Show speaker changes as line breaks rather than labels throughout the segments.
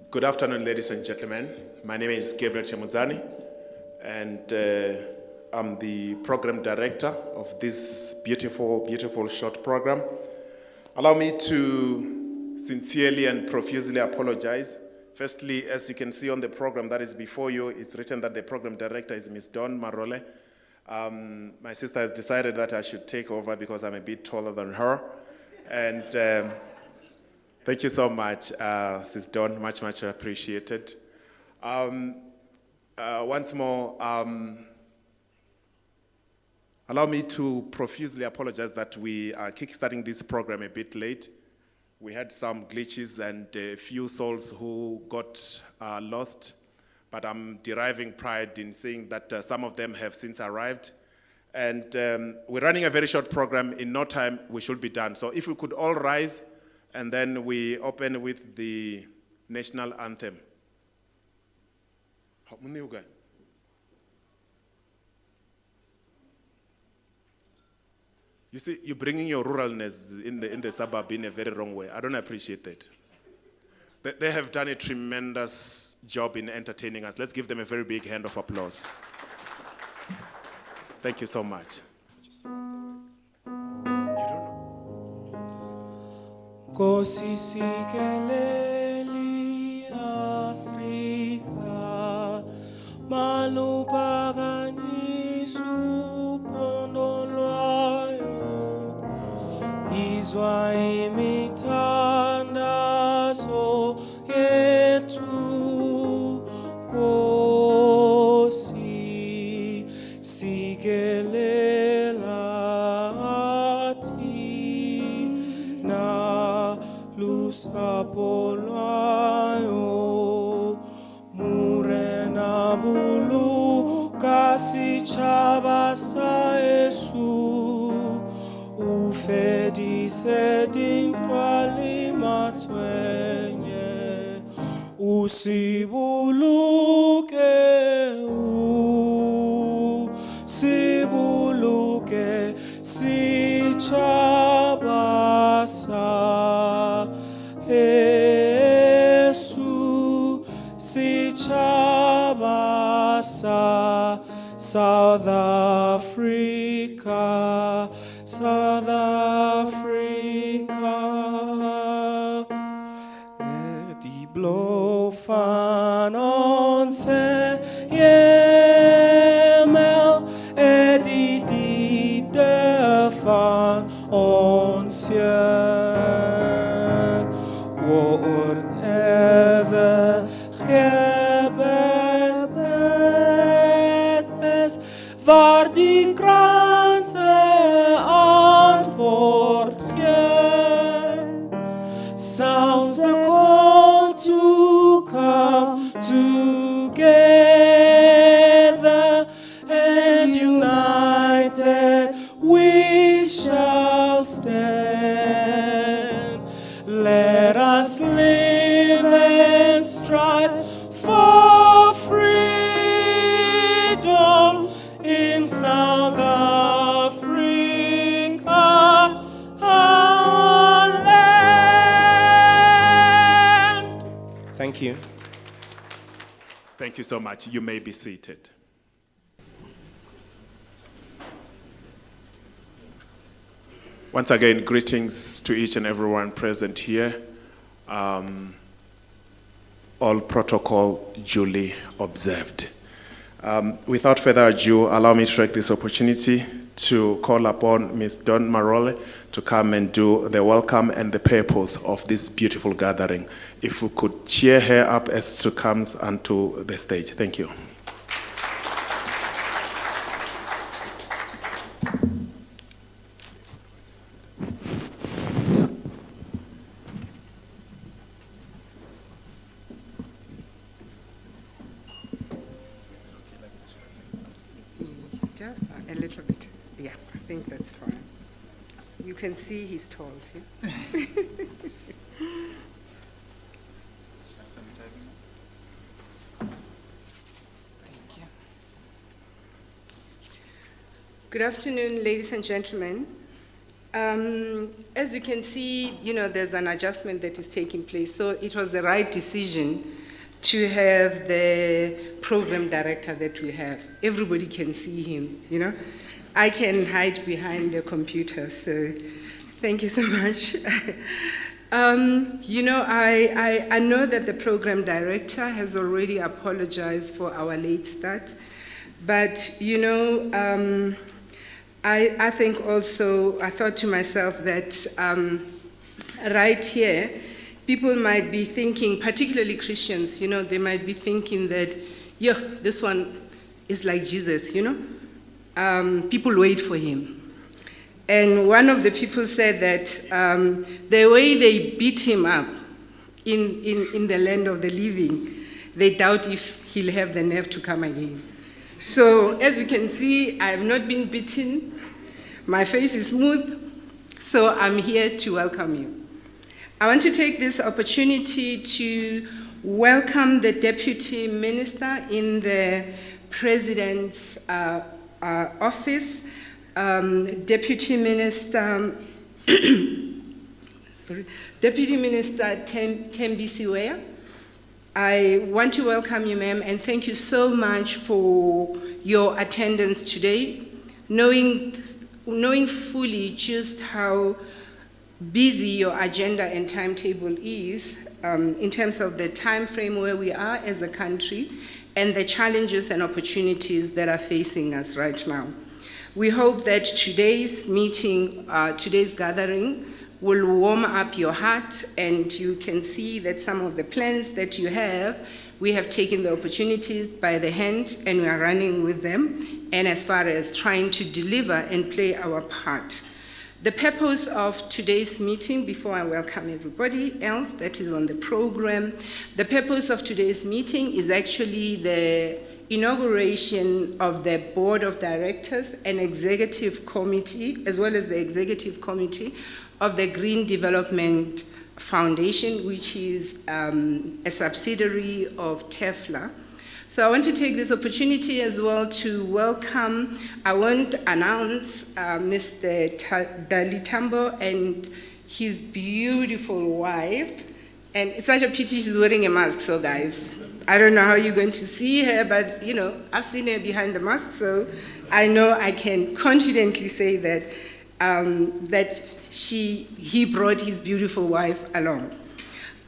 Good afternoon, ladies and gentlemen. My name is Gabriel Chemudzani, and I'm the program director of this beautiful, beautiful short program. Allow me to sincerely and profusely apologize. Firstly, as you can see on the program that is before you, it's written that the program director is Ms. Dawn Marole. My sister has decided that I should take over because I'm a bit taller than her. And thank you so much, Sis Dawn, much, much appreciated. Once more, allow me to profusely apologize that we are kickstarting this program a bit late. We had some glitches and a few souls who got lost, but I'm deriving pride in saying that some of them have since arrived. And we're running a very short program. In no time, we should be done. So if we could all rise, and then we open with the national anthem. You see, you're bringing your ruralness in the suburb in a very wrong way. I don't appreciate that. They have done a tremendous job in entertaining us. Let's give them a very big hand of applause. Thank you so much.
Kosi sikeleli Afrika malupakanyisu pondolwayo izwa imithandazo yethu Kosi sikelela thina lusapho lwayo murena bulu kasitshaba sa Yesu ufedise dintwa le matshwenye usibuluke sitshaba sa Yesu sitshaba sa South Africa, South Africa. Die blåfan onse jemel die døfan onse Wars ever gebed is waar die kranse antwoord geeft. Sounds the call to come together and united we shall stand. Let us live and strive for freedom in South Africa, our land. Thank you.
Thank you so much. You may be seated. Once again, greetings to each and everyone present here. All protocol duly observed. Without further ado, allow me to take this opportunity to call upon Ms. Dawn Marole to come and do the welcome and the purpose of this beautiful gathering. If we could cheer her up as she comes onto the stage. Thank you.
Just a little bit. Yeah, I think that's fine. You can see he's tall. Yeah? Good afternoon, ladies and gentlemen. As you can see, there's an adjustment that is taking place. So it was the right decision to have the program director that we have. Everybody can see him, I can hide behind the computer, so thank you so much. I know that the program director has already apologized for our late start, but I think also, I thought to myself that right here, people might be thinking, particularly Christians, they might be thinking that, this one is like Jesus, people wait for him. And one of the people said that the way they beat him up in the land of the living, they doubt if he'll have the nerve to come again. So as you can see, I have not been beaten. My face is smooth, so I'm here to welcome you. I want to take this opportunity to welcome the Deputy Minister in the President's office, Deputy Minister Thembi Siweya. I want to welcome you, ma'am, and thank you so much for your attendance today, knowing fully just how busy your agenda and timetable is in terms of the time frame where we are as a country and the challenges and opportunities that are facing us right now. We hope that today's meeting, today's gathering, will warm up your heart, and you can see that some of the plans that you have, we have taken the opportunities by the hand and we are running with them, and as far as trying to deliver and play our part. The purpose of today's meeting, before I welcome everybody else that is on the program, the purpose of today's meeting is actually the inauguration of the Board of Directors and Executive Committee, as well as the Executive Committee of the Green Development Foundation, which is a subsidiary of TEFLA. So I want to take this opportunity as well to welcome, I want to announce Mr. Dalitambo and his beautiful wife. And it's such a pity she's wearing a mask, so guys, I don't know how you're going to see her, but I've seen her behind the mask, so I know I can confidently say that he brought his beautiful wife along.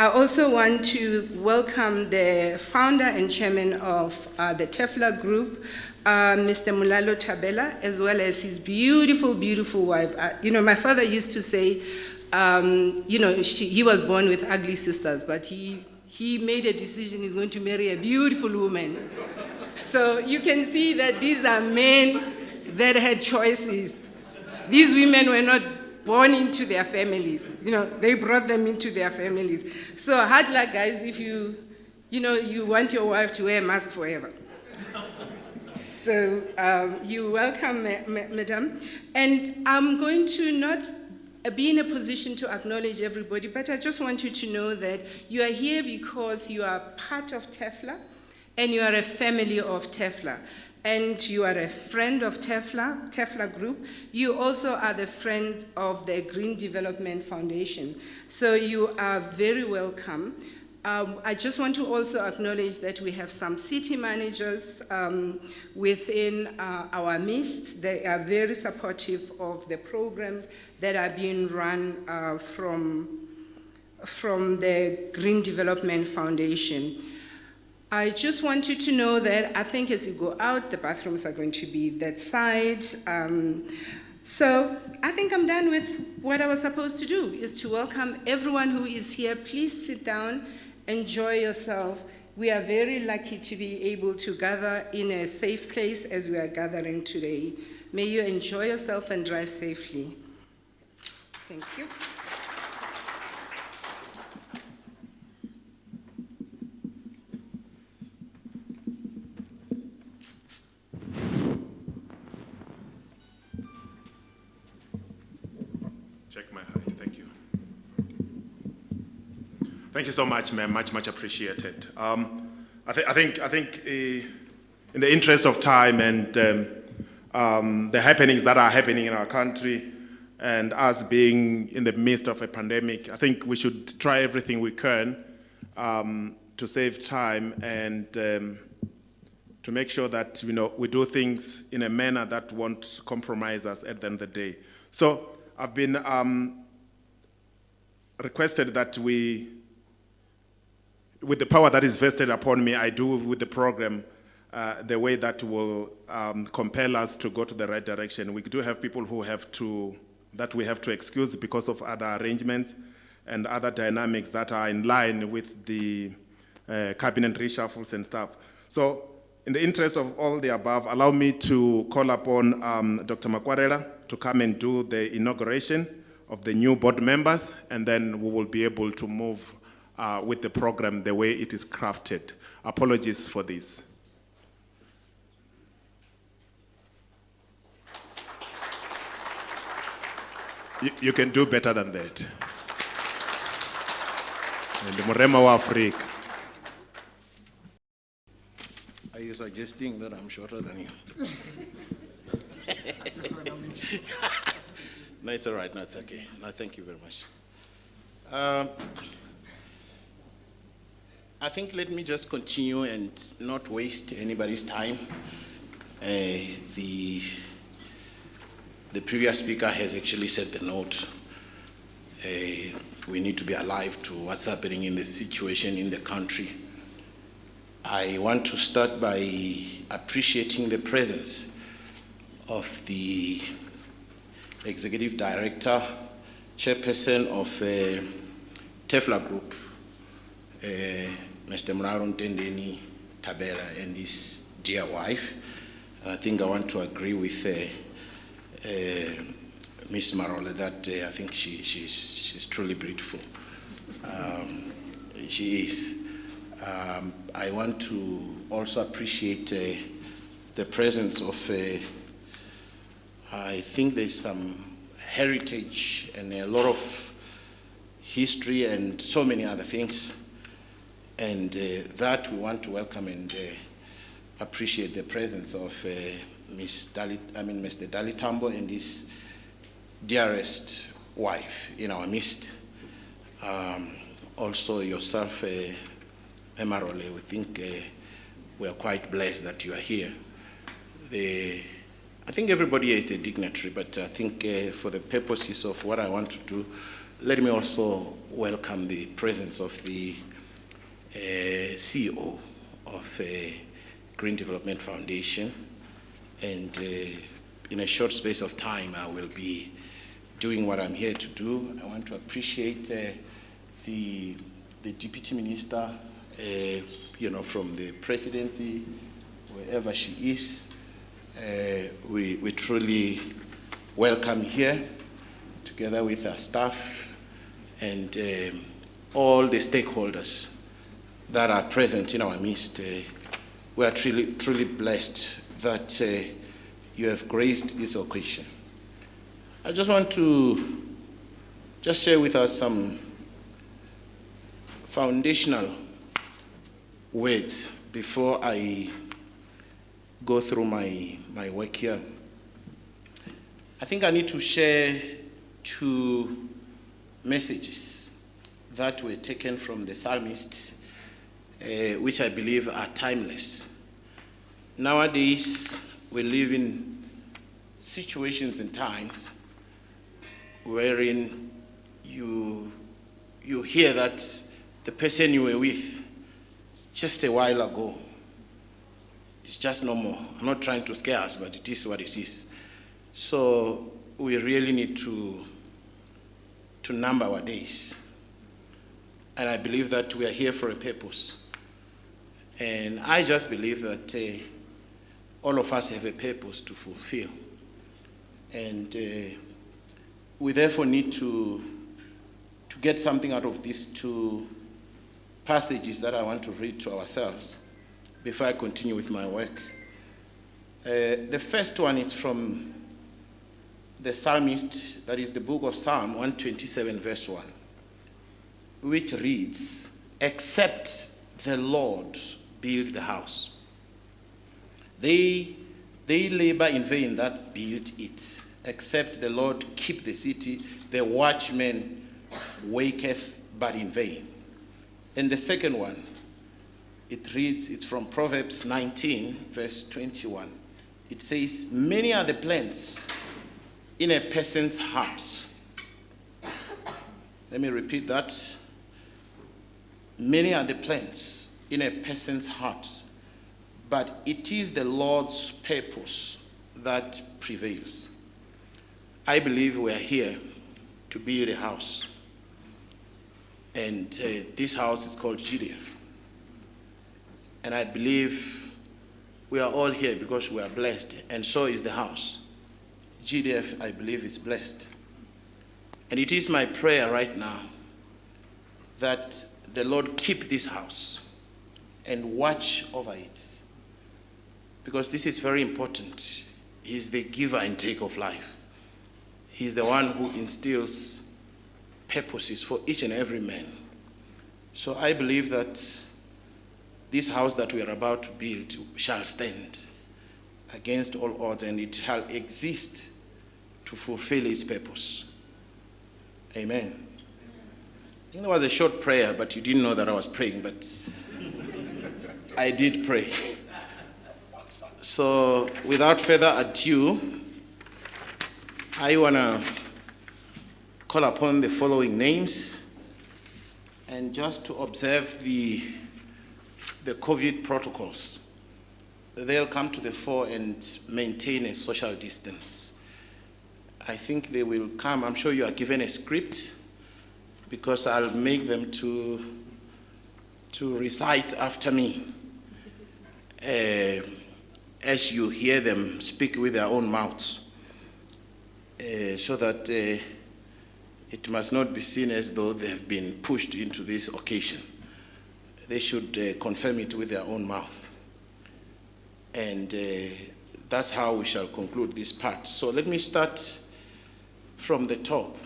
I also want to welcome the founder and chairman of the TEFLA group, Mr. Mulalo Tabela, as well as his beautiful, beautiful wife. My father used to say, he was born with ugly sisters, but he made a decision he's going to marry a beautiful woman. So you can see that these are men that had choices. These women were not born into their families. They brought them into their families. So hard luck, guys, if you want your wife to wear a mask forever. So you're welcome, madam. And I'm going to not be in a position to acknowledge everybody, but I just want you to know that you are here because you are part of TEFLA and you are a family of TEFLA. And you are a friend of TEFLA Group. You also are the friend of the Green Development Foundation. So you are very welcome. I just want to also acknowledge that we have some city managers within our midst. They are very supportive of the programs that are being run from the Green Development Foundation. I just want you to know that I think as you go out, the bathrooms are going to be that side. So I think I'm done with what I was supposed to do, is to welcome everyone who is here. Please sit down, enjoy yourself. We are very lucky to be able to gather in a safe place as we are gathering today. May you enjoy yourself and drive safely. Thank you.
Check my height, thank you. Thank you so much, ma'am, much appreciated. I think in the interest of time and the happenings that are happening in our country, and us being in the midst of a pandemic, I think we should try everything we can to save time and to make sure that we do things in a manner that won't compromise us at the end of the day. So I've been requested that with the power that is vested upon me, I do with the program the way that will compel us to go to the right direction. We do have people who we have to excuse because of other arrangements and other dynamics that are in line with the cabinet reshuffles and stuff. So in the interest of all the above, allow me to call upon Dr. Makwarela to come and do the inauguration of the new board members, and then we will be able to move with the program the way it is crafted. Apologies for this. You can do better than that. And the Morema wa Africa.
Are you suggesting that I'm shorter than you? No, it's all right. No, it's okay. No, thank you very much. I think let me just continue and not waste anybody's time. The previous speaker has actually set the note. We need to be alive to what's happening in the situation in the country. I want to start by appreciating the presence of the Executive Director, Chairperson of Tefla Group, Mr. Mraron Tendeni Tabera, and his dear wife. I think I want to agree with Ms. Marola that I think she's truly beautiful. She is. I want to also appreciate the presence of, I think there's some heritage and a lot of history and so many other things. And that we want to welcome and appreciate the presence of Mr. Dalitambo and his dearest wife in our midst. Also yourself, Emarole, we think we are quite blessed that you are here. I think everybody is a dignitary, but I think for the purposes of what I want to do, let me also welcome the presence of the CEO of Green Development Foundation. And in a short space of time, I will be doing what I'm here to do. I want to appreciate the Deputy Minister, from the presidency, wherever she is. We truly welcome here, together with our staff and all the stakeholders that are present in our midst. We are truly blessed that you have graced this occasion. I just want to share with us some foundational words before I go through my work here. I think I need to share two messages that were taken from the psalmist, which I believe are timeless. Nowadays, we live in situations and times wherein you hear that the person you were with just a while ago is just no more. I'm not trying to scare us, but it is what it is. So we really need to number our days. And I believe that we are here for a purpose. And I just believe that all of us have a purpose to fulfill. And we therefore need to get something out of these two passages that I want to read to ourselves before I continue with my work. The first one is from the psalmist, that is the book of Psalm 127, verse 1, which reads, "Except the Lord build the house, they labor in vain that build it. except the Lord keep the city, the watchman waketh but in vain. And the second one, it reads, it's from Proverbs 19, verse 21. It says, many are the plans in a person's heart. Let me repeat that. Many are the plans in a person's heart, but it is the Lord's purpose that prevails. I believe we are here to build a house. And this house is called GDF. And I believe we are all here because we are blessed, and so is the house. GDF, I believe, is blessed. And it is my prayer right now that the Lord keep this house and watch over it, because this is very important. He's the giver and take of life. He's the one who instills purposes for each and every man. So I believe that this house that we are about to build shall stand against all odds, and it shall exist to fulfill its purpose. Amen. I think there was a short prayer, but you didn't know that I was praying, but I did pray. So without further ado, I want to call upon the following names, and just to observe the COVID protocols. They'll come to the fore and maintain a social distance. I think they will come. I'm sure you are given a script, because I'll make them to recite after me as you hear them speak with their own mouths, so that it must not be seen as though they have been pushed into this occasion. They should confirm it with their own mouth. And that's how we shall conclude this part. So let me start from the top,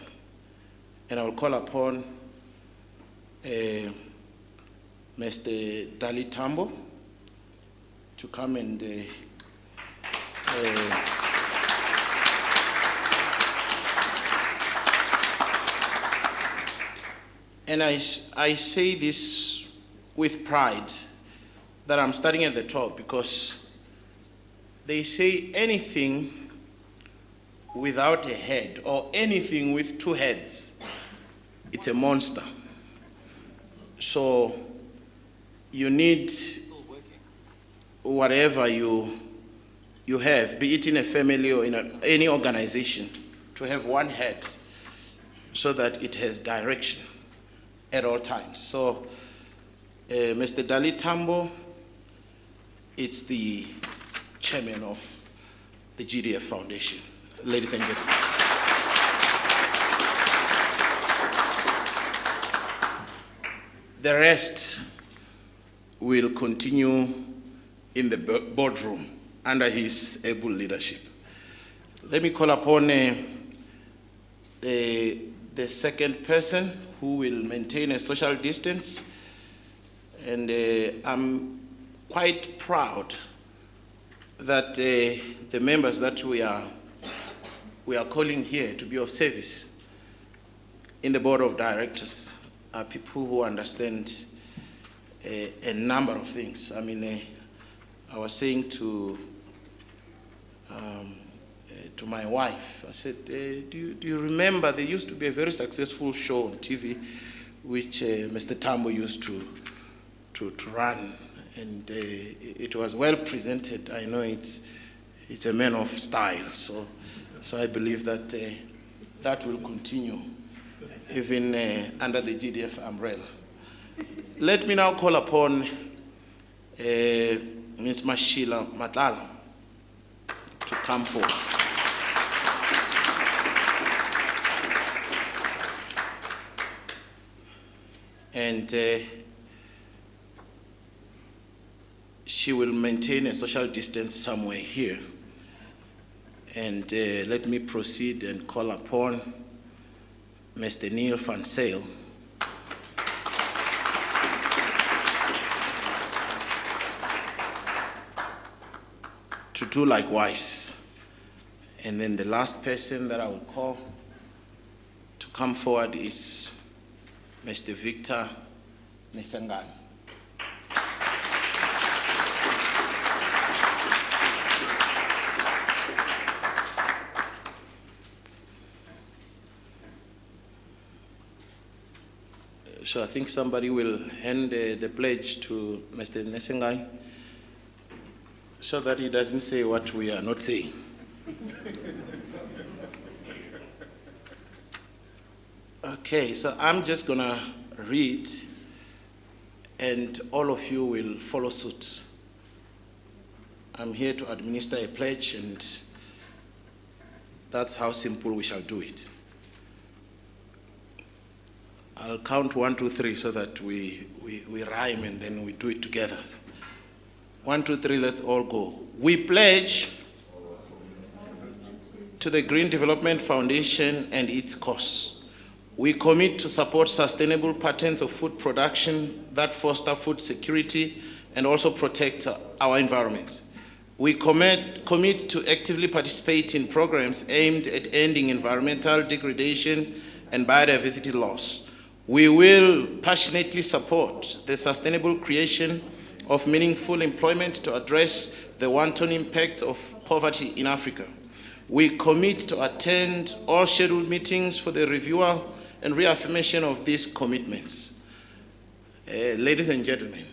and I will call upon Mr. Dali Tambo to come and I say this with pride, that I'm starting at the top, because they say anything without a head, or anything with two heads, it's a monster. So you need whatever you have, be it in a family or in any organization, to have one head so that it has direction at all times. So Mr. Dali Tambo, it's the chairman of the GDF Foundation. Ladies and gentlemen. The rest will continue in the boardroom under his able leadership. Let me call upon the second person who will maintain a social distance. And I'm quite proud that the members that we are calling here to be of service in the board of directors are people who understand a number of things. I mean, I was saying to my wife, I said, do you remember there used to be a very successful show on TV which Mr. Tambo used to run, and it was well presented. I know it's a man of style, so I believe that that will continue even under the GDF umbrella. Let me now call upon Ms. Mashila Matala to come forward. And she will maintain a social distance somewhere here. And let me proceed and call upon Mr. Neil Van Sale to do likewise. And then the last person that I will call to come forward is Mr. Victor Nesengane. So I think somebody will hand the pledge to Mr. Nesengane so that he doesn't say what we are not saying. Okay, so I'm just gonna read and all of you will follow suit. I'm here to administer a pledge and that's how simple we shall do it. I'll count 1, 2, 3 so that we rhyme and then we do it together. 1, 2, 3, let's all go. We pledge to the Green Development Foundation and its cause. We commit to support sustainable patterns of food production that foster food security and also protect our environment. We commit to actively participate in programs aimed at ending environmental degradation and biodiversity loss. We will passionately support the sustainable creation of meaningful employment to address the wanton impact of poverty in Africa. We commit to attend all scheduled meetings for the review and reaffirmation of these commitments. Ladies and gentlemen,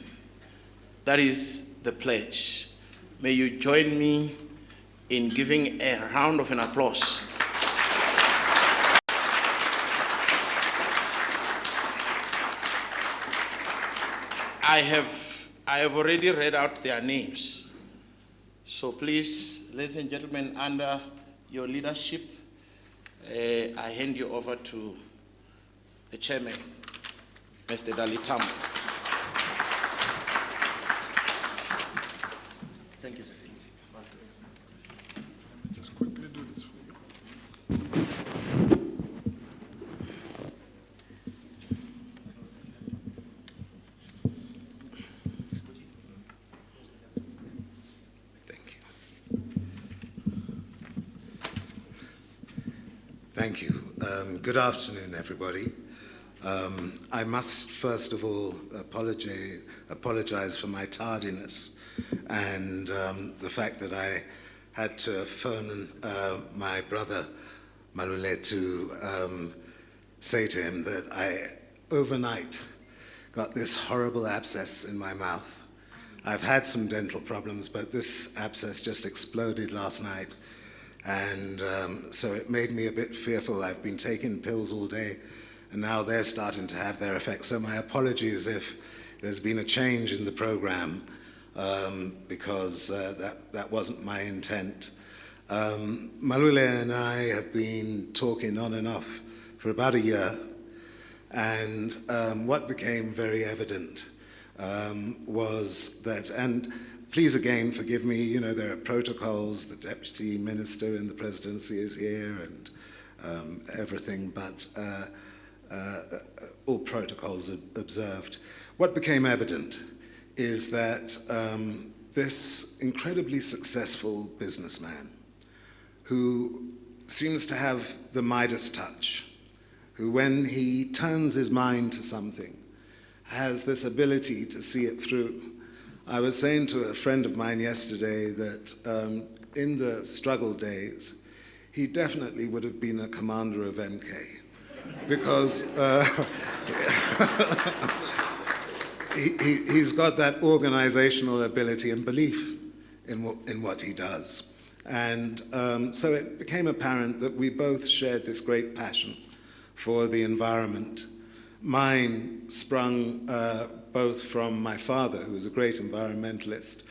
that is the pledge. May you join me in giving a round of applause. I have already read out their names. So please, ladies and gentlemen, under your leadership, I hand you over to the chairman, Mr. Dalitamo. Thank you, sir.
Just quickly do this for you.
Thank you. Good afternoon, everybody. I must first of all apologize for my tardiness and the fact that I had to phone my brother Malule to say to him that I overnight got this horrible abscess in my mouth. I've had some dental problems, but this abscess just exploded last night. And so it made me a bit fearful. I've been taking pills all day, and now they're starting to have their effect. So my apologies if there's been a change in the program, because that wasn't my intent. Malule and I have been talking on and off for about a year, and what became very evident was that, and please again forgive me, you know, there are protocols, the deputy minister in the presidency is here and everything, but all protocols are observed. What became evident is that this incredibly successful businessman who seems to have the Midas touch, who when he turns his mind to something, has this ability to see it through. I was saying to a friend of mine yesterday that in the struggle days, he definitely would have been a commander of MK, because he's got that organizational ability and belief in what he does. And so it became apparent that we both shared this great passion for the environment. Mine sprung both from my father, who was a great environmentalist,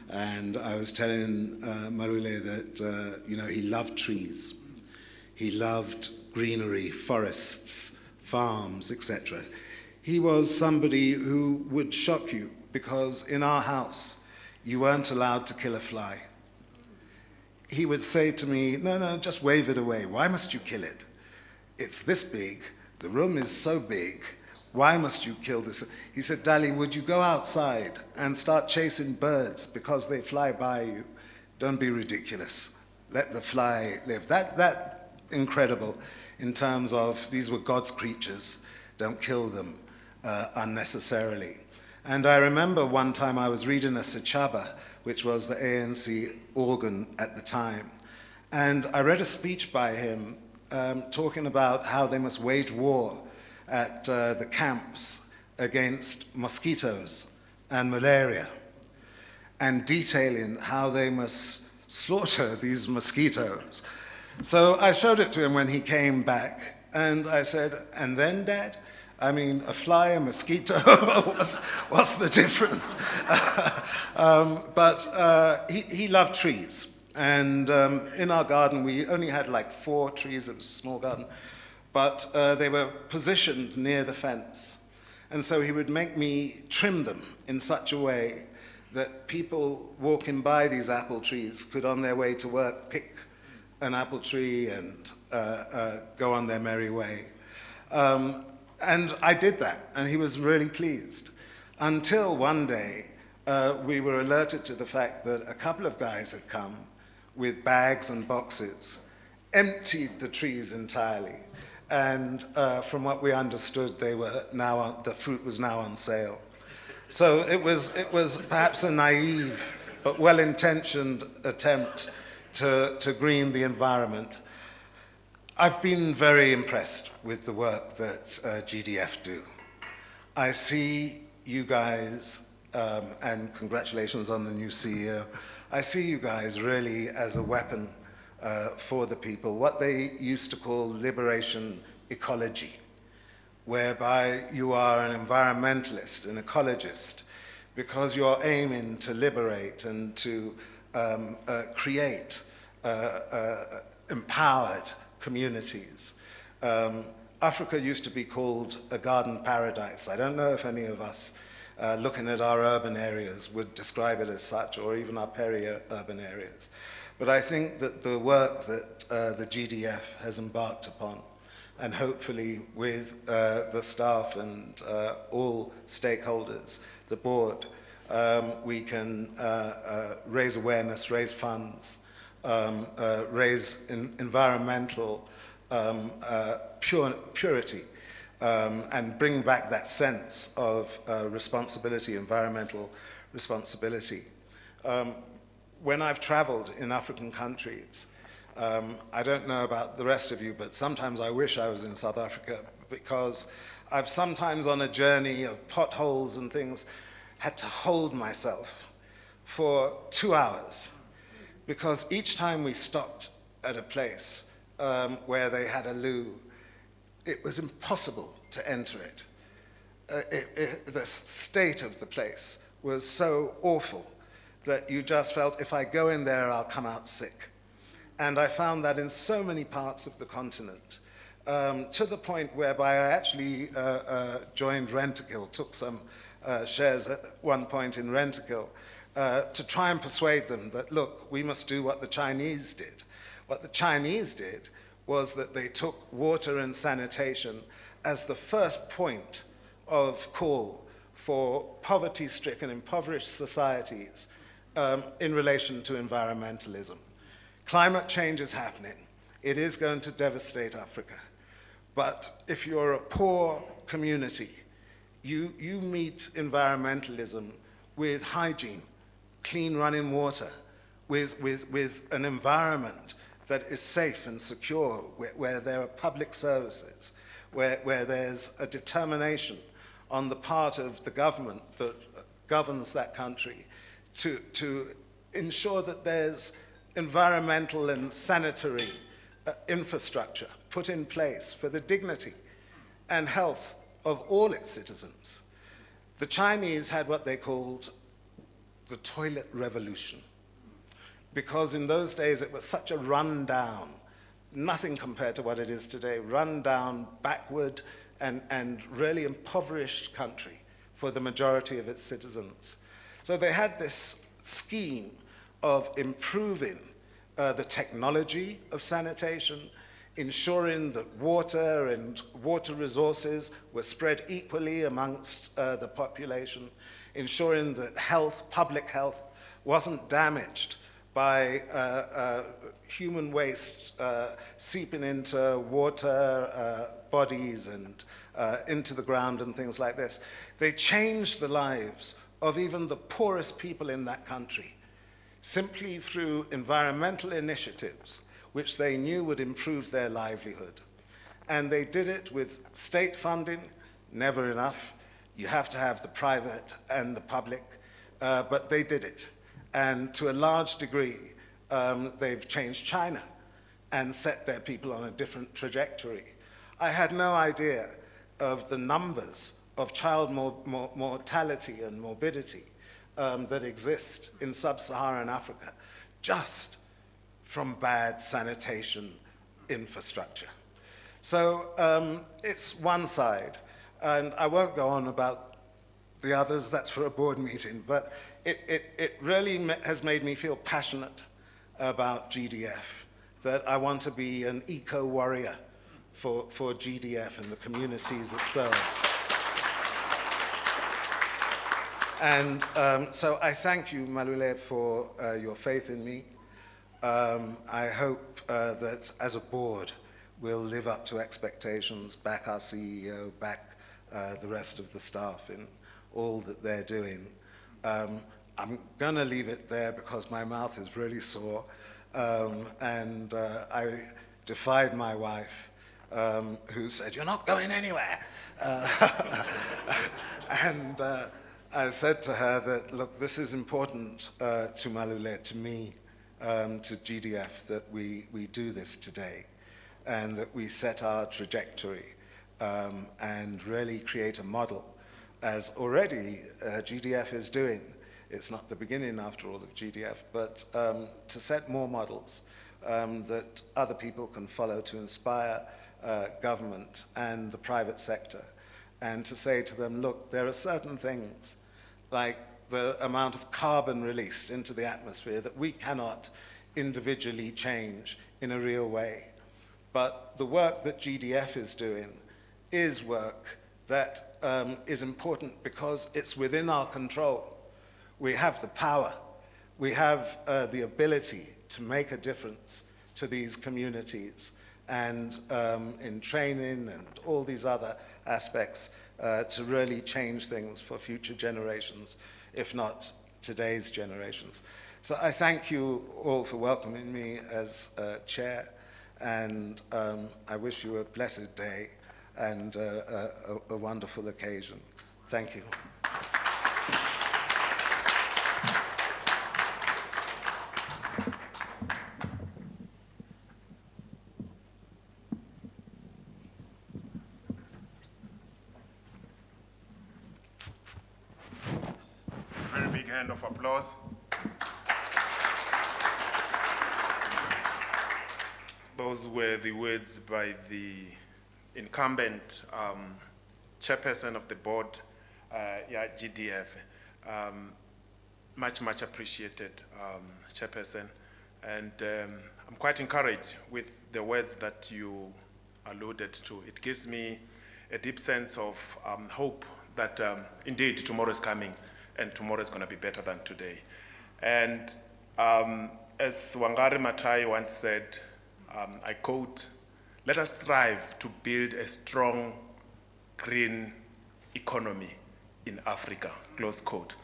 and I was telling Marule that you know, he loved trees. He loved greenery, forests, farms, etc. He was somebody who would shock you, because in our house, you weren't allowed to kill a fly. He would say to me, no, just wave it away. Why must you kill it? It's this big, the room is so big, why must you kill this? He said, Dali, would you go outside and start chasing birds because they fly by you? Don't be ridiculous. let the fly live. That incredible in terms of these were God's creatures, don't kill them unnecessarily. And I remember one time I was reading a Sechaba, which was the ANC organ at the time, and I read a speech by him talking about how they must wage war at the camps against mosquitoes and malaria, and detailing how they must slaughter these mosquitoes. So I showed it to him when he came back, and I said, "And then, Dad? I mean, a fly, a mosquito, what's the difference?" But he loved trees. And in our garden, we only had like 4 trees. It was a small garden. But they were positioned near the fence. And so he would make me trim them in such a way that people walking by these apple trees could, on their way to work, pick an apple tree and go on their merry way. And I did that, and he was really pleased. Until one day, we were alerted to the fact that a couple of guys had come with bags and boxes, emptied the trees entirely, and from what we understood, they were now the fruit was now on sale. So it was perhaps a naive but well-intentioned attempt to green the environment. I've been very impressed with the work that GDF do. I see you guys, and congratulations on the new CEO, I see you guys really as a weapon for the people, what they used to call liberation ecology, whereby you are an environmentalist, an ecologist, because you're aiming to liberate and to create empowered communities. Africa used to be called a garden paradise. I don't know if any of us looking at our urban areas would describe it as such, or even our peri-urban areas. But I think that the work that the GDF has embarked upon, and hopefully with the staff and all stakeholders, the board, we can raise awareness, raise funds, raise environmental purity, and bring back that sense of responsibility, environmental responsibility. When I've traveled in African countries, I don't know about the rest of you, but sometimes I wish I was in South Africa, because I've sometimes on a journey of potholes and things had to hold myself for 2 hours, because each time we stopped at a place where they had a loo, it was impossible to enter it. The state of the place was so awful that you just felt, if I go in there, I'll come out sick. And I found that in so many parts of the continent, to the point whereby I actually joined Rentokil, took some shares at one point in Rentokil, to try and persuade them that, look, we must do what the Chinese did. What the Chinese did was that they took water and sanitation as the first point of call for poverty-stricken, impoverished societies in relation to environmentalism. Climate change is happening. It is going to devastate Africa. But if you're a poor community, you meet environmentalism with hygiene, clean running water, with an environment that is safe and secure, where there are public services, where there's a determination on the part of the government that governs that country to ensure that there's environmental and sanitary infrastructure put in place for the dignity and health of all its citizens. The Chinese had what they called the toilet revolution, because in those days it was such a run-down, nothing compared to what it is today, run-down, backward, and really impoverished country for the majority of its citizens. So they had this scheme of improving the technology of sanitation, ensuring that water and water resources were spread equally amongst the population, ensuring that health, public health, wasn't damaged by human waste seeping into water bodies and into the ground and things like this. They changed the lives of even the poorest people in that country simply through environmental initiatives which they knew would improve their livelihood. And they did it with state funding, never enough. You have to have the private and the public, but they did it. And to a large degree, they've changed China and set their people on a different trajectory. I had no idea of the numbers of child mortality and morbidity that exist in sub-Saharan Africa just from bad sanitation infrastructure. So it's one side, and I won't go on about the others, that's for a board meeting, but it really has made me feel passionate about GDF, that I want to be an eco-warrior for GDF and the communities it serves. And so I thank you, Malule, for your faith in me. I hope that as a board, we'll live up to expectations, back our CEO, back the rest of the staff in all that they're doing. I'm going to leave it there because my mouth is really sore. And I defied my wife, who said, "You're not going anywhere." And I said to her that, look, this is important to Malule, to me, to GDF, that we do this today and that we set our trajectory and really create a model, as already GDF is doing. It's not the beginning, after all, of GDF, but to set more models that other people can follow to inspire government and the private sector, and to say to them, look, there are certain things, like the amount of carbon released into the atmosphere, that we cannot individually change in a real way. But the work that GDF is doing is work that is important because it's within our control. We have the power. We have the ability to make a difference to these communities, and in training and all these other aspects to really change things for future generations, if not today's generations. So I thank you all for welcoming me as chair, and I wish you a blessed day and a wonderful occasion. Thank you.
Very big hand of applause. Those were the words by the incumbent chairperson of the board, GDF. Much appreciated, chairperson. And I'm quite encouraged with the words that you alluded to. It gives me a deep sense of hope that indeed tomorrow is coming and tomorrow is going to be better than today. And as Wangari Maathai once said, I quote, "Let us strive to build a strong green economy in Africa," close quote.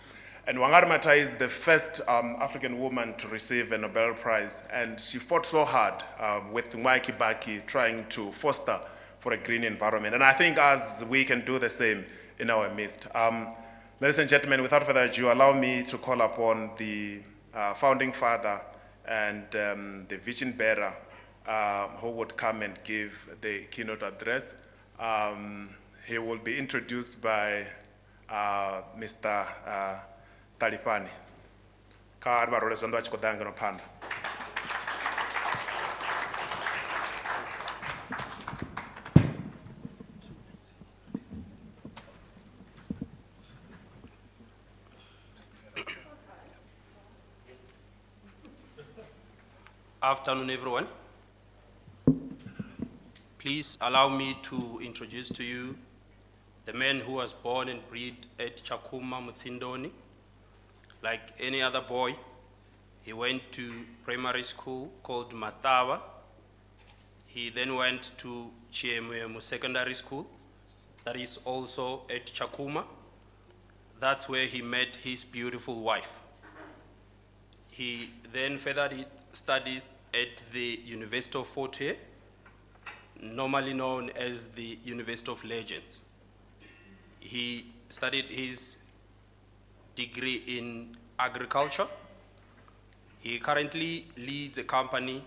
And Wangari Maathai is the first African woman to receive a Nobel Prize, and she fought so hard with Mwai Kibaki trying to foster for a green environment. And I think as we can do the same in our midst. Ladies and gentlemen, without further ado, allow me to call upon the founding father and the vision bearer who would come and give the keynote address. He will be introduced by Mr. Talipani.
Afternoon, everyone. Please allow me to introduce to you the man who was born and bred at Chakuma, Mutsindoni. Like any other boy, He went to primary school called Matava. He then went to Chiemwemu Secondary School, that is also at Chakuma. That's where he met his beautiful wife. He then furthered his studies at the University of Fort Hare, normally known as the University of Legends. He studied his degree in agriculture. He currently leads a company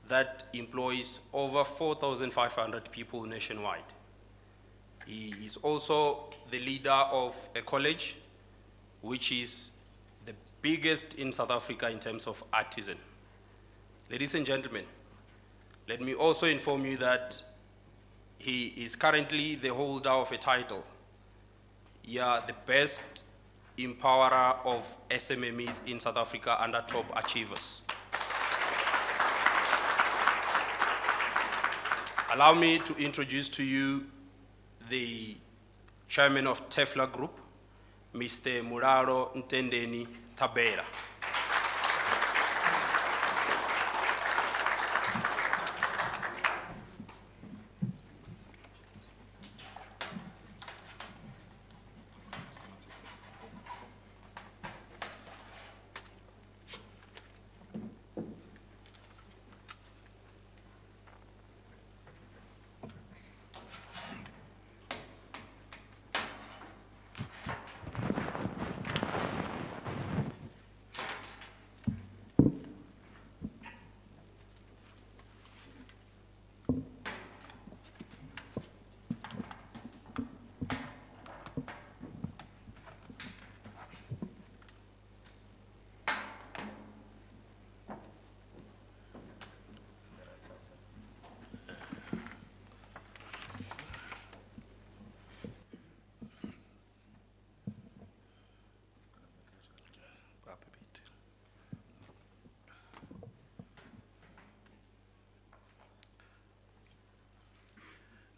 that employs over 4,500 people nationwide. He is also the leader of a college, which is the biggest in South Africa in terms of artisan. Ladies and gentlemen, let me also inform you that he is currently the holder of a title. Yeah, the best empowerer of SMMEs in South Africa under top achievers. Allow me to introduce to you the chairman of Tefla Group, Mr. Muraro Ntendeni Tabera.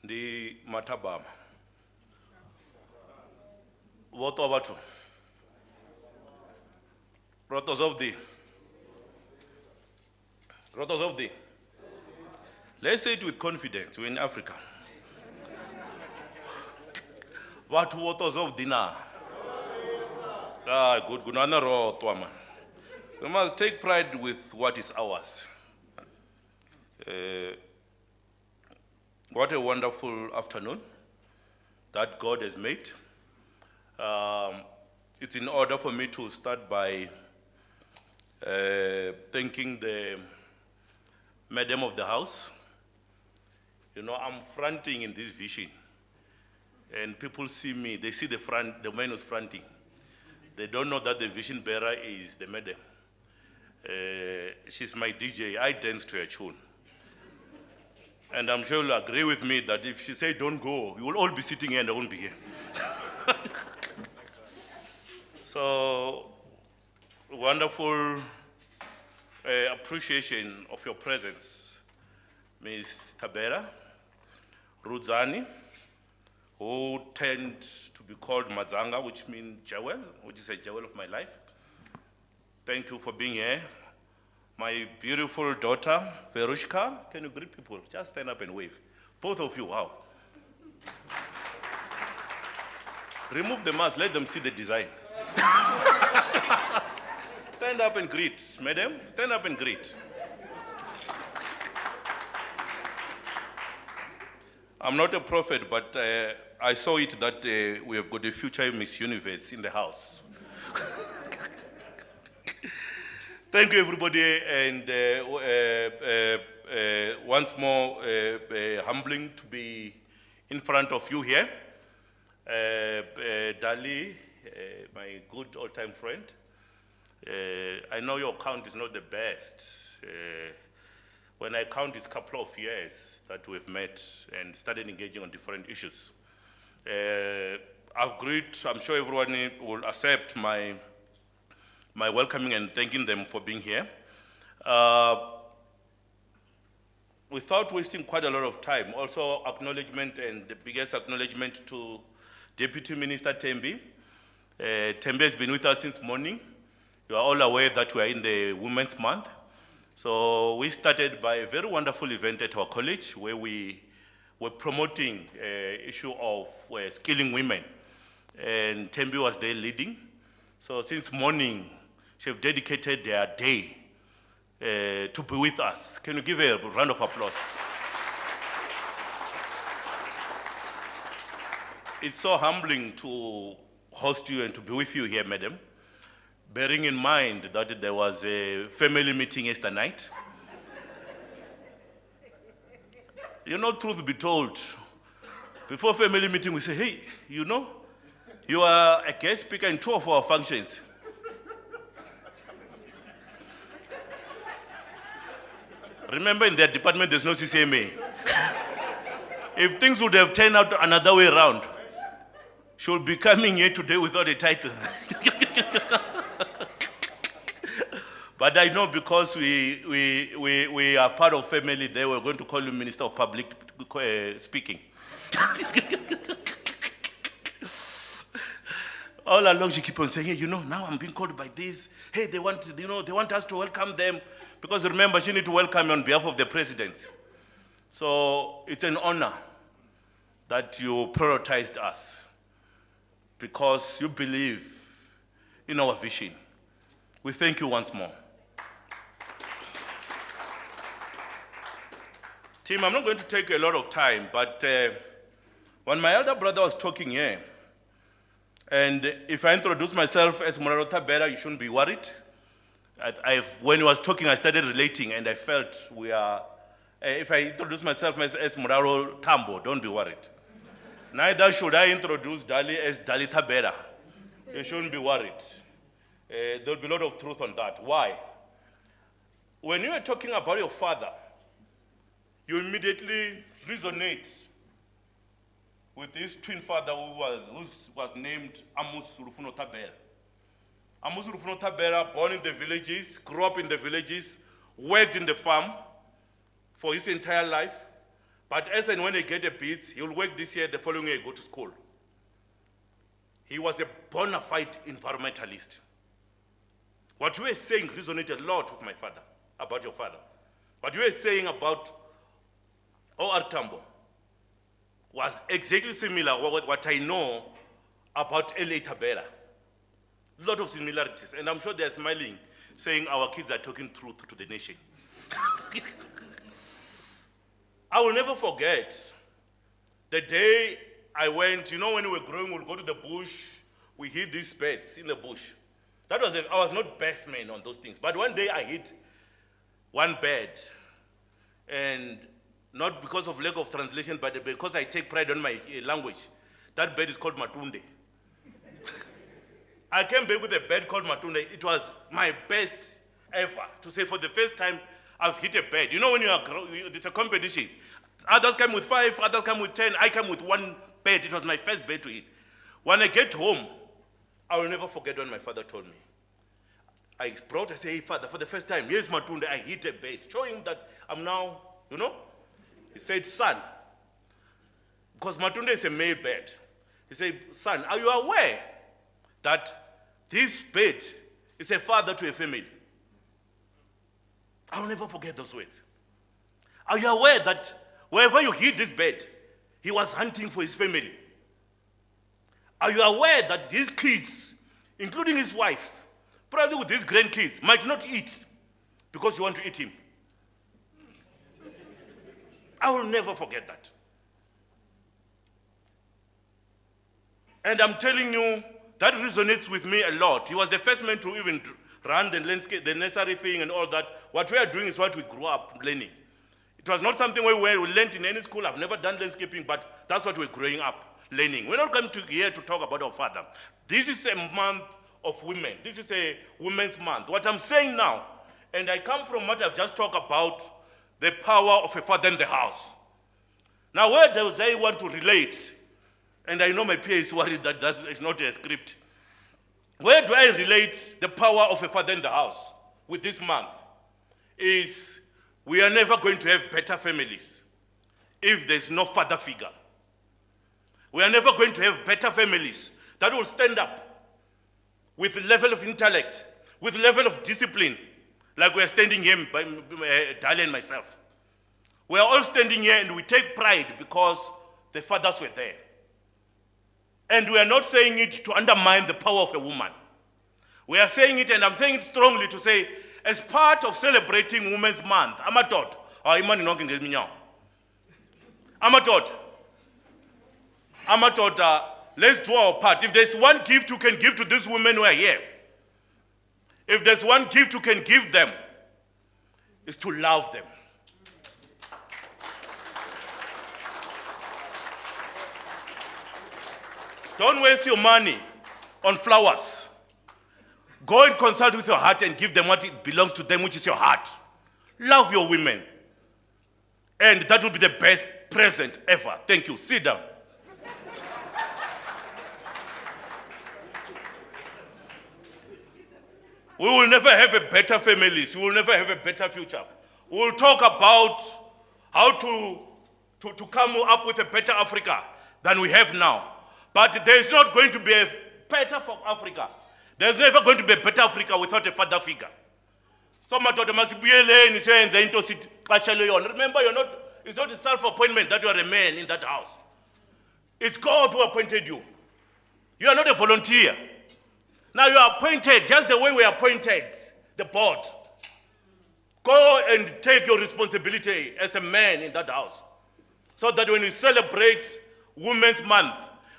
Ndi Matabama. Voto abatu. Rotos of the. Let's say it with confidence. We're in Africa. What votos of dinner? Ah, good. We must take pride with what is ours. What a wonderful afternoon that God has made. It's in order for me to start by thanking the Madam of the House. You know, I'm fronting in this vision. And people see me, they see the man who's fronting. They don't know that the vision bearer is the Madam. She's my DJ, I dance to her tune. And I'm sure you'll agree with me that if she say don't go, you will all be sitting here and I won't be here. So, wonderful appreciation of your presence, Ms. Tabera, Rudzani, who tend to be called Mazanga, which means jewel, which is a jewel of my life. Thank you for being here. My beautiful daughter, Verushka, can you greet people? Just stand up and wave. Both of you, wow. Remove the mask, let them see the design. Stand up and greet, madam. Stand up and greet. I'm not a prophet, but I saw it that we have got a future Miss Universe in the house. Thank you, everybody, and once more, humbling to be in front of you here. Dali, my good old-time friend, I know your count is not the best. When I count, it's a couple of years that we've met and started engaging on different issues. I've agreed, I'm sure everyone will accept my welcoming and thanking them for being here. Without wasting quite a lot of time, also acknowledgement, and the biggest acknowledgement to Deputy Minister Tembi. Tembi has been with us since morning. You are all aware that we are in the Women's Month. So we started by a very wonderful event at our college where we were promoting issue of skilling women. And Tembi was there leading. So since morning, she have dedicated their day to be with us. Can you give a round of applause? It's so humbling to host you and to be with you here, madam. Bearing in mind that there was a family meeting yesterday night. You know, truth be told, before family meeting we say, hey, you know, you are a guest speaker in 2 of our functions. Remember, in their department there's no CCMA. If things would have turned out another way around, she will be coming here today without a title. But I know because we are part of family there, we're going to call you Minister of Public Speaking. All along she keep on saying, hey, you know, now I'm being called by this. Hey, they want us to welcome them. Because remember, she need to welcome on behalf of the president. So it's an honor that you prioritized us because you believe in our vision. We thank you once more. Team, I'm not going to take a lot of time, but when my elder brother was talking here, and if I introduce myself as Muraro Tabera, you shouldn't be worried. When he was talking, I started relating, and I felt we are, if I introduce myself as Muraro Tambo, don't be worried. Neither should I introduce Dali as Dali Tabera. You shouldn't be worried. There'll be a lot of truth on that. Why? When you are talking about your father, you immediately resonate with his twin father who was named Amos Rufuno Tabera. Amos Rufuno Tabera, born in the villages, grew up in the villages, worked in the farm for his entire life. But as and when he get a bit, he will work this year, the following year, go to school. He was a bona fide environmentalist. What you were saying resonated a lot with my father, about your father. What you were saying about O.R. Tambo was exactly similar to what I know about L.A. Tabera. A lot of similarities, and I'm sure they're smiling, saying our kids are talking truth to the nation. I will never forget the day I went, you know, when we were growing, we'll go to the bush, we hid these beds in the bush. I was not best man on those things, but one day I hid one bed, and not because of lack of translation, but because I take pride on my language. That bed is called Matunde. I came back with a bed called Matunde. It was my best ever to say for the first time I've hit a bed. You know when it's a competition. Others come with 5, others come with 10. I come with 1 bed. It was my first bed to hit. When I get home, I will never forget when my father told me. I say, hey father, for the first time, here's Matunde, I hit a bed. Show him that I'm now, you know. He said, son, because Matunde is a male bed. He said, son, are you aware that this bed is a father to a family? I will never forget those words. Are you aware that wherever you hid this bed, he was hunting for his family? Are you aware that his kids, including his wife, probably with his grandkids, might not eat because you want to eat him? I will never forget that. And I'm telling you, that resonates with me a lot. He was the first man to even run the landscape, the necessary thing and all that. What we are doing is what we grew up learning. It was not something we learned in any school. I've never done landscaping, but that's what we're growing up learning. We're not coming here to talk about our father. This is a month of women. This is a women's month. What I'm saying now, and I come from what I've just talked about, the power of a father in the house. Now, where does I want to relate? And I know my PA is worried that it's not a script. Where do I relate the power of a father in the house with this month? Is we are never going to have better families if there's no father figure. We are never going to have better families that will stand up with the level of intellect with level of discipline, like we're standing here, Dali and myself. We are all standing here and we take pride because the fathers were there. And we are not saying it to undermine the power of a woman. We are saying it, and I'm saying it strongly, to say, as part of celebrating Women's Month, Amatot, let's do our part. If there's one gift you can give to these women who are here, if there's one gift you can give them, is to love them. Don't waste your money on flowers. Go and consult with your heart and give them what it belongs to them, which is your heart. Love your women. And that will be the best present ever. Thank you. Sit down. We will never have a better families. We will never have a better future. We will talk about how to come up with a better Africa than we have now. But there is not going to be a better for Africa. There's never going to be a better Africa without a father figure. So remember, it's not a self-appointment that you are a man in that house. It's God who appointed you. You are not a volunteer. Now you are appointed just the way we appointed the board. Go and take your responsibility as a man in that house. So that when we celebrate Women's Month,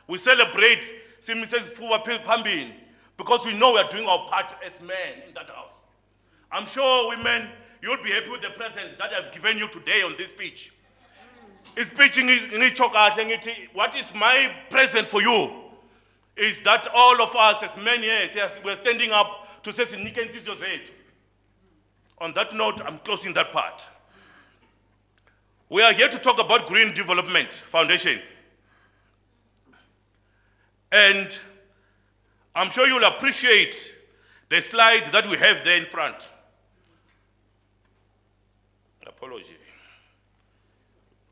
we celebrate Mrs. Fuwa Pambini, because we know we are doing our part as men in that house. I'm sure women, you'll be happy with the present that I've given you today on this speech. It's preaching in what is my present for you is that all of us as men here, we're standing up to say, on that note, I'm closing that part. We are here to talk about Green Development Foundation. And I'm sure you'll appreciate the slide that we have there in front. Apology.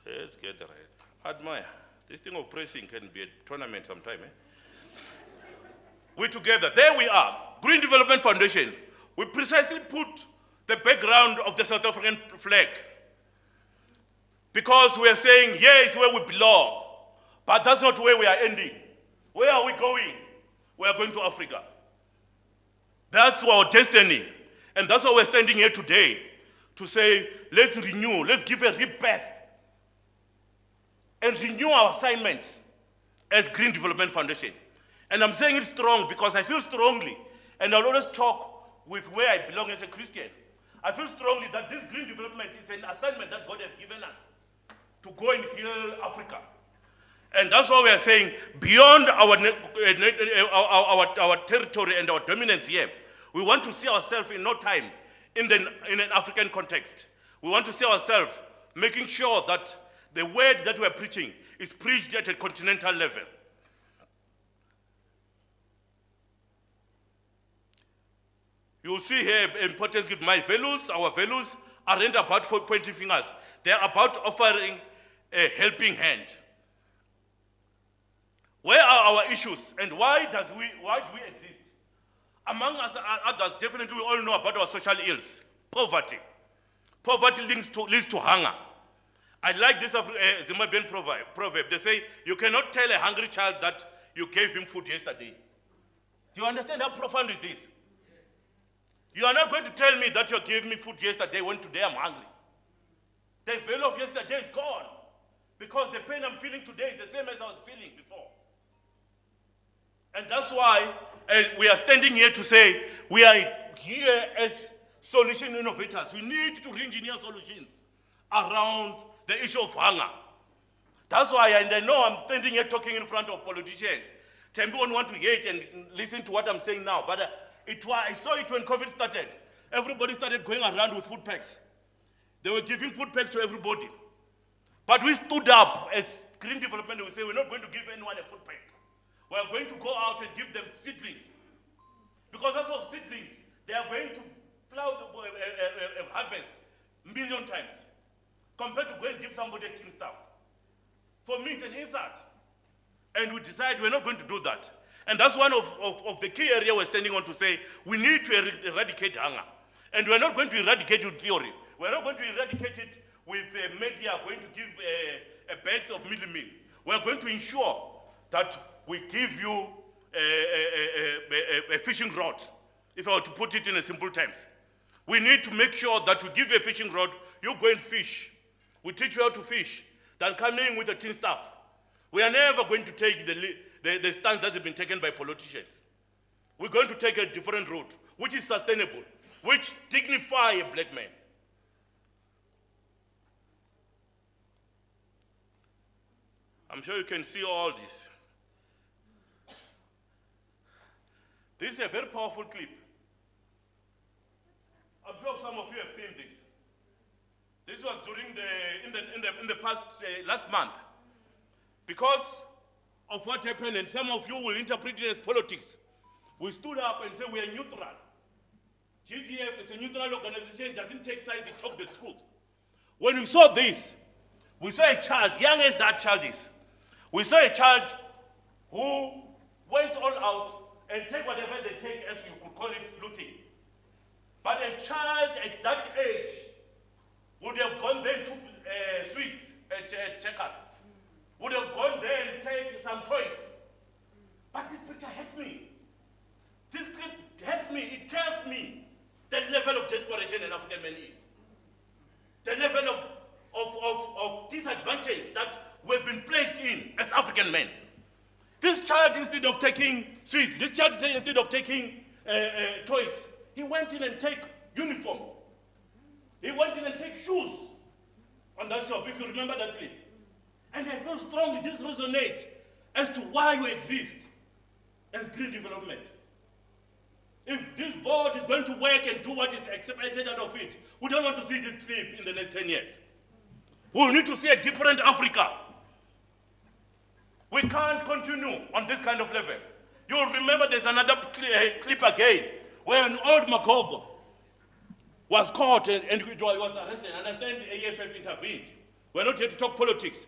Let's get the right. Admire. This thing of pressing can be a tournament sometime. We together, there we are. Green Development Foundation. We precisely put the background of the South African flag. Because we are saying, here is where we belong. But that's not where we are ending. Where are we going? We are going to Africa. That's our destiny. And that's why we're standing here today to say, let's renew, let's give a rebirth and renew our assignment as Green Development Foundation. And I'm saying it strong because I feel strongly, and I'll always talk with where I belong as a Christian. I feel strongly that this Green Development is an assignment that God has given us to go and heal Africa. And that's why we are saying, beyond our territory and our dominance here, we want to see ourselves in no time in an African context. We want to see ourselves making sure that the word that we're preaching is preached at a continental level. You'll see here importance of my values. Our values aren't about pointing fingers. They're about offering a helping hand. Where are our issues and why do we exist? Among us others, definitely we all know about our social ills. Poverty. Poverty leads to hunger. I like this Zimbabwean proverb. They say, you cannot tell a hungry child that you gave him food yesterday. Do you understand how profound is this? You are not going to tell me that you gave me food yesterday when today I'm hungry. The value of yesterday is gone because the pain I'm feeling today is the same as I was feeling before. And that's why we are standing here to say we are here as solution innovators. We need to re-engineer solutions around the issue of hunger. That's why, and I know I'm standing here talking in front of politicians. Tembi won't want to hate and listen to what I'm saying now, but I saw it when COVID started. Everybody started going around with food packs. They were giving food packs to everybody. But we stood up as Green Development and we say we're not going to give anyone a food pack. We are going to go out and give them seedlings. Because as of seedlings, they are going to plow the harvest a million times compared to go and give somebody a tin stuff. For me, it's an insult. And we decide we're not going to do that. And that's one of the key area we're standing on to say we need to eradicate hunger. And we're not going to eradicate it with theory. We're not going to eradicate it with media going to give a bags of meal. We're going to ensure that we give you a fishing rod, if I were to put it in a simple terms. We need to make sure that we give you a fishing rod, you go and fish. We teach you how to fish. Then come in with a tin staff. We are never going to take the stance that has been taken by politicians. We're going to take a different route, which is sustainable, which dignify a black man. I'm sure you can see all this. This is a very powerful clip. I'm sure some of you have seen this. This was during in the past last month. Because of what happened, and some of you will interpret it as politics, we stood up and said we are neutral. GDF is a neutral organization, doesn't take sides, it talks the truth. When we saw this, we saw a child, young as that child is, we saw a child who went all out and take whatever they take, as you could call it, looting. But a child at that age would have gone there to sweets at checkers, would have gone there and take some toys. But this picture hurt me. This clip hurt me. It tells me the level of desperation an African man is. The level of disadvantage that we've been placed in as African men. This child, instead of taking sweets, this child, instead of taking toys, he went in and take uniform. He went in and take shoes on that shop, if you remember that clip. And I feel strongly this resonates as to why we exist as green development. If this board is going to work and do what is expected out of it, we don't want to see this clip in the next 10 years. We'll need to see a different Africa. We can't continue on this kind of level. You'll remember there's another clip again, where an old Magogo was caught and was arrested. I understand the AFF intervened. We're not here to talk politics.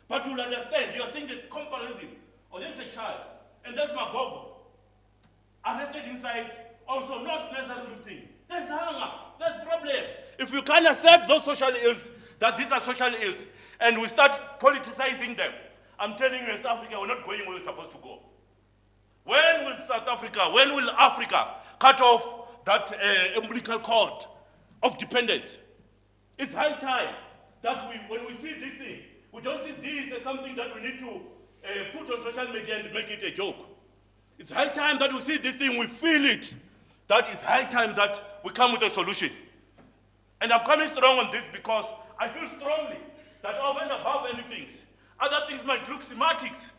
But you'll understand, you're seeing the comparison. Oh, there's a child, and there's Magogo. Arrested inside, also not necessarily looting. There's hunger, there's problem. If you can't accept those social ills, that these are social ills, and we start politicizing them, I'm telling you, as Africa, we're not going where we're supposed to go. When will South Africa, when will Africa cut off that umbilical cord of dependence? It's high time that when we see this thing, we don't see this as something that we need to put on social media and make it a joke. It's high time that we see this thing, we feel it. That it's high time that we come with a solution. And I'm coming strong on this because I feel strongly that over and above anything, other things might look semantics.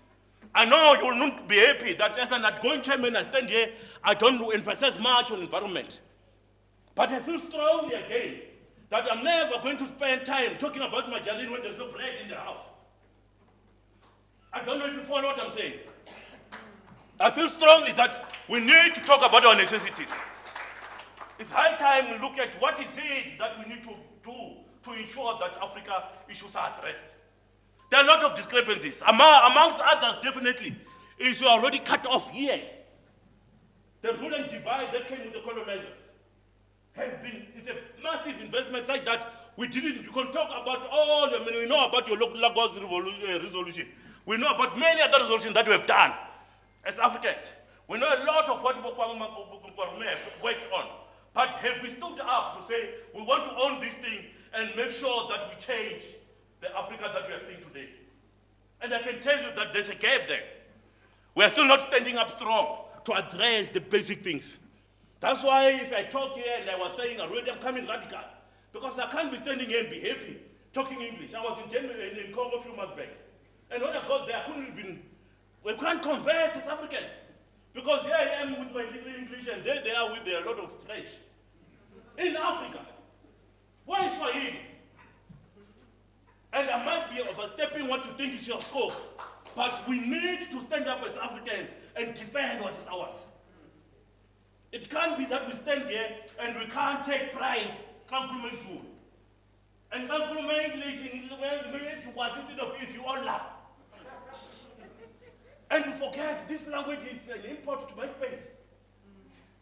I know you will not be happy that as an outgoing chairman, I stand here, I don't emphasize much on environment. But I feel strongly again that I'm never going to spend time talking about margarine when there's no bread in the house. I don't know if you follow what I'm saying. I feel strongly that we need to talk about our necessities. It's high time we look at what is it that we need to do to ensure that Africa issues are addressed. There are a lot of discrepancies. Amongst others, definitely, is you are already cut off here. The rule and divide that came with the colonizers it's a massive investment such that we didn't, you can talk about all, we know about your Lagos resolution. We know about many other resolutions that we have done as Africans. We know a lot of what Kwame have worked on. But have we stood up to say we want to own this thing and make sure that we change the Africa that we are seeing today? And I can tell you that there's a gap there. We are still not standing up strong to address the basic things. That's why if I talk here and I was saying already I'm coming radical, because I can't be standing here and be happy talking English. I was in Congo a few months back. And when I got there, we can't converse as Africans. Because here I am with my little English and there they are with their lot of French. In Africa. Why Swahili? And I might be overstepping what you think is your scope, but we need to stand up as Africans and defend what is ours. It can't be that we stand here and we can't take pride, and English, instead of this, you all laugh. And we forget this language is an import to my space.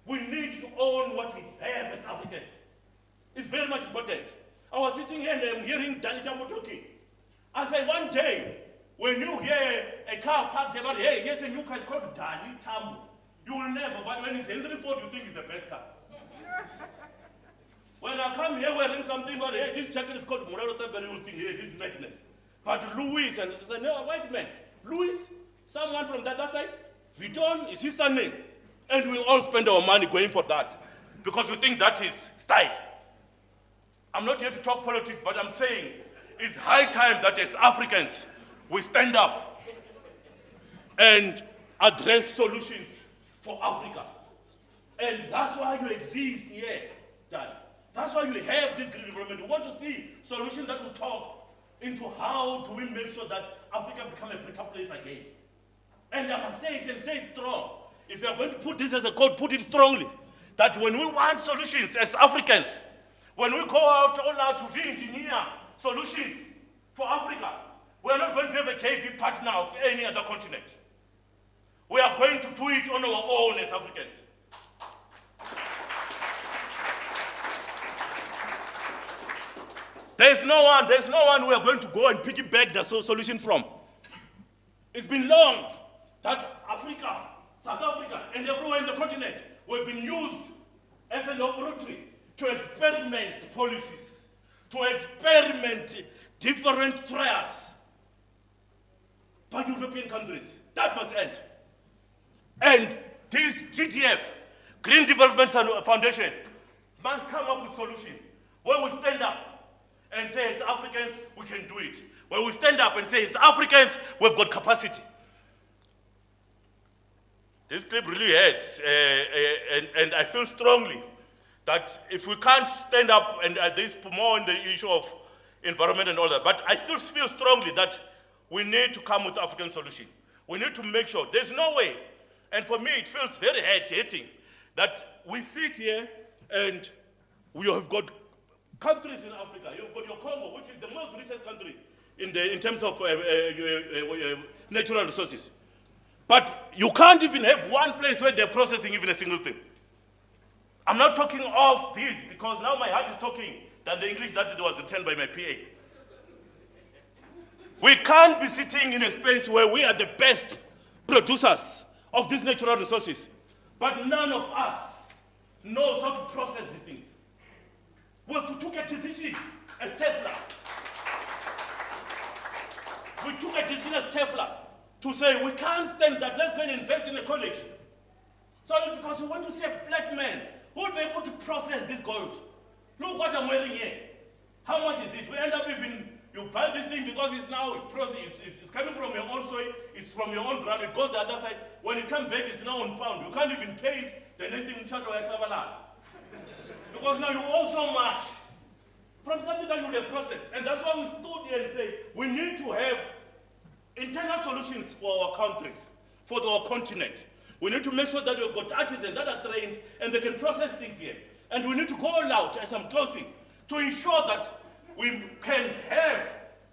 We need to own what we have as Africans. It's very much important. I was sitting here and I'm hearing Dali Tambo talking. I said, one day, when you hear a car parked about, hey, here's a new car, it's called Dali Tambo. You will never, but when it's Henry Ford, you think it's the best car. When I come here wearing something, but hey, this jacket is called Muraro Tabari, you will think, hey, this is madness. But Louis, and I said, no, a white man. Louis, someone from the other side, Vuitton is his surname. And we all spend our money going for that because we think that is style. I'm not here to talk politics, but I'm saying it's high time that as Africans, we stand up and address solutions for Africa. And that's why you exist here, Dad. That's why we have this green development. We want to see solutions that will talk into how do we make sure that Africa become a better place again. And I must say it and say it strong. If you are going to put this as a code, put it strongly. That when we want solutions as Africans, when we go out all out to re-engineer solutions for Africa, we are not going to have a JV partner of any other continent. We are going to do it on our own as Africans. There's no one we are going to go and piggyback the solution from. It's been long that Africa, South Africa, and everywhere in the continent, we've been used as a laboratory to experiment policies, to experiment different trials by European countries. That must end. And this GDF, Green Development Foundation, must come up with solutions where we stand up and say, as Africans, we can do it. Where we stand up and say, as Africans, we've got capacity. This clip really hurts, and I feel strongly that if we can't stand up, and this more on the issue of environment and all that, but I still feel strongly that we need to come with African solution. We need to make sure there's no way, and for me it feels very hitting that we sit here and we have got countries in Africa. You've got your Congo, which is the most richest country in terms of natural resources. But you can't even have one place where they're processing even a single thing. I'm not talking of this because now my heart is talking than the English that was written by my PA. We can't be sitting in a space where we are the best producers of these natural resources, but none of us knows how to process these things. We have to take a decision as TEFLA. We took a decision as TEFLA to say we can't stand that, let's go and invest in a college. So because we want to see a black man who will be able to process this gold. Look what I'm wearing here. How much is it? We end up even, you buy this thing because it's now, it's coming from your own soil, it's from your own ground, it goes the other side. When it comes back, it's now on pound. You can't even pay it, the next thing, because now you owe so much from something that you would have processed. And that's why we stood here and say, we need to have internal solutions for our countries, for our continent. We need to make sure that we've got artisans that are trained and they can process things here. And we need to go all out, as I'm closing, to ensure that we can have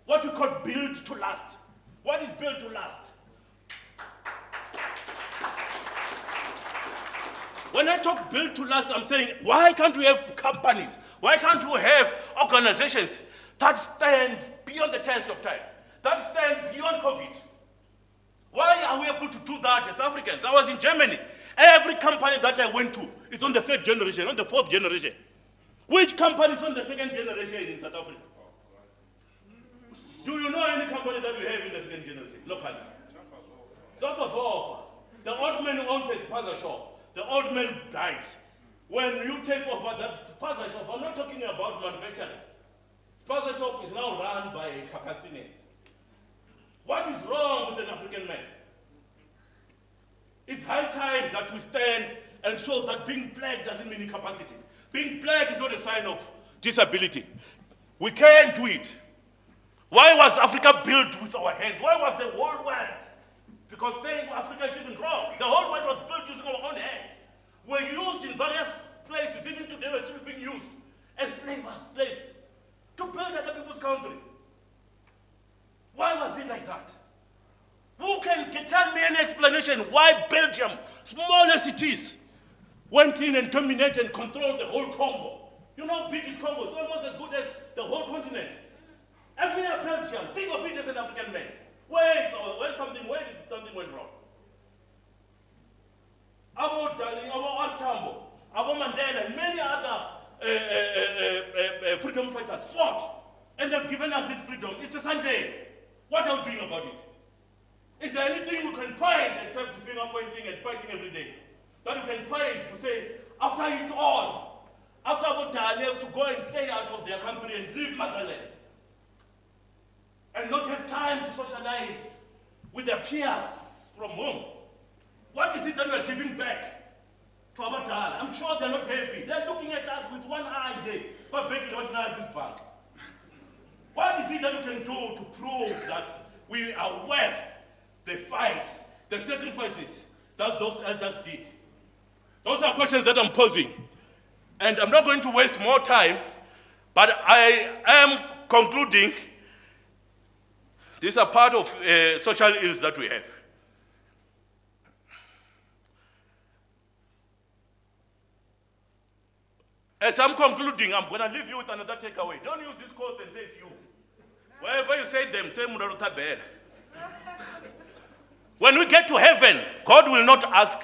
what we call build to last. What is build to last? When I talk build to last, I'm saying, why can't we have companies? Why can't we have organizations that stand beyond the test of time, that stand beyond COVID? Why are we able to do that as Africans? I was in Germany. Every company that I went to is on the third generation, on the fourth generation. Which company is on the second generation in South Africa? Do you know any company that we have in the second generation, locally? So the old man who owns his spaza shop, the old man dies. When you take over that spaza shop, I'm not talking about manufacturing. Spaza shop is now run by Pakistanians. What is wrong with an African man? It's high time that we stand and show that being black doesn't mean incapacity. Being black is not a sign of disability. We can do it. Why was Africa built with our hands? Why was the whole world? Because saying Africa is even wrong. The whole world was built using our own hands. We're used in various places, even today we're still being used as slaves to build other people's country. Why was it like that? Who can tell me any explanation? explanation why Belgium, small as it is, went in and dominated and controlled the whole Congo. You know how big is Congo? It's almost as good as the whole continent. And we are Belgium. Think of it as an African man. Where did something went wrong? Our darling, our Tambo, our Mandela, and many other freedom fighters fought, and they've given us this freedom. It's a Sunday. What are we doing about it? Is there anything we can point except finger pointing and fighting every day? That we can point to say, after it all, after what they have to go and stay out of their country and leave motherland, and not have time to socialize with their peers from home. What is it that we are giving back to our dad? I'm sure they're not happy. They're looking at us with one eye there, but begging what now is this bank. What is it that we can do to prove that we are worth the fight, the sacrifices that those elders did? Those are questions that I'm posing. And I'm not going to waste more time, but I am concluding. These are part of social ills that we have. As I'm concluding, I'm going to leave you with another takeaway. Don't use this quote and say it's you. Wherever you say them, say Muraruta Bear. When we get to heaven, God will not ask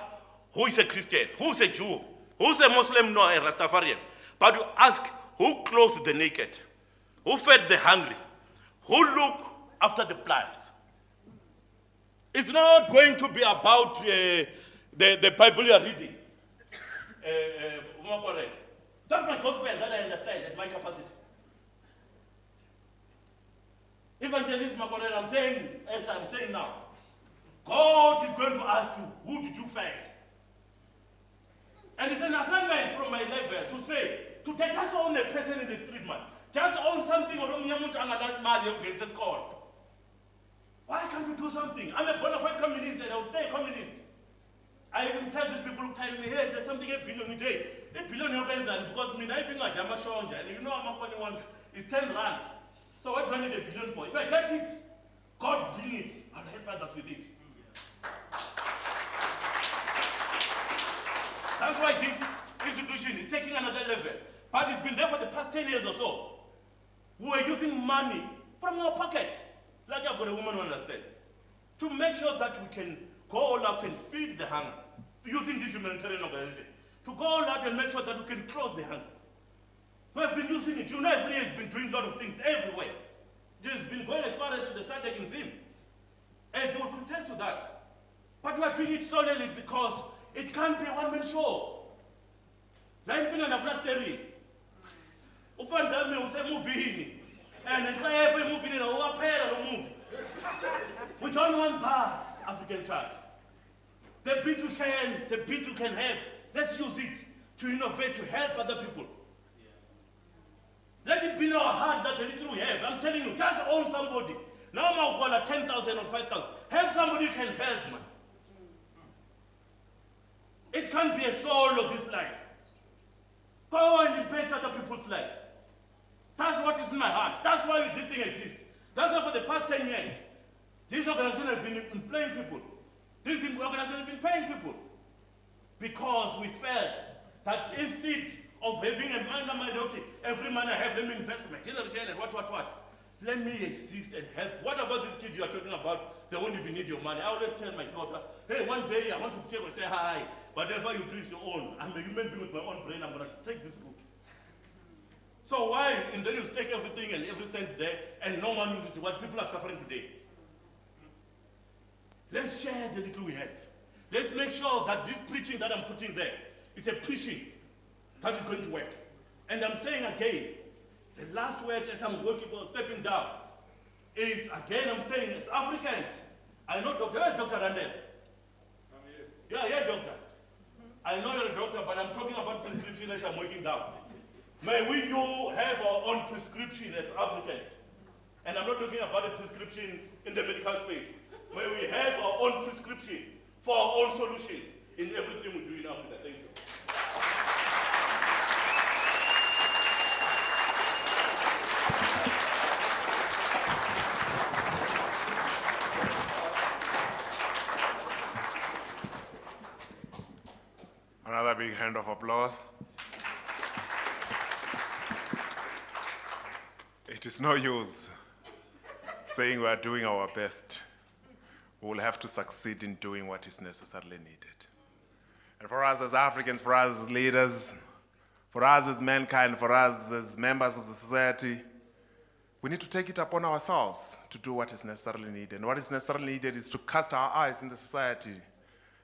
who is a Christian, who is a Jew, who is a Muslim, no, a Rastafarian, but will ask who clothed the naked, who fed the hungry, who looked after the plants. It's not going to be about the Bible you are reading. That's my gospel that I understand at my capacity. Evangelist Makorel, I'm saying, as I'm saying now, God is going to ask you, who did you feed? And it's an assignment from my level to say, to just own a person in the street, man. Just own something or why can't you do something? I'm a bona fide communist and I'll stay a communist. I even tell these people who tell me, hey, there's something $8 billion a day. $8 billion because me, I think I'm a shonja, and you know I'm only one is 10 rand. So what do I need $1 billion for? If I get it, God bring it and help others with it. That's why this institution is taking another level. But it's been there for the past 10 years or so. We were using money from our pockets, like I've got a woman who understands, to make sure that we can go all out and feed the hunger, using this humanitarian organization, to go all out and make sure that we can close the hunger. We have been using it. You know, every year has been doing a lot of things everywhere. It has been going as far as to the Sadek in Zim. And they will contest to that. But we are doing it solely because it can't be a one-man show. Like being an monastery. Ufandame usemuvini. And then every movie in a movie. We don't want that, African child. The bit we can have, let's use it to innovate, to help other people. Let it be in our heart that the little we have, I'm telling you, just own somebody. Now I'm going to 10,000 or 5,000. Have somebody you can help, man. It can't be a soul of this life. Go and impact other people's lives. That's what is in my heart. That's why this thing exists. That's why for the past 10 years, this organization has been employing people. This organization has been paying people. Because we felt that instead of having a minority, every man I have, let me investment, and what. Let me assist and help. What about these kids you are talking about? They won't even need your money. I always tell my daughter, hey, one day I want to check and say hi. Whatever you do is your own. I'm a human being with my own brain. I'm going to take this route. So why? And then you take everything and every cent there, and no one uses what people are suffering today. Let's share the little we have. Let's make sure that this preaching that I'm putting there is a preaching that is going to work. And I'm saying again, the last word as I'm working for stepping down is, again, I'm saying, as Africans, I know Dr. Where's Dr. Randall? Yeah, doctor. I know you're a doctor, but I'm talking about prescription as I'm working down. May we have our own prescription as Africans. And I'm not talking about a prescription in the medical space. May we have our own prescription for our own solutions in everything we do in Africa. Thank you.
hand of applause. It is no use saying we are doing our best. We will have to succeed in doing what is necessarily needed. And for us as Africans, for us as leaders, for us as mankind, for us as members of the society, we need to take it upon ourselves to do what is necessarily needed. And what is necessarily needed is to cast our eyes in the society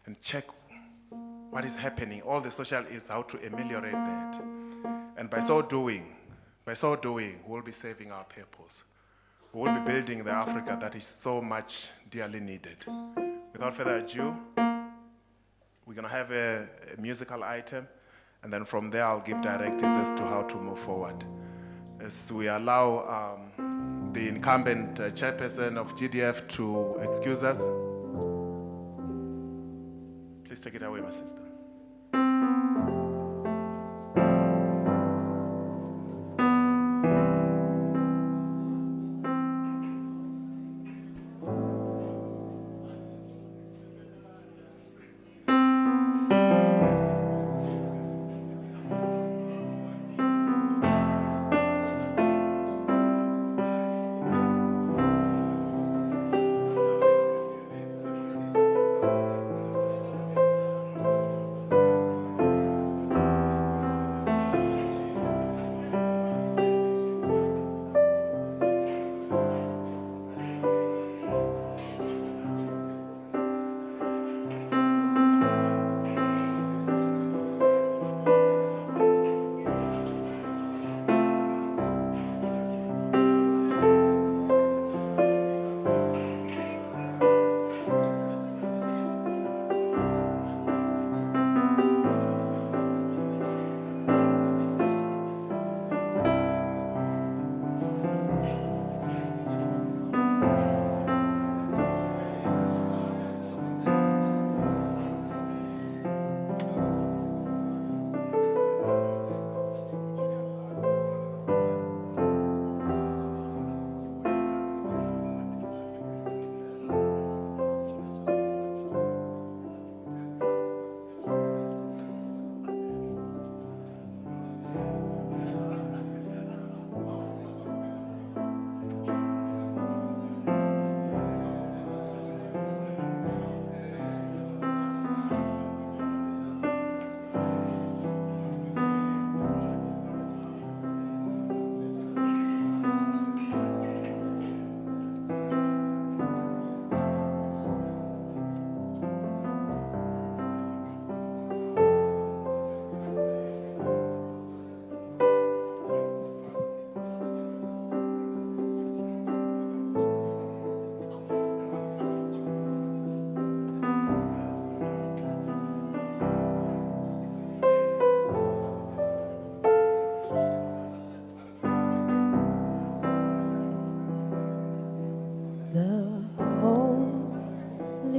and check what is happening, all the social ills, how to ameliorate that. And by so doing, we'll be saving our purpose. We will be building the Africa that is so much dearly needed. Without further ado, we're going to have a musical item, and then from there I'll give directives as to how to move forward. As we allow the incumbent chairperson of GDF to excuse us. Please take it away, my sister.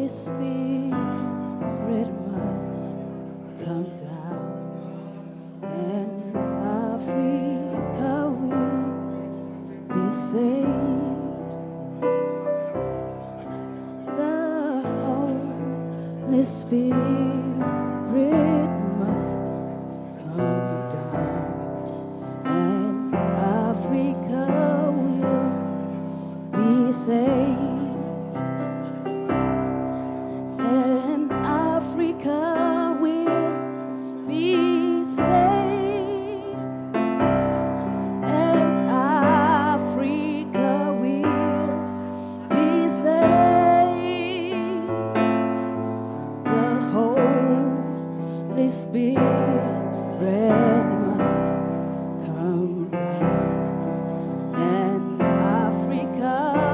Spirit must come down, and Africa will be saved. The Holy Spirit must come down, and Africa will be saved. Spirit must come down, and Africa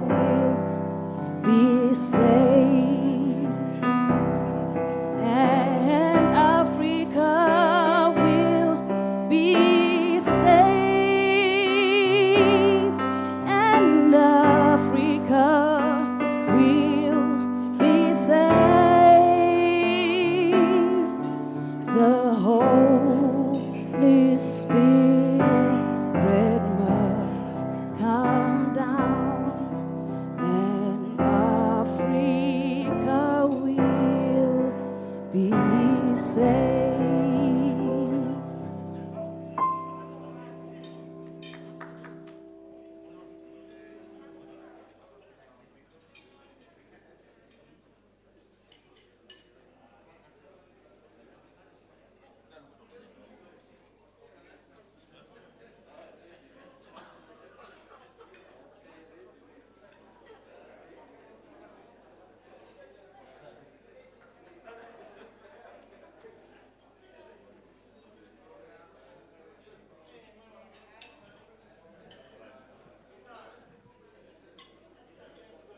will be saved. And Africa will be saved. And Africa will be saved. The Holy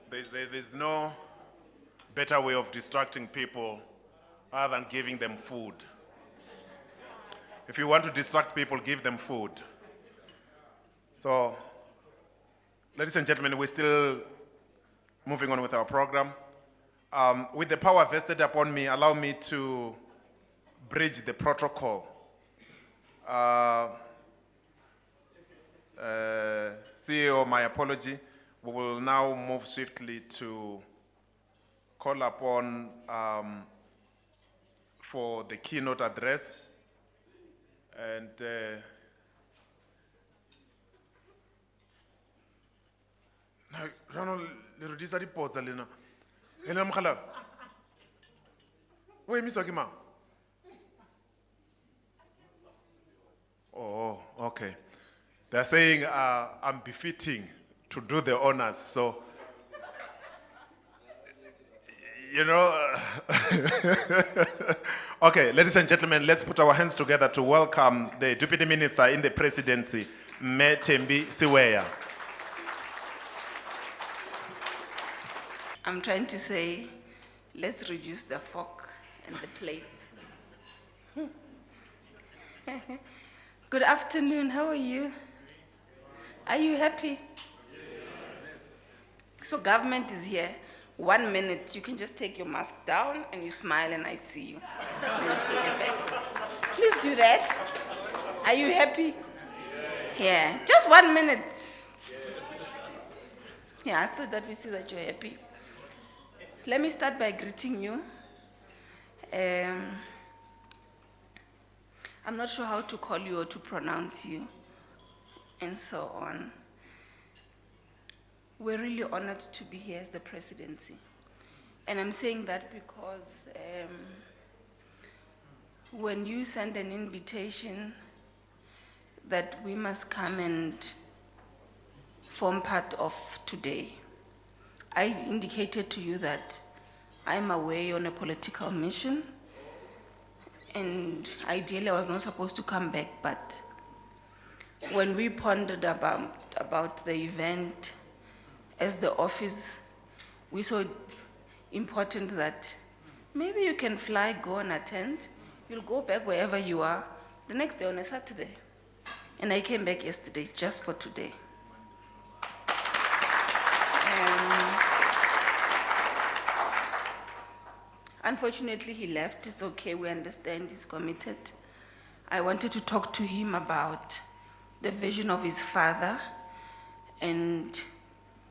There's no better way of distracting people other than giving them food. If you want to distract people, give them food. So, ladies and gentlemen, we're still moving on with our program. With the power vested upon me, allow me to bridge the protocol. CEO, my apology. We will now move swiftly to call upon for the keynote address. And Ronald, the reports are Lena. Hello, Mkhala. Where Miss Okima? Oh, okay. They're saying I'm befitting to do the honors, so you know. Okay, ladies and gentlemen, let's put our hands together to welcome the Deputy Minister in the Presidency, Tembi Siweya.
I'm trying to say, let's reduce the fork and the plate. Good afternoon, how are you? Are you happy? So government is here. 1 minute, you can just take your mask down and you smile and I see you. And you take it back. Please do that. Are you happy? Yeah, just 1 minute. Yeah, so that we see that you're happy. Let me start by greeting you. I'm not sure how to call you or to pronounce you, and so on. We're really honored to be here as the presidency. And I'm saying that because when you send an invitation that we must come and form part of today, I indicated to you that I'm away on a political mission, and ideally I was not supposed to come back, but when we pondered about the event as the office, we saw it important that maybe you can fly, go and attend, you'll go back wherever you are the next day on a Saturday. And I came back yesterday just for today. Unfortunately, he left. It's okay, we understand he's committed. I wanted to talk to him about the vision of his father and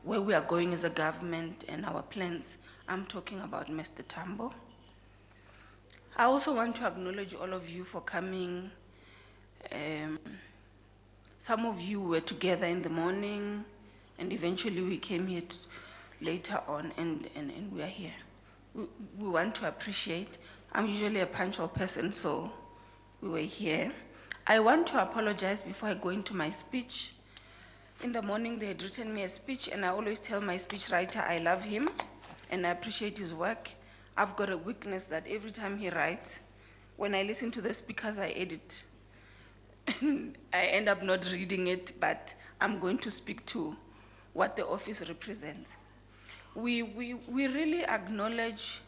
where we are going as a government and our plans. I'm talking about Mr. Tambo. I also want to acknowledge all of you for coming. Some of you were together in the morning, and eventually we came here later on, and we are here. We want to appreciate. I'm usually a punctual person, so we were here. I want to apologize before I go into my speech. In the morning, they had written me a speech, and I always tell my speechwriter I love him, and I appreciate his work. I've got a weakness that every time he writes, when I listen to the speakers, I edit. I end up not reading it, but I'm going to speak to what the office represents. We really acknowledge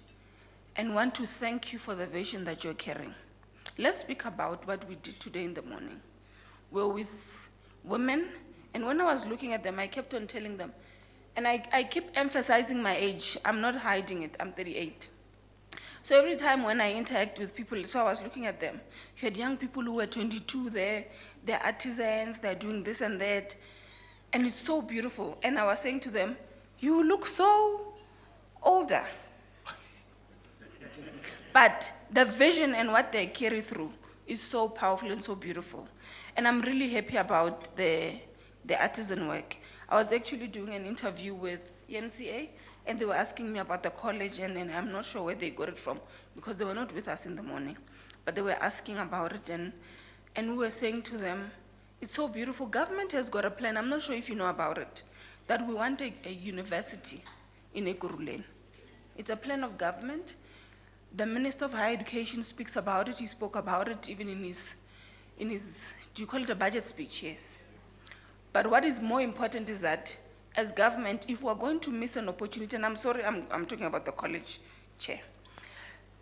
and want to thank you for the vision that you're carrying. Let's speak about what we did today in the morning. We're with women, and when I was looking at them, I kept on telling them, and I keep emphasizing my age. I'm not hiding it, I'm 38. So every time when I interact with people, so I was looking at them. You had young people who were 22 there, they're artisans, they're doing this and that, and it's so beautiful. And I was saying to them, you look so older. But the vision and what they carry through is so powerful and so beautiful. And I'm really happy about the artisan work. I was actually doing an interview with NCA, and they were asking me about the college, and I'm not sure where they got it from, because they were not with us in the morning. But they were asking about it, and we were saying to them, it's so beautiful. Government has got a plan. I'm not sure if you know about it, that we want a university in Ekurhuleni. It's a plan of government. The Minister of Higher Education speaks about it. He spoke about it even in his, do you call it a budget speech? Yes. But what is more important is that as government, if we're going to miss an opportunity, and I'm sorry, I'm talking about the college chair.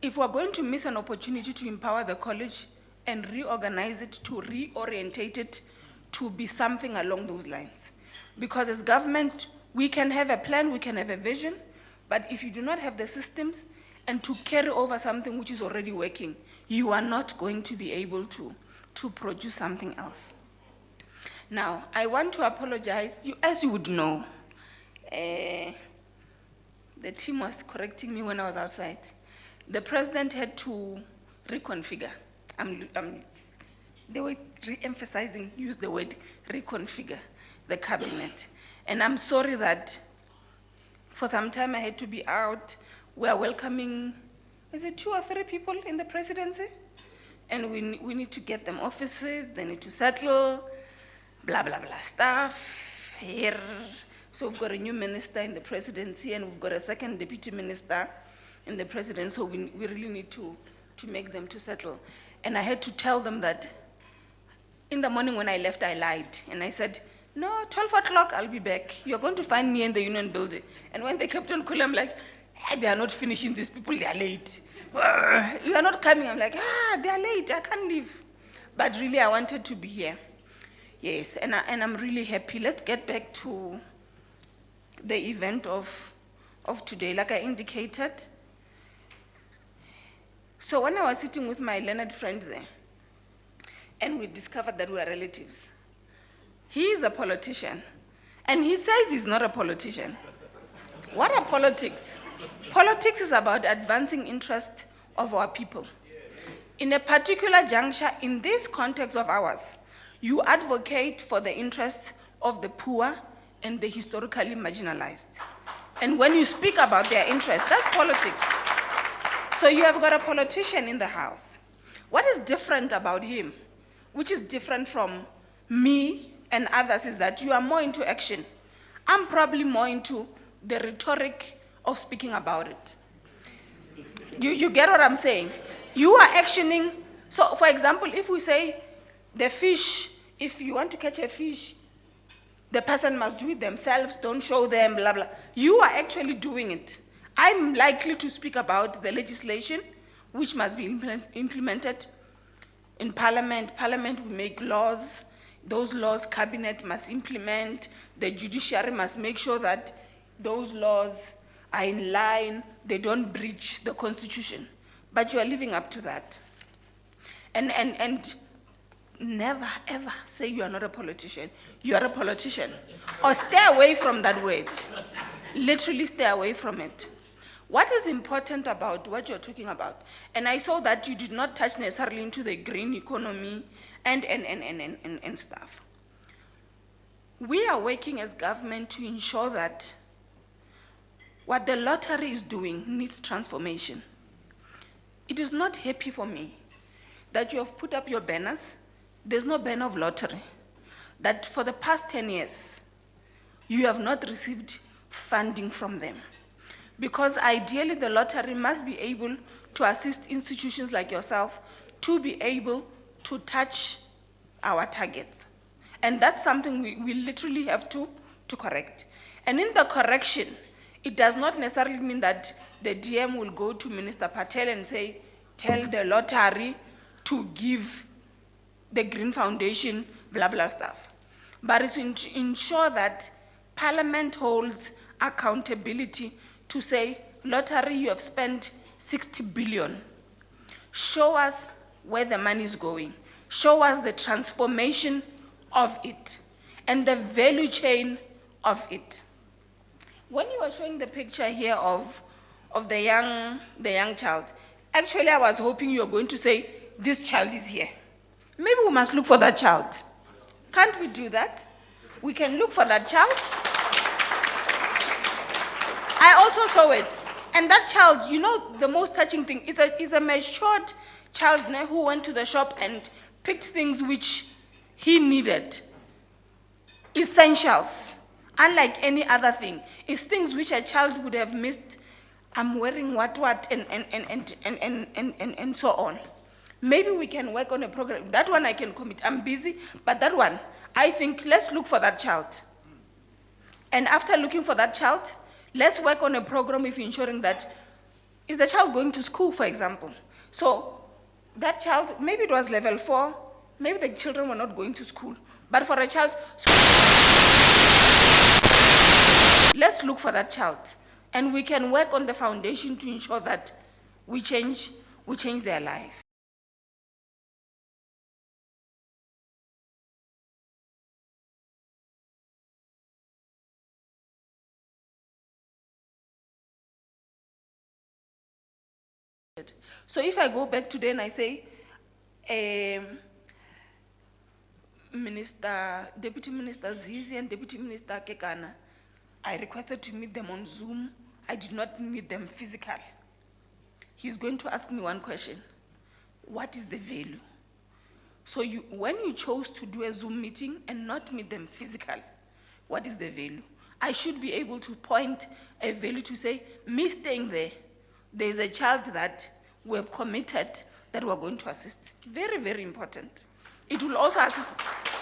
If we're going to miss an opportunity to empower the college and reorganize it, to reorientate it to be something along those lines. Because as government, we can have a plan, we can have a vision, but if you do not have the systems and to carry over something which is already working, you are not going to be able to produce something else. Now, I want to apologize. As you would know, the team was correcting me when I was outside. The president had to reconfigure. They were re-emphasizing, use the word reconfigure the cabinet. And I'm sorry that for some time I had to be out. We are welcoming, is it 2 or 3 people in the presidency? And we need to get them offices, they need to settle, blah, blah, blah stuff here. So we've got a new minister in the presidency and we've got a second deputy minister in the presidency, so we really need to make them to settle. And I had to tell them that in the morning when I left, I lied. And I said, no, 12 o'clock, I'll be back. You're going to find me in the union building. And when they kept on calling, I'm like, hey, they are not finishing, these people, they are late. You are not coming. I'm like, they are late, I can't leave. But really, I wanted to be here. Yes, and I'm really happy. Let's get back to the event of today. Like I indicated, so when I was sitting with my learned friend there, and we discovered that we are relatives, he is a politician, and he says he's not a politician. What are politics? Politics is about advancing interests of our people. In a particular juncture, in this context of ours, you advocate for the interests of the poor and the historically marginalized. And when you speak about their interests, that's politics. So you have got a politician in the house. What is different about him, which is different from me and others, is that you are more into action. I'm probably more into the rhetoric of speaking about it. You get what I'm saying? You are actioning. So for example, if we say the fish, if you want to catch a fish, the person must do it themselves, don't show them, blah, blah. You are actually doing it. I'm likely to speak about the legislation which must be implemented in Parliament. Parliament will make laws. Those laws, Cabinet must implement. The judiciary must make sure that those laws are in line, they don't breach the Constitution. But you are living up to that. And never, ever say you are not a politician. You are a politician. Or stay away from that word. Literally stay away from it. What is important about what you're talking about? And I saw that you did not touch necessarily into the green economy and stuff. We are working as government to ensure that what the lottery is doing needs transformation. It is not happy for me that you have put up your banners. There's no banner of lottery. That for the past 10 years, you have not received funding from them. Because ideally, the lottery must be able to assist institutions like yourself to be able to touch our targets. And that's something we literally have to correct. And in the correction, it does not necessarily mean that the DM will go to Minister Patel and say, tell the lottery to give the Green Foundation, blah, blah stuff. But it's to ensure that Parliament holds accountability to say, lottery, you have spent 60 billion. Show us where the money is going. Show us the transformation of it and the value chain of it. When you were showing the picture here of the young child, actually I was hoping you were going to say, this child is here. Maybe we must look for that child. Can't we do that? We can look for that child. I also saw it. And that child, you know, the most touching thing is a matured child who went to the shop and picked things which he needed. Essentials. Unlike any other thing. It's things which a child would have missed. I'm wearing what, and so on. Maybe we can work on a program. That one I can commit. I'm busy, but that one, I think let's look for that child. And after looking for that child, let's work on a program of ensuring that, is the child going to school, for example? So that child, maybe it was level 4, maybe the children were not going to school. But for a child, let's look for that child. And we can work on the foundation to ensure that we change their life. So if I go back today and I say, Deputy Minister Zizi and Deputy Minister Kekana, I requested to meet them on Zoom. I did not meet them physically. He's going to ask me one question. What is the value? So when you chose to do a Zoom meeting and not meet them physically, what is the value? I should be able to point a value to say, me staying there, there's a child that we have committed that we're going to assist. Very, very important. It will also assist.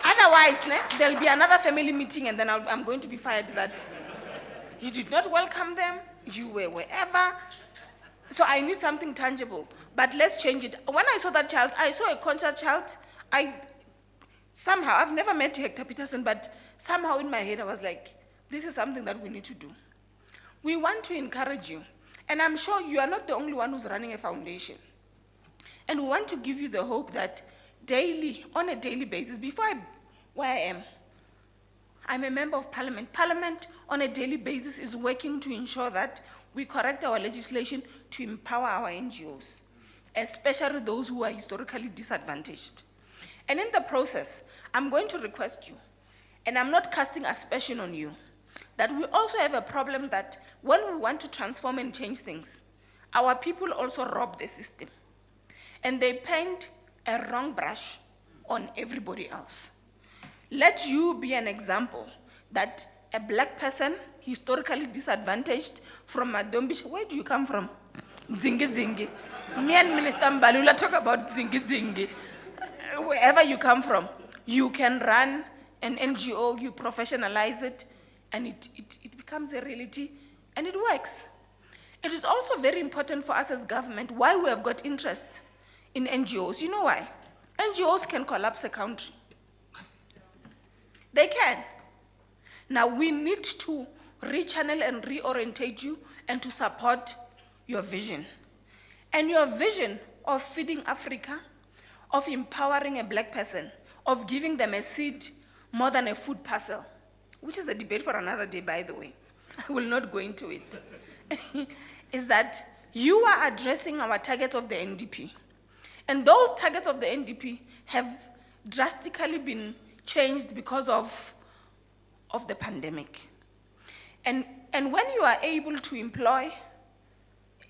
Otherwise, there'll be another family meeting and then I'm going to be fired that you did not welcome them, you were wherever. So I need something tangible, but let's change it. When I saw that child, I saw a conscious child. Somehow, I've never met Hector Peterson, but somehow in my head I was like, this is something that we need to do. We want to encourage you. And I'm sure you are not the only one who's running a foundation. And we want to give you the hope that daily, on a daily basis, where I am, I'm a member of Parliament. Parliament on a daily basis is working to ensure that we correct our legislation to empower our NGOs, especially those who are historically disadvantaged. And in the process, I'm going to request you, and I'm not casting aspersion on you, that we also have a problem that when we want to transform and change things, our people also rob the system. And they paint a wrong brush on everybody else. Let you be an example that a black person, historically disadvantaged from Madombish, where do you come from? Zingi Zingi. Me and Minister Mbalula talk about Zingi Zingi. Wherever you come from, you can run an NGO, you professionalize it, and it becomes a reality, and it works. It is also very important for us as government why we have got interest in NGOs. You know why? NGOs can collapse a country. They can. Now we need to rechannel and reorientate you and to support your vision. And your vision of feeding Africa, of empowering a black person, of giving them a seed more than a food parcel, which is a debate for another day, by the way. I will not go into it. Is that you are addressing our targets of the NDP. And those targets of the NDP have drastically been changed because of the pandemic. And when you are able to employ,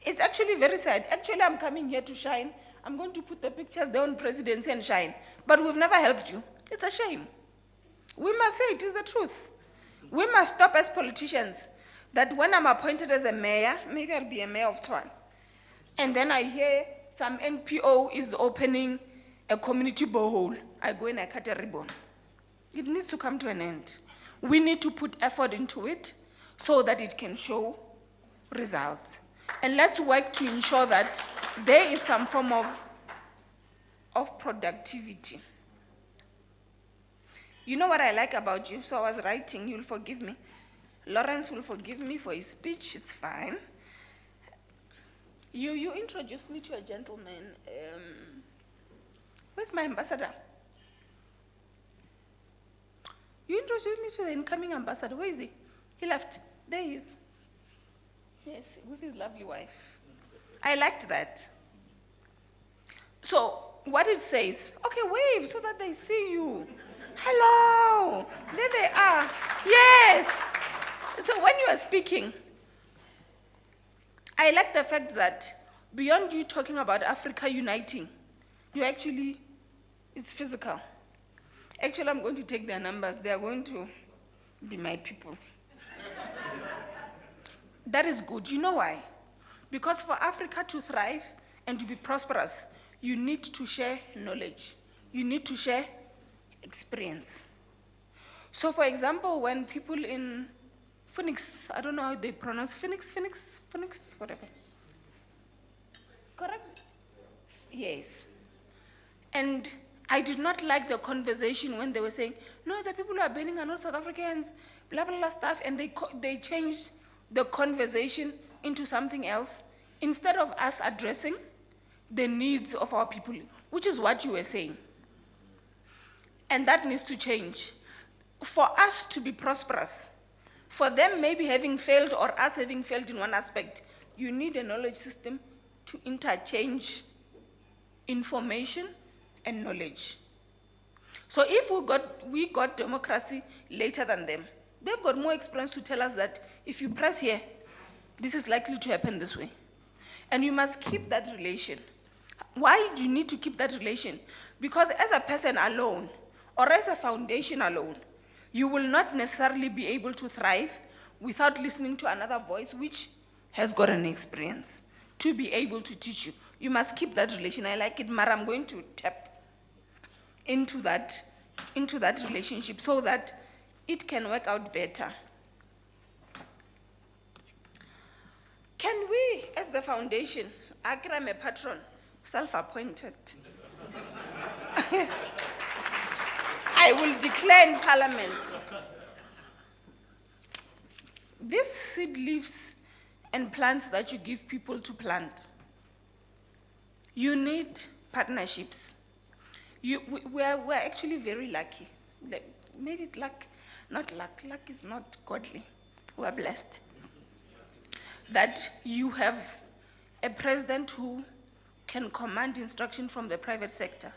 it's actually very sad. Actually, I'm coming here to shine. I'm going to put the pictures there on presidency and shine. But we've never helped you. It's a shame. We must say it is the truth. We must stop as politicians that when I'm appointed as a mayor, maybe I'll be a mayor of Tshwane, and then I hear some NPO is opening a community borehole. I go and I cut a ribbon. It needs to come to an end. We need to put effort into it so that it can show results. And let's work to ensure that there is some form of productivity. You know what I like about you? So I was writing, you'll forgive me. Lawrence will forgive me for his speech, it's fine. You introduced me to a gentleman. Where's my ambassador? You introduced me to the incoming ambassador. Where is he? He left. There he is. Yes, with his lovely wife. I liked that. So what it says, okay, wave so that they see you. Hello, there they are. Yes. So when you are speaking, I like the fact that beyond you talking about Africa uniting, you actually, it's physical. Actually, I'm going to take their numbers. They are going to be my people. That is good. You know why? Because for Africa to thrive and to be prosperous, you need to share knowledge. You need to share experience. So for example, when people in Phoenix, I don't know how they pronounce Phoenix, whatever. Correct? Yes. And I did not like the conversation when they were saying, no, the people who are burning are not South Africans, blah, blah, blah stuff, and they changed the conversation into something else instead of us addressing the needs of our people, which is what you were saying. And that needs to change. For us to be prosperous, for them maybe having failed or us having failed in one aspect, you need a knowledge system to interchange information and knowledge. So if we got democracy later than them, they've got more experience to tell us that if you press here, this is likely to happen this way. And you must keep that relation. Why do you need to keep that relation? Because as a person alone, or as a foundation alone, you will not necessarily be able to thrive without listening to another voice which has got an experience to be able to teach you. You must keep that relation. I like it, Mara. I'm going to tap into that relationship so that it can work out better. Can we, as the foundation, I'm a patron, self-appointed. I will declare in Parliament. These seed leaves and plants that you give people to plant, you need partnerships. We're actually very lucky. Maybe it's luck, not luck. Luck is not godly. We're blessed that you have a president who can command instruction from the private sector.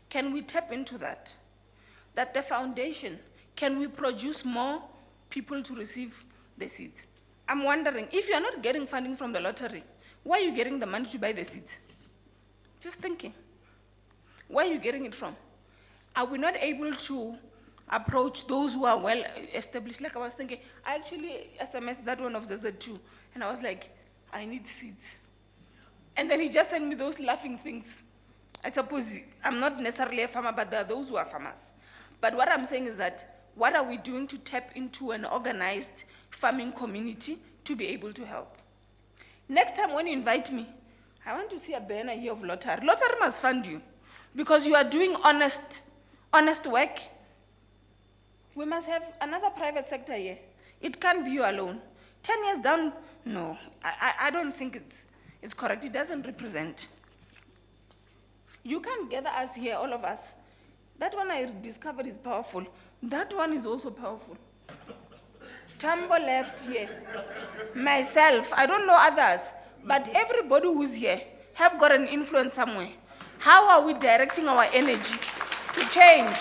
Can we tap into that? That the foundation, can we produce more people to receive the seeds? I'm wondering, if you're not getting funding from the lottery, where are you getting the money to buy the seeds? Just thinking. Where are you getting it from? Are we not able to approach those who are well established? Like I was thinking, I actually SMS that one of ZZ2, and I was like, I need seeds. And then he just sent me those laughing things. I suppose I'm not necessarily a farmer, but there are those who are farmers. But what I'm saying is that, what are we doing to tap into an organized farming community to be able to help? Next time when you invite me, I want to see a banner here of Lottery. Lottery must fund you because you are doing honest work. We must have another private sector here. It can't be you alone. 10 years down, no, I don't think it's correct. It doesn't represent. You can't gather us here, all of us. That one I discovered is powerful. That one is also powerful. Tambo left here. Myself, I don't know others, but everybody who's here have got an influence somewhere. How are we directing our energy to change?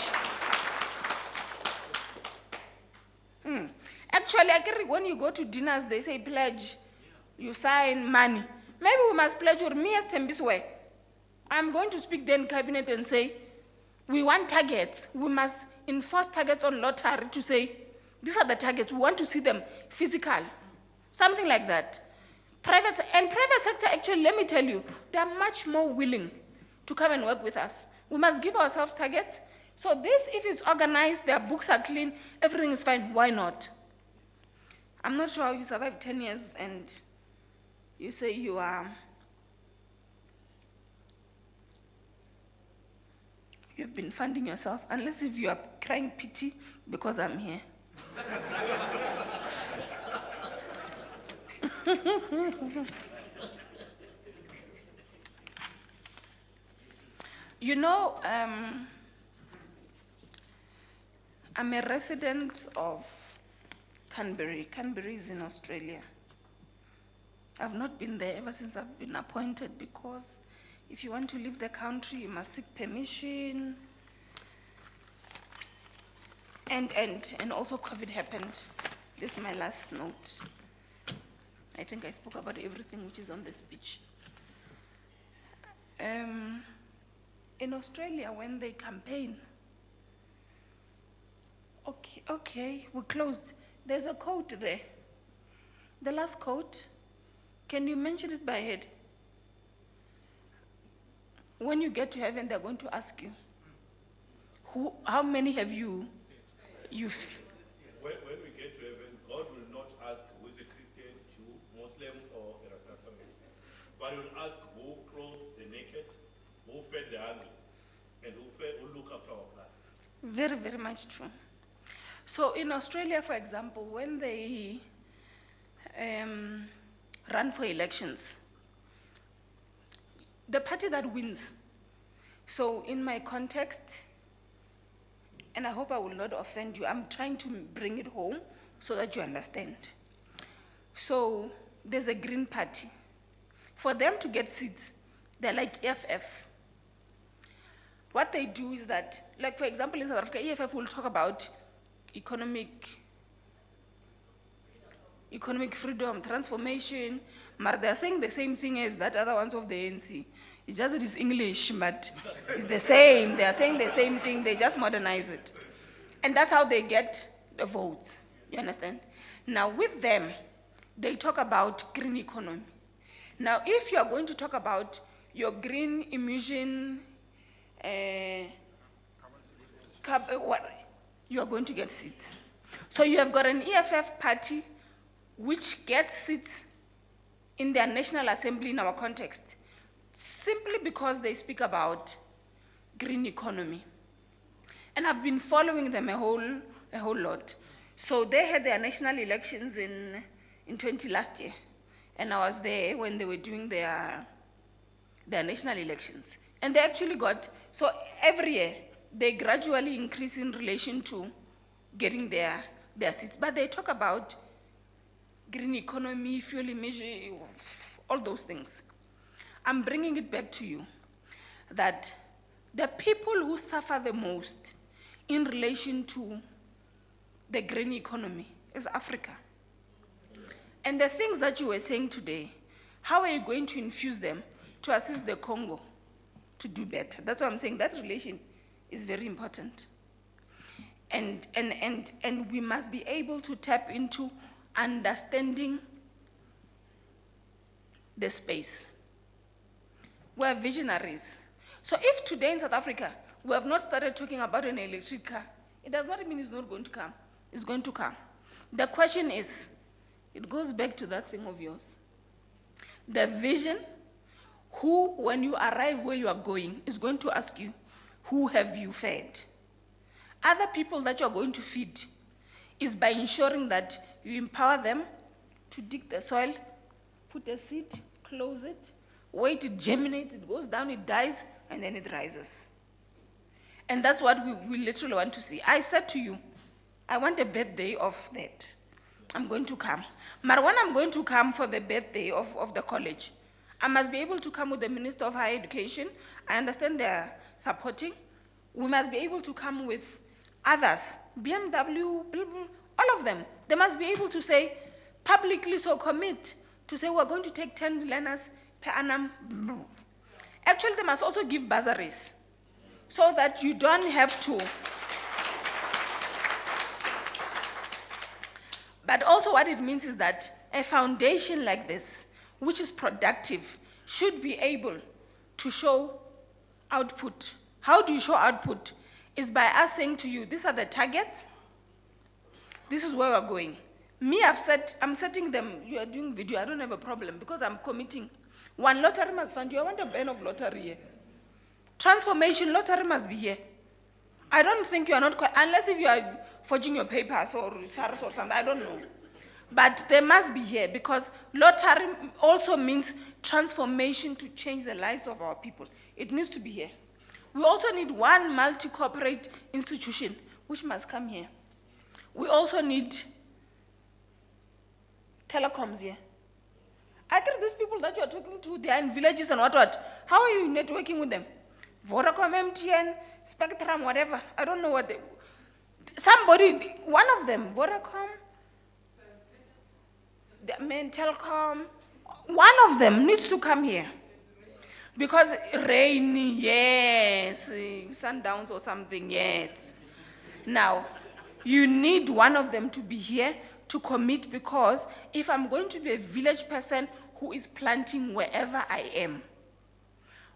Actually, when you go to dinners, they say pledge. You sign money. Maybe we must pledge, or me as Tembiswe. I'm going to speak then cabinet and say, we want targets. We must enforce targets on lottery to say, these are the targets. We want to see them physical. Something like that. Private sector, actually, let me tell you, they are much more willing to come and work with us. We must give ourselves targets. So this, if it's organized, their books are clean, everything is fine, why not? I'm not sure how you survive 10 years and you say you've been funding yourself, unless if you are crying pity because I'm here. You know, I'm a resident of Canberra. Canberra is in Australia. I've not been there ever since I've been appointed, because if you want to leave the country, you must seek permission. And also COVID happened. This is my last note. I think I spoke about everything which is on the speech. In Australia, when they campaign, okay, we're closed. There's a quote there. The last quote, can you mention it by head? When you get to heaven, they're going to ask you, how many have you used?
When we get to heaven, God will But you will ask who clothed the naked, who fed the hungry, and who look after our plants.
Very, very much true. So in Australia, for example, when they run for elections, the party that wins, so in my context, and I hope I will not offend you, I'm trying to bring it home so that you understand. So there's a Green Party. For them to get seats, they're like EFF. What they do is that, like for example in South Africa, EFF will talk about economic freedom, transformation, but they're saying the same thing as that other ones of the ANC. It's just that it's English, but it's the same. They are saying the same thing, they just modernize it. And that's how they get the votes, you understand? Now with them, they talk about green economy. Now if you are going to talk about your green emission, you are going to get seats. So you have got an EFF party which gets seats in their National Assembly in our context, simply because they speak about green economy. And I've been following them a whole lot. So they had their national elections in 20 last year, and I was there when they were doing their national elections. And they actually got, so every year, they gradually increase in relation to getting their seats. But they talk about green economy, fuel emission, all those things. I'm bringing it back to you that the people who suffer the most in relation to the green economy is Africa. And the things that you were saying today, how are you going to infuse them to assist the Congo to do better? That's why I'm saying that relation is very important. And we must be able to tap into understanding the space. We're visionaries. So if today in South Africa, we have not started talking about an electric car, it does not mean it's not going to come. It's going to come. The question is, it goes back to that thing of yours. The vision, who, when you arrive where you are going, is going to ask you, who have you fed? Other people that you're going to feed is by ensuring that you empower them to dig the soil, put a seed, close it, wait, it germinates, it goes down, it dies, and then it rises. And that's what we literally want to see. I've said to you, I want a birthday of that. I'm going to come. But when I'm going to come for the birthday of the college, I must be able to come with the Minister of Higher Education. I understand they're supporting. We must be able to come with others, BMW, all of them. They must be able to say, publicly so commit, to say we're going to take 10 learners per annum. Actually, they must also give bursaries, so that you don't have to. But also what it means is that a foundation like this, which is productive, should be able to show output. How do you show output? Is by us saying to you, these are the targets, this is where we're going. Me, I'm setting them, you are doing video, I don't have a problem, because I'm committing. One lottery must fund you, I want a ban of lottery here. Transformation, lottery must be here. I don't think you are not quite, unless if you are forging your papers or SARS or something, I don't know. But they must be here, because lottery also means transformation to change the lives of our people. It needs to be here. We also need one multi-corporate institution, which must come here. We also need telecoms here. I get these people that you are talking to, they are in villages and what. How are you networking with them? Vodacom, MTN, Spectrum, whatever. I don't know what they... Somebody, one of them, Vodacom, the main telecom, one of them needs to come here. Because rainy, yes, sundowns or something, yes. Now, you need one of them to be here to commit, because if I'm going to be a village person who is planting wherever I am,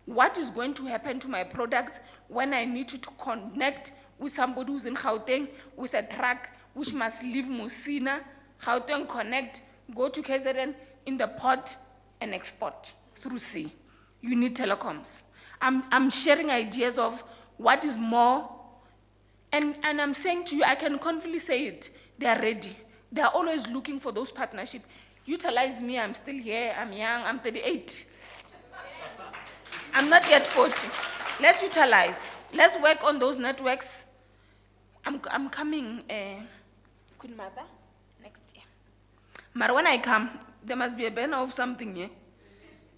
what is going to happen to my products when I need to connect with somebody who's in Gauteng with a truck which must leave Musina, Gauteng connect, go to KZN in the port and export?
through sea. You need telecoms. I'm sharing ideas of what is more, and I'm saying to you, I can confidently say it, they are ready. They are always looking for those partnerships. Utilize me, I'm still here, I'm young, I'm 38. I'm not yet 40. Let's utilize. Let's work on those networks. I'm coming, Queen Mother, next year. But when I come, there must be a banner of something here.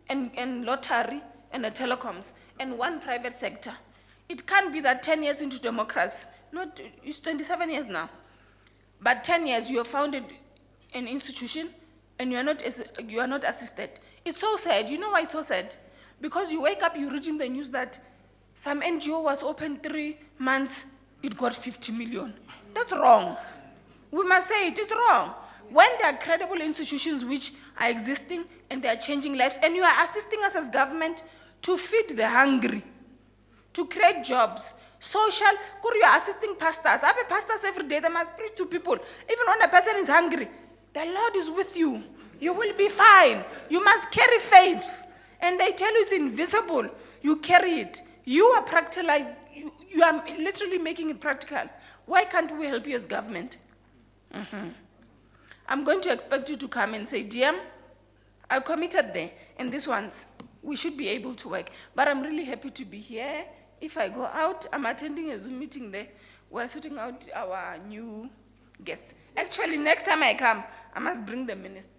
And lottery and the telecoms and one private sector. It can't be that 10 years into democracy, it's 27 years now, but 10 years you have founded an institution and you are not assisted. It's so sad. You know why it's so sad? Because you wake up, you read in the news that some NGO was open 3 months, it got 50 million. That's wrong. We must say it is wrong. When there are credible institutions which are existing and they are changing lives, and you are assisting us as government to feed the hungry, to create jobs, social, you are assisting pastors. I have pastors every day, they must preach to people. Even when a person is hungry, the Lord is with you. You will be fine. You must carry faith. And they tell you it's invisible. You carry it. You are practical, you are literally making it practical. Why can't we help you as government? I'm going to expect you to come and say, DM, I committed there, and these ones, we should be able to work. But I'm really happy to be here. If I go out, I'm attending a Zoom meeting there. We're sorting out our new guests. Actually, next time I come, I must bring the minister.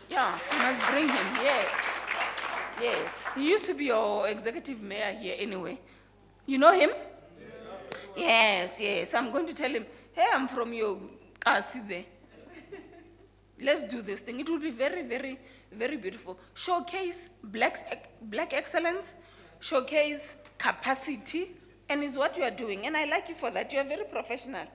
Yeah, I must bring him, yes. Yes, he used to be your executive mayor here anyway. You know him? Yes, I'm going to tell him, hey, I'm from your kasi there. Let's do this thing. It will be very, very, very beautiful. Showcase black excellence, showcase capacity, and is what you are doing. And I like you for that. You are very professional.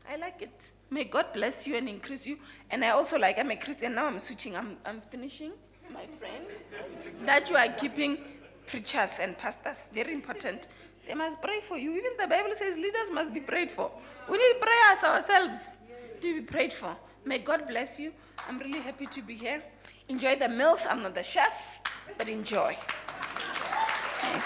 I like it. May God bless you and increase you. And I also like, I'm a Christian, now I'm switching, I'm finishing, my friend, that you are keeping preachers and pastors, very important. They must pray for you. Even the Bible says leaders must be prayed for. We need prayers ourselves to be prayed for. May God bless you. I'm really happy to be here. Enjoy the meals. I'm not the chef, but enjoy. Thanks.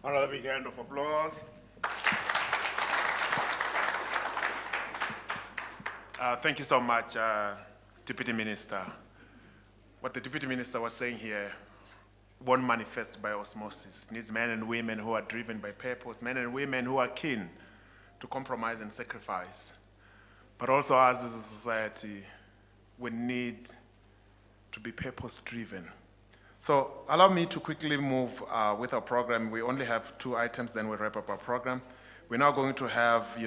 Another big hand of applause. Thank you so much, Deputy Minister. What the Deputy Minister was saying here won't manifest by osmosis. It needs men and women who are driven by purpose, men and women who are keen to compromise and sacrifice. But also us as a society, we need to be purpose-driven. So allow me to quickly move with our program. We only have 2 items, then we'll wrap up our program. We're now going to have,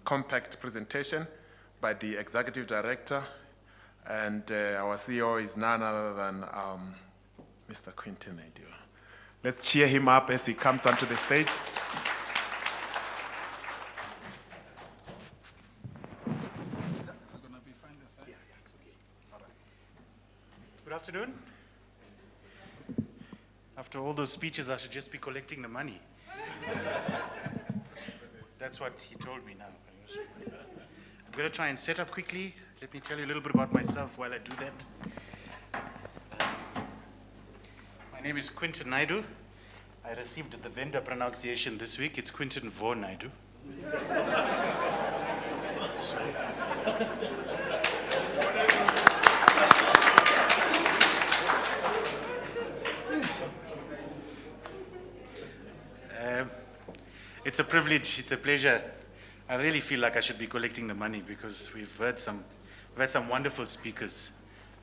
compact presentation by the Executive Director, and our CEO is none other than Mr. Quinton Naidu. Let's cheer him up as he comes onto the stage.
Good afternoon. After all those speeches, I should just be collecting the money. That's what he told me now. I'm going to try and set up quickly. Let me tell you a little bit about myself while I do that. My name is Quinton Naidu. I received the vendor pronunciation this week. It's Quinton Vo Naidu. It's a privilege, it's a pleasure. I really feel like I should be collecting the money because we've had some wonderful speakers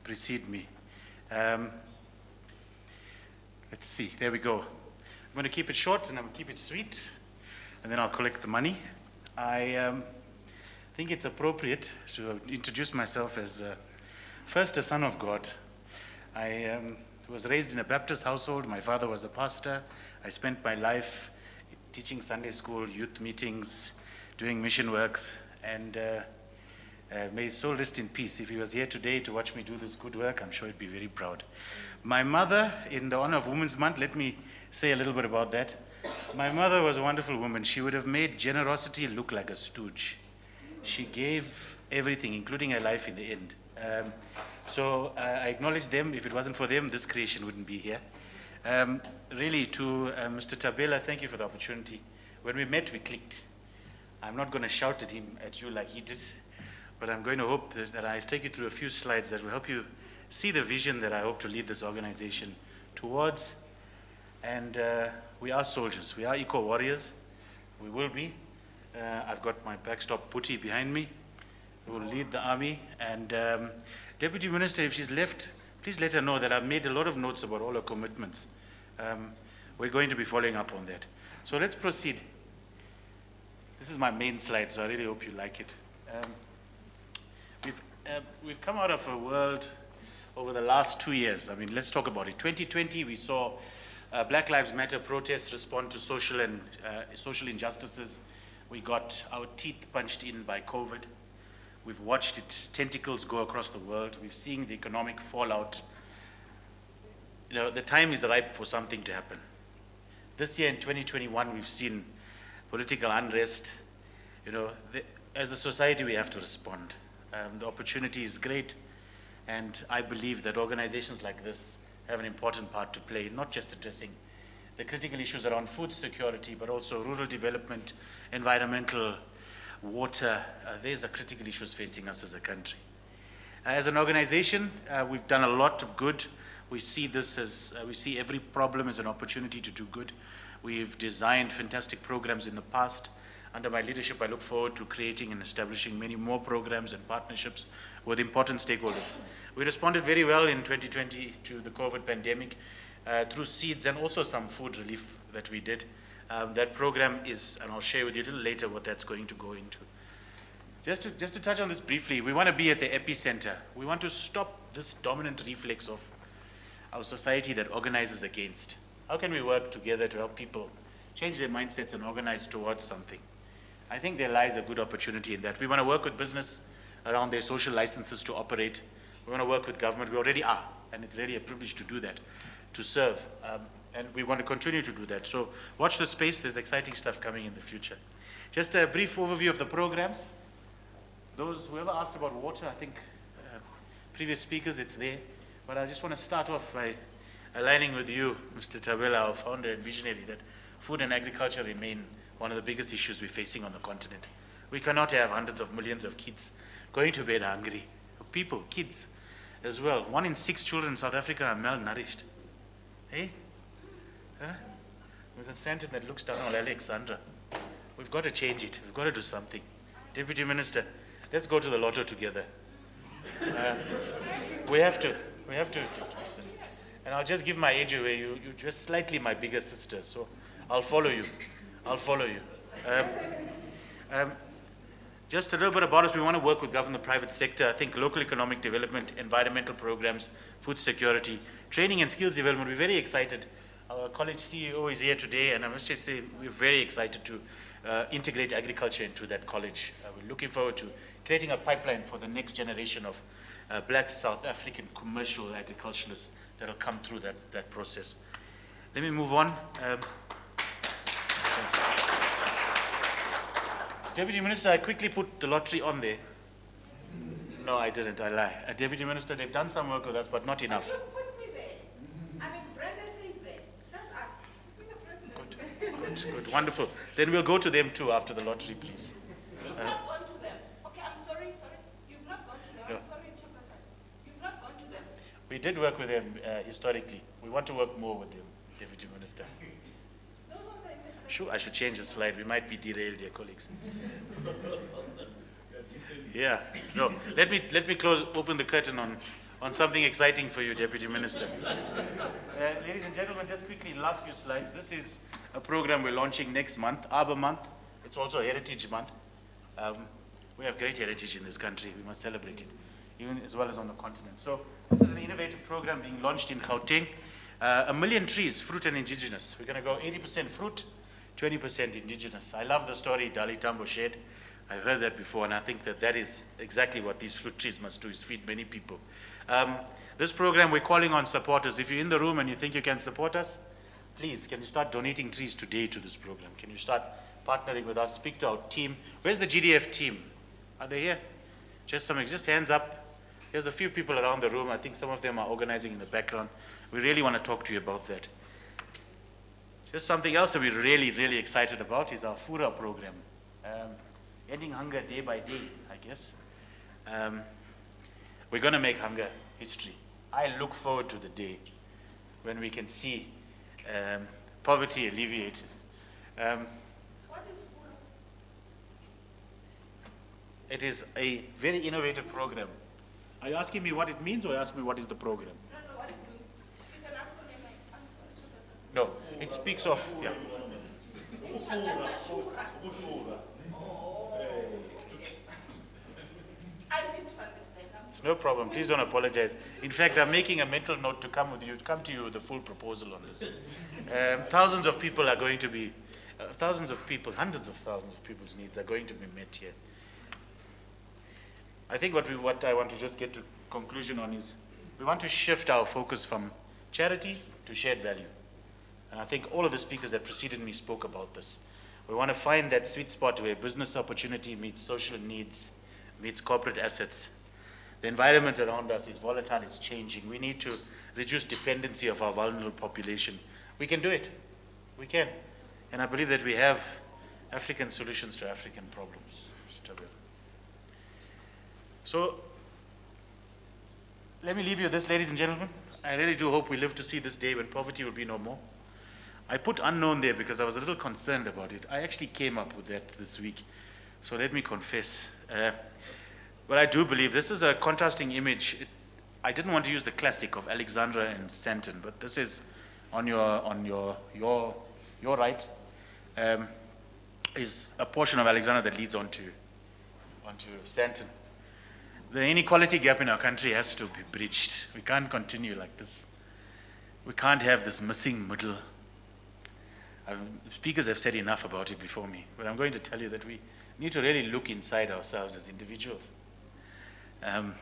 precede me. Let's see, there we go. I'm going to keep it short and I'm going to keep it sweet, and then I'll collect the money. I think it's appropriate to introduce myself as first a son of God. I was raised in a Baptist household. My father was a pastor. I spent my life teaching Sunday school, youth meetings, doing mission works, And may his soul rest in peace. If he was here today to watch me do this good work, I'm sure he'd be very proud. My mother, in the honor of Women's Month, let me say a little bit about that. My mother was a wonderful woman. She would have made generosity look like a stooge. She gave everything, including her life in the end. So I acknowledge them. If it wasn't for them, this creation wouldn't be here. Really, to Mr. Tabela, thank you for the opportunity. When we met, we clicked. I'm not going to shout at you like he did, but I'm going to hope that I'll take you through a few slides that will help you see the vision that I hope to lead this organization towards. And we are soldiers. We are eco-warriors. We will be. I've got my backstop Putti behind me, who will lead the army. And Deputy Minister, if she's left, please let her know that I've made a lot of notes about all her commitments. We're going to be following up on that. So let's proceed. This is my main slide, so I really hope you like it. We've come out of a world over the last 2 years. I mean, let's talk about it. 2020, we saw Black Lives Matter protests respond to social injustices. We got our teeth punched in by COVID. We've watched its tentacles go across the world. We've seen the economic fallout. You know, the time is ripe for something to happen. This year in 2021, we've seen political unrest. You know, as a society, we have to respond. The opportunity is great, and I believe that organizations like this have an important part to play, not just addressing the critical issues around food security, but also rural development, environmental, water. These are critical issues facing us as a country. As an organization, we've done a lot of good. We see this as, we see every problem as an opportunity to do good. We've designed fantastic programs in the past. Under my leadership, I look forward to creating and establishing many more programs and partnerships with important stakeholders. We responded very well in 2020 to the COVID pandemic through seeds and also some food relief that we did. That program is, and I'll share with you a little later what that's going to go into. Just to touch on this briefly, we want to be at the epicenter. We want to stop this dominant reflex of our society that organizes against. How can we work together to help people change their mindsets and organize towards something? I think there lies a good opportunity in that. We want to work with business around their social licenses to operate. We want to work with government. We already are, and it's really a privilege to do that, to serve. And we want to continue to do that. So watch the space. There's exciting stuff coming in the future. Just a brief overview of the programs. Whoever asked about water, I think previous speakers, it's there. But I just want to start off by aligning with you, Mr. Tabela, our founder and visionary, that food and agriculture remain one of the biggest issues we're facing on the continent. We cannot have hundreds of millions of kids going to bed hungry. People, kids as well. 1 in 6 children in South Africa are malnourished. Hey? Huh? With a sentence that looks down on Alexandra. We've got to change it. We've got to do something. Deputy Minister, let's go to the lotto together. We have to. And I'll just give my age away. You're just slightly my bigger sister, so I'll follow you. Just a little bit about us. We want to work with government, the private sector. I think local economic development, environmental programs, food security, training and skills development. We're very excited. Our college CEO is here today, and I must just say we're very excited to integrate agriculture into that college. We're looking forward to creating a pipeline for the next generation of black South African commercial agriculturalists that will come through that process. Let me move on. Deputy Minister, I quickly put the lottery on there. No, I didn't, I lie. Deputy Minister, they've done some work with us, but not enough.
You put me there. I mean, Brenda says there. That's us. You see the president.
Good, wonderful. Then we'll go to them too after the lottery, please.
You've not gone to them. Okay, I'm sorry. You've not gone to them.
No.
I'm sorry, Chairperson. You've not gone to them.
We did work with them historically. We want to work more with them, Deputy Minister.
Those ones are in the
Sure, I should change the slide. We might be derailed, dear colleagues. Yeah, no. Let me open the curtain on something exciting for you, Deputy Minister. Ladies and gentlemen, just quickly, last few slides. This is a program we're launching next month, Arbor Month. It's also Heritage Month. We have great heritage in this country. We must celebrate it, even as well as on the continent. So this is an innovative program being launched in Gauteng. 1 million trees, fruit and indigenous. We're going to go 80% fruit, 20% indigenous. I love the story Dali Tambo shared. I've heard that before, and I think that that is exactly what these fruit trees must do, is feed many people. This program, we're calling on supporters. If you're in the room and you think you can support us, please, can you start donating trees today to this program? Can you start partnering with us? Speak to our team. Where's the GDF team? Are they here? Just hands up. There's a few people around the room. I think some of them are organizing in the background. We really want to talk to you about that. Just something else that we're really, really excited about is our Fura program. Ending hunger day by day, I guess. We're going to make hunger history. I look forward to the day when we can see poverty alleviated.
What is Fura?
It is a very innovative program. Are you asking me what it means, or are you asking me what is the program?
No, what it means. It's an acronym. I'm sorry to listen.
No, it speaks of, yeah.
I need to understand.
It's no problem. Please don't apologize. In fact, I'm making a mental note to come to you with the full proposal on this. Thousands of people are going to be, hundreds of thousands of people's needs are going to be met here. I think what I want to just get to conclusion on is we want to shift our focus from charity to shared value. And I think all of the speakers that preceded me spoke about this. We want to find that sweet spot where business opportunity meets social needs, meets corporate assets. The environment around us is volatile, it's changing. We need to reduce dependency of our vulnerable population. We can do it. We can. And I believe that we have African solutions to African problems. Mr. Bill. So, let me leave you with this, ladies and gentlemen. I really do hope we live to see this day when poverty will be no more. I put unknown there because I was a little concerned about it. I actually came up with that this week. So let me confess. But I do believe this is a contrasting image. I didn't want to use the classic of Alexandra and Stanton, but this is on your right, is a portion of Alexandra that leads onto Stanton. The inequality gap in our country has to be bridged. We can't continue like this. We can't have this missing middle. Speakers have said enough about it before me, but I'm going to tell you that we need to really look inside ourselves as individuals. And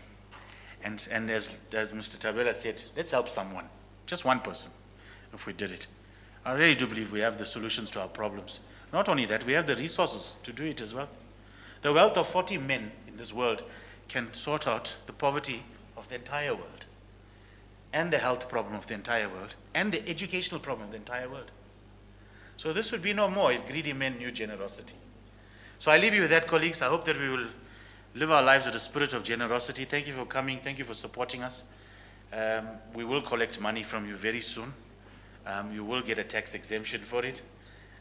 as Mr. Tabela said, let's help someone, just one person, if we did it. I really do believe we have the solutions to our problems. Not only that, we have the resources to do it as well. The wealth of 40 men in this world can sort out the poverty of the entire world, and the health problem of the entire world, and the educational problem of the entire world. So this would be no more if greedy men knew generosity. So I leave you with that, colleagues. I hope that we will live our lives with a spirit of generosity. Thank you for coming. Thank you for supporting us. We will collect money from you very soon. You will get a tax exemption for it.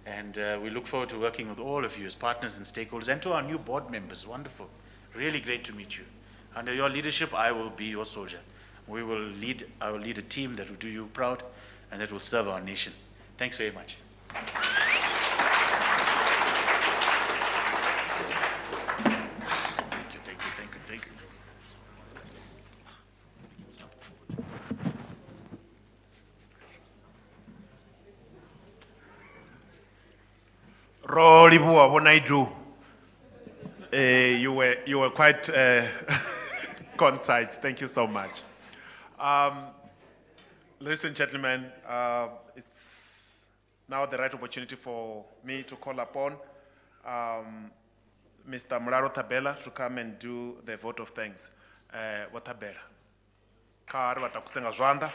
And we look forward to working with all of you as partners and stakeholders, and to our new board members. Wonderful. Really great to meet you. Under your leadership, I will be your soldier. I will lead a team that will do you proud and that will serve our nation. Thanks very much. Thank you.
Rolibua, what I do? You were quite concise. Thank you so much. Ladies and gentlemen, it's now the right opportunity for me to call upon Mr. Muraro Tabela to come and do the vote of thanks. Tabela. Kari watakusenga zwanda.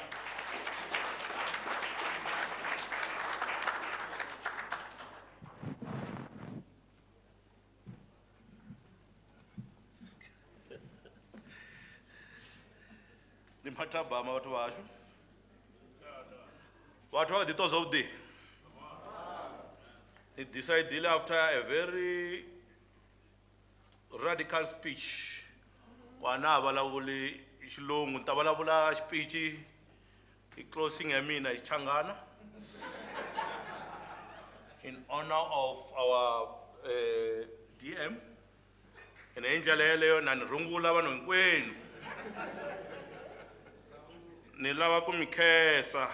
Matabama watu washu. Watu wa dito zobdi. He decided after a very radical speech. Wana balabuli shilungu ntabalabula speech closing emina ichangana in honor of our DM. And angel leo na nrungula banonkwenu. Nilava kumikesa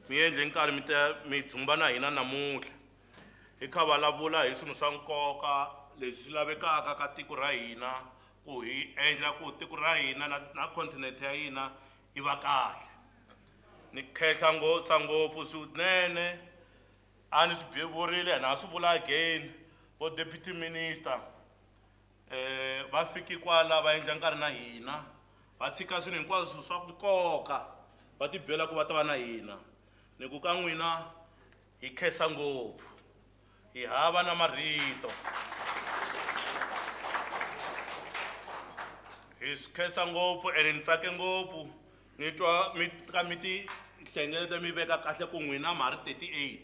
miendle nkari mitsumbana hina namuhla hi kha valavula hi swilo swa nkoka leswi lavekaka ka tiko ra hina ku hi endla ku tiko ra hina na continent ya hina yi va kahle. Ni khensa ngopfu swinene a ni swi byevurile and a swi vula again vo deputy minister va fiki kwala va endla nkarhi na hina va tshika swilo hinkwaswo swa nkoka va tibyela ku va ta va na hina. Ni ku ka n'wina hi khensa ngopfu hi hava na marito. Hi khensa ngopfu and ni tsake ngopfu ni twa mi ti hlengeleta mi veka kahle ku n'wina ma ri 38.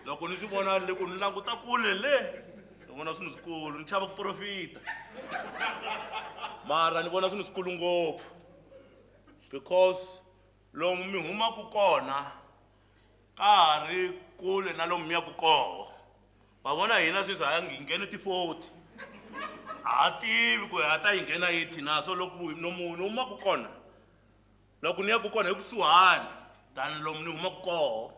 Loko ni swi vona loko ni languta kule le ni vona swilo swikulu ni chava ku profita mara ni vona swilo swikulu ngopfu because lomu mi humaku kona ka ha ri kule na lomu mi yaku kona. Va vona hina sweswi ha nghene ti 40 ha tivi ku ha ta yi nghena yi thina so loko munhu humaku kona loko ni yaku kona hi kusuhani than lomu ni humaku kona.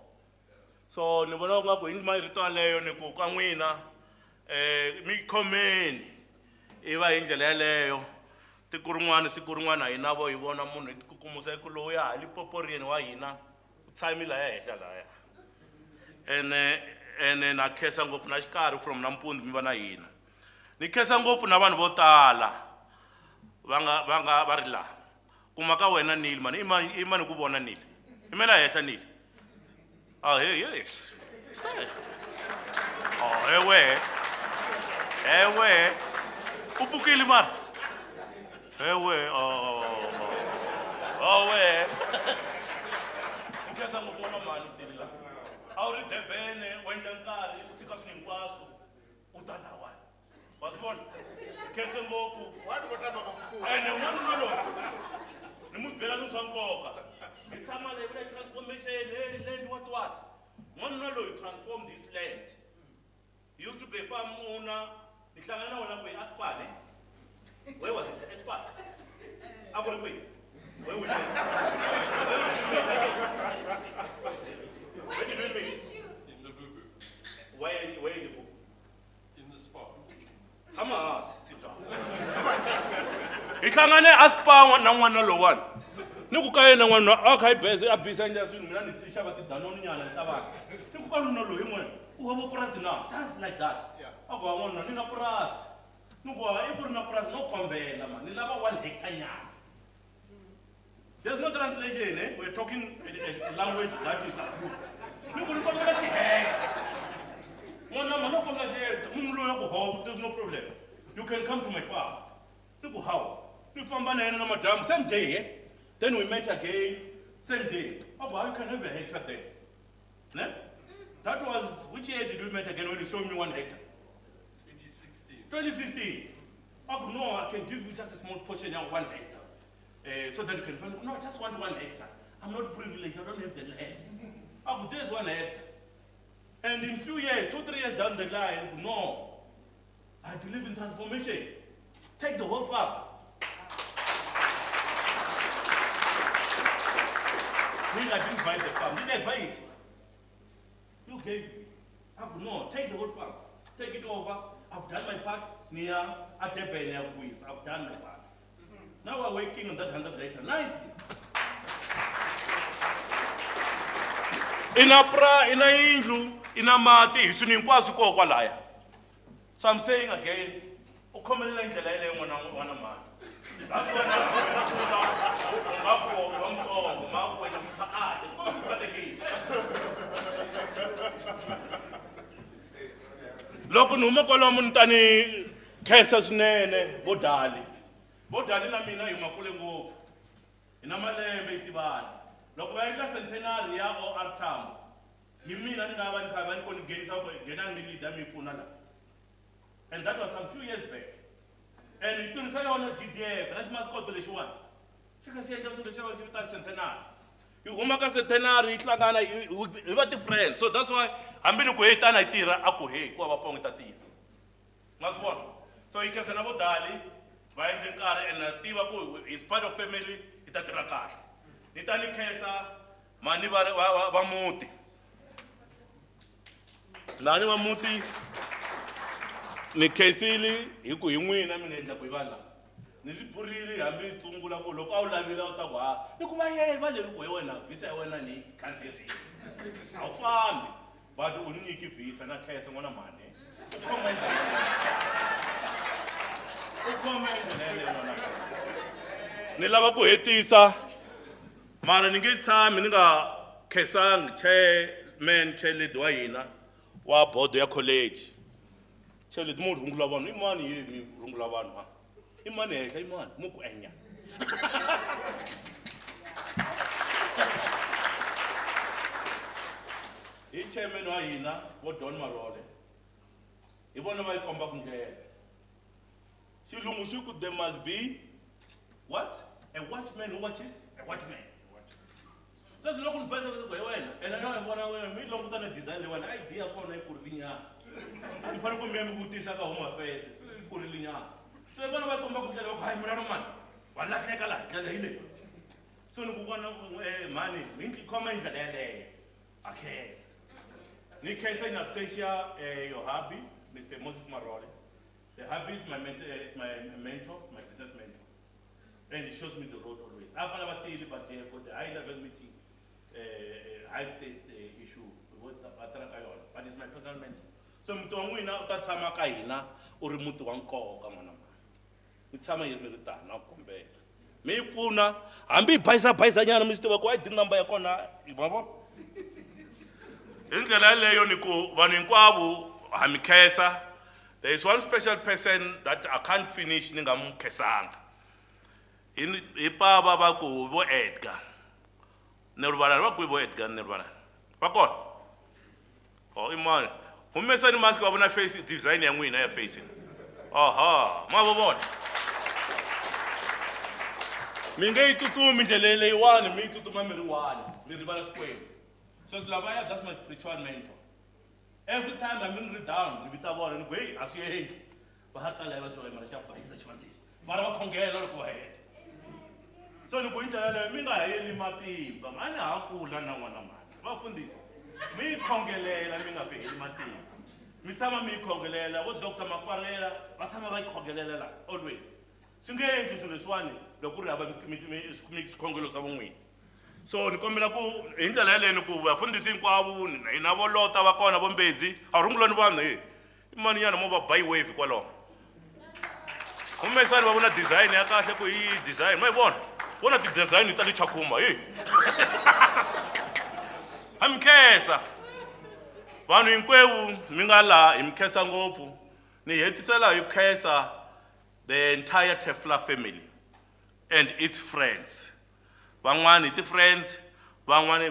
So ni vona nga ku hi marito yaleyo ni ku ka n'wina mi khomeni i va hi ndlela yaleyo. Tiko rin'wana siku rin'wana hina vo hi vona munhu hi tikukumusa ku lowu ya hali poporiyeni wa hina u tshami laya henhla laya ene na khensa ngopfu na xikarhi from nampundzu mi va na hina. Ni khensa ngopfu na vanhu vo tala va ri laha kuma ka wena Nile mani i mani ku vona Nile i mela henhla Nile. Oh hey oh ewe u pfukile mara ewe oh we nkhensa ngopfu wa mani tini la a wu ri Durban u endla nkarhi u tshika swilo hinkwaswo u ta lawa wa swi vona khensa ngopfu ene n'wanuna loyi ni mu byela swilo swa nkoka hi tshama leyi vula transformation land what n'wanuna loyi transform this land. He used to be a farm owner. Ni hlangana na wena ku hi Aspal where was it Aspal a ku ri kwihi where did we meet?
In Liverpool.
Where in Liverpool?
In the spa.
Tshama hansi sit down. Hi hlangane Aspal na n'wana lowani ni ku ka yena n'wana a kha hi bese a bisa endla swilo mina ni ti xava tidanoni nyana ta vanhu ni ku ka n'wana loyi n'wana u hava purasi na just like that. A ku n'wana ni na purasi ni ku i ku ri na purasi no kombela mani ni lava 1 hectare nyana. There's no translation we're talking a language that is good. Ni ku ni kombela tihekta n'wana mani no kombela xihekta munhu loyi a ku hova there's no problem you can come to my farm. Ni ku how ni famba na yena na madamu same day then we met again same day. A ku how you can have a hectare there ne? That was, which year did we meet again when you showed me 1 hectare?
2016.
2016. Oh, no, I can give you just a small portion of 1 hectare. So that you can find, no, I just want 1 hectare. I'm not privileged, I don't have the land. Oh, there's 1 hectare. And in few years, 2-3 years down the line, no, I believe in transformation. Take the whole farm. I didn't buy the farm, did I buy it? You gave me. I could no, take the whole farm. Take it over. I've done my part. Near Atebene quiz. I've done my part. Now we're working on that 100 hectare nicely. Ina indlu, ina mati, isuni hinkwaswo ko kwalaya. So I'm saying again, ukhomelela indlela yeleyo n'wana mani. Loko ni huma kwalomu ni ta ni khensa swinene vodali na mina hi huma kule ngopfu hi na malembe hi tivana loko va endla centenary ya OR Tambo hi mina ni nga va ni kha va ni ko ni nghenisa nghena ni leader mi pfuna la and that was some few years back and hi tirhisa yona GDF na ximasikoto lexiwani xi kha xi endla swilo leswi va xi vitana centenary hi huma ka centenary hi hlangana hi va ti-friends so that's why hambi ni ku hey tana hi tirha a ku hey kuva va pongi ta tirha ma swi vona so hi khensa na vodali va endle nkarhi and na tiva ku is part of family hi ta tirha kahle ni ta ni khensa mani va muti lani va muti ni khesili hi ku hi n'wina mi nga endla ku hi vanhu lava ni swi pfurile hambi tshungula ku loko a wu lavile u ta ku ha ni ku va ye va leri ku hi wena visa ya wena ni khandziyerile a wu fambi but u ni nyiki visa na khesa n'wana mani u khome ndlela yaleyo n'wana ni lava ku hetisa mara ni nge tshami ni nga khesangi chairledi wa hina wa bodo ya college chairledi mu rhungula vanhu i mani mi rhungula vanhu ha i mani henhla i mani mu ku enya hi chairman wa hina vo Don Marole hi vona va yi komba ku ndlela xilungu xi ku there must be what a watchman who watches a watchman sasa loko ni pesa ku hi wena ena na vona wena mi longuta na design leyi wena idea kona yi ku ri linyana a ni fanele ku mi vutisa ka home affairs ku ri linyana so hi vona va komba ku ndlela ku hayi murano mani wa lahleka laha ndlela hi leyi so ni ku vona mani mi khoma hi ndlela yaleyo a khesa ni khesa ni appreciate your hubby Mr. Moses Marole. The hubby is my mentor, it's my mentor, it's my business mentor. And he shows me the road always. I've never seen it, but for the high level meeting, high state issue, but it's my personal mentor. So mtu wangu ina utatsama ka hina uri mtu wa nkoka mwana mama. Mitsama yiri mi tana kombela. Mi pfuna hambi bhaisa nyana mi swi ku ID number ya kona yabo. Hi ndlela leyo ni ku vanhu hinkwavo ha mi khesa. There is one special person that I can't finish ni nga mu khesanga. Hi papa va ku vo Edgar. Ne rivala va ku vo Edgar ne rivala. Va kona? Oh imani. Humesa ni mask wa vona face design ya n'wina ya face. Aha, ma vo vona. Mi nge itutsumi ndlela leyiwani mi itutsuma mi ri one. Mi rivala xikwembu. So Slavaya, that's my spiritual mentor. Every time I'm in down, we vita vona ni ku hey asiyeki. Va hata leva so mara xa bhaisa xivandlexi. Mara va khongela loko va heta. So ni ku ndlela leyo mi nga hayeli matimba, mani ha kula na n'wana mani. Va fundisa. Mi khongelela mi nga fiheli matimba. Mi tshama mi khongelela, vo Dr. Makwalela, va tshama va khongelela la always. Swi nge endli swilo leswiwani loko ku ri hava xikhongelo xa van'wini. So ni kombela ku hi ndlela yaleyo ni ku vafundhisi hinkwavo hina vo lota va kona vo Mbedzi a rungulani vanhu i mani yana mo va buy wave kwalaho humesani va vona design ya kahle ku hi design ma yi vona ti-design ta le Chakuma hi ha mi khesa vanhu hinkwerhu mi nga laha hi mi khesa ngopfu ni hetisela hi khesa the entire Tefla family and its friends. Van'wani ti friends, van'wani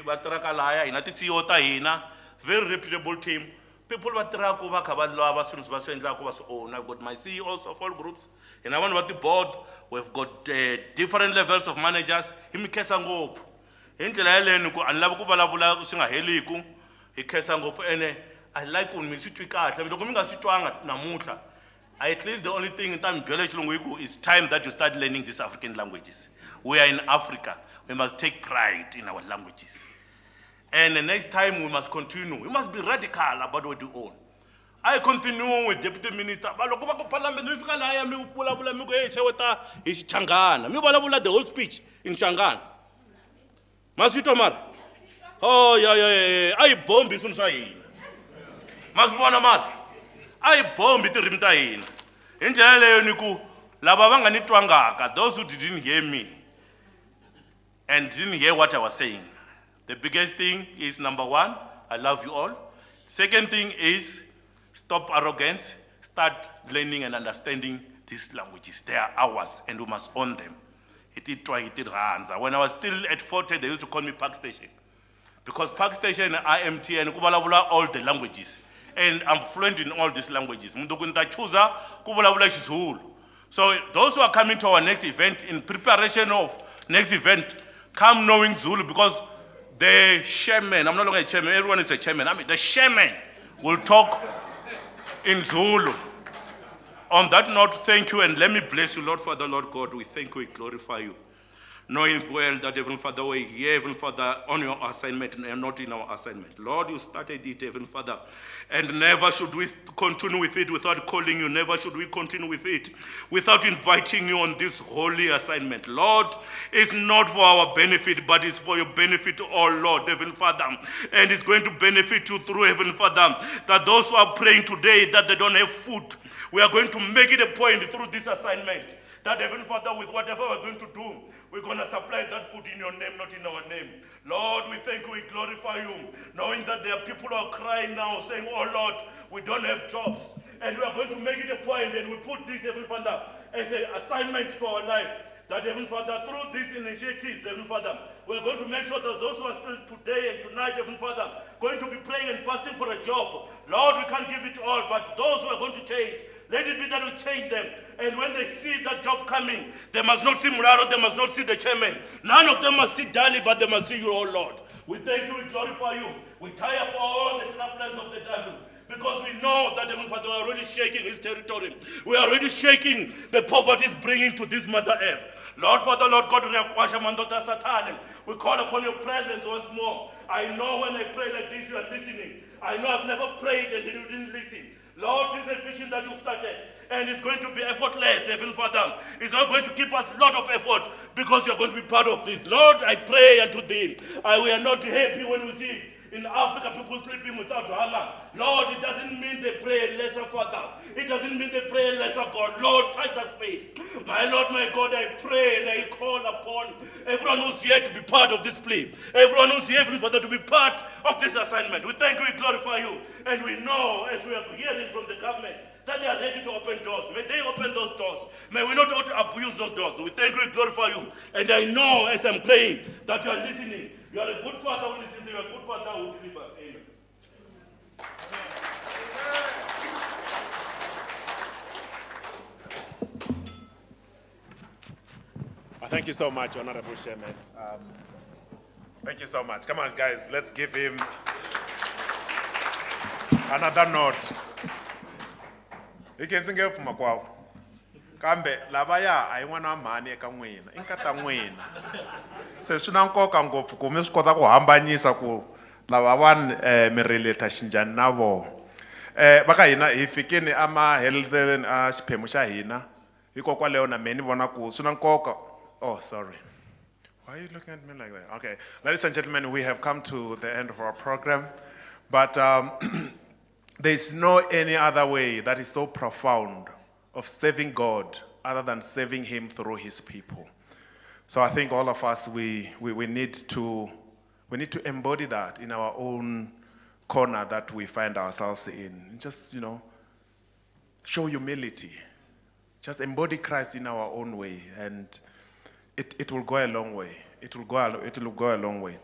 va tiraka laya hina ti CEO ta hina, very reputable team. People va tiraka va kha va lava swilo va swi endlaka va swi own. I've got my CEOs of all groups, hina vanhu va ti board, we've got different levels of managers. Hi mi khesa ngopfu. Hi ndlela yaleyo ni ku a ni lavi ku vulavula swi nga heliku, hi khesa ngopfu ene I like ku mi swi twi kahle. Loko mi nga swi twanga namuntlha, at least the only thing in time is time that you start learning these African languages. We are in Africa. We must take pride in our languages. And the next time we must continue. We must be radical about what we own. I continue with Deputy Minister. The whole speech in Changana. Masito oh, yeah. I bomb is inside. Masbona Mar. I bomb it in Rimtain. In Jaleniku, Labavanga Nitwangaka, those who didn't hear me and didn't hear what I was saying. The biggest thing is number one, I love you all. Second thing is stop arrogance, start learning and understanding these languages. They are ours and we must own them. When I was still at Forte, they used to call me Park Station. Because Park Station and IMT and Kubalabula all the languages. And I'm fluent in all these languages. So those who are coming to our next event, in preparation of next event, come knowing Zulu because the chairman, I'm no longer a chairman, everyone is a chairman. I mean, the chairman will talk in Zulu. On that note, thank you and let me bless you, Lord Father, Lord God. We thank you, we glorify you. knowing well that, Heavenly Father, we're here, Heavenly Father, on your assignment and not in our assignment. Lord, you started it, Heavenly Father, and never should we continue with it without calling you. Never should we continue with it without inviting you on this holy assignment. Lord, it's not for our benefit, but it's for your benefit, oh Lord, Heavenly Father, and it's going to benefit you through, Heavenly Father, that those who are praying today that they don't have food, we are going to make it a point through this assignment that, Heavenly Father, with whatever we're going to do, we're going to supply that food in your name, not in our name. Lord, we thank you, we glorify you, knowing that there are people who are crying now, saying, oh Lord, we don't have jobs. And we are going to make it a point, and we put this, Heavenly Father, as an assignment to our life. That, Heavenly Father, through these initiatives, Heavenly Father, we're going to make sure that those who are still today and tonight, Heavenly Father, going to be praying and fasting for a job. Lord, we can't give it all, but those who are going to change, let it be that we change them. And when they see that job coming, they must not see Muraro, they must not see the chairman. None of them must see Dali, but they must see you, oh Lord. We thank you, we glorify you. We tie up all the trap lines of the devil. Because we know that, Heavenly Father, we are already shaking his territory. We are already shaking the poverty he's bringing to this Mother Earth. Lord, Father, Lord God, we call upon your presence once more. I know when I pray like this, you are listening. I know I've never prayed and you didn't listen. Lord, this is a vision that you started, and it's going to be effortless, Heavenly Father. It's not going to keep us a lot of effort because you're going to be part of this. Lord, I pray unto thee. We are not happy when we see in Africa people sleeping without hunger. Lord, it doesn't mean they pray lesser, Father. It doesn't mean they pray lesser, God. Lord, touch that space. My Lord, my God, I pray and I call upon everyone who's here to be part of this plea. Everyone who's here, Father, to be part of this assignment. We thank you, we glorify you. And we know, as we are hearing from the government, that they are ready to open doors. May they open those doors. May we not abuse those doors. We thank you, we glorify you. And I know, as I'm praying, that you are listening. You are a good Father who listens. You are a good Father who delivers. Amen.
Thank you so much, Honorable Chairman. Thank you so much. Come on, guys, let's give him another nod. You can sing it from Makwao. Kambe lavaya ayin'wana mhani eka n'wina I nkata n'wina se swi na nkoka ngopfu ku mi swi kota ku hambanyisa ku lavawani mi relate xinjhani na vona va ka hina hi fikini amaheleleni a xiphemu xa hina hikokwalaho na me ni vona ku swi na nkoka. Oh, sorry. Why are you looking at me like that? Okay, ladies and gentlemen, we have come to the end of our program, but there's no any other way that is so profound of serving God other than serving him through his people. So I think all of us, we need to embody that in our own corner that we find ourselves in. Just, show humility. Just embody Christ in our own way, and it will go a long way. It will go a long way.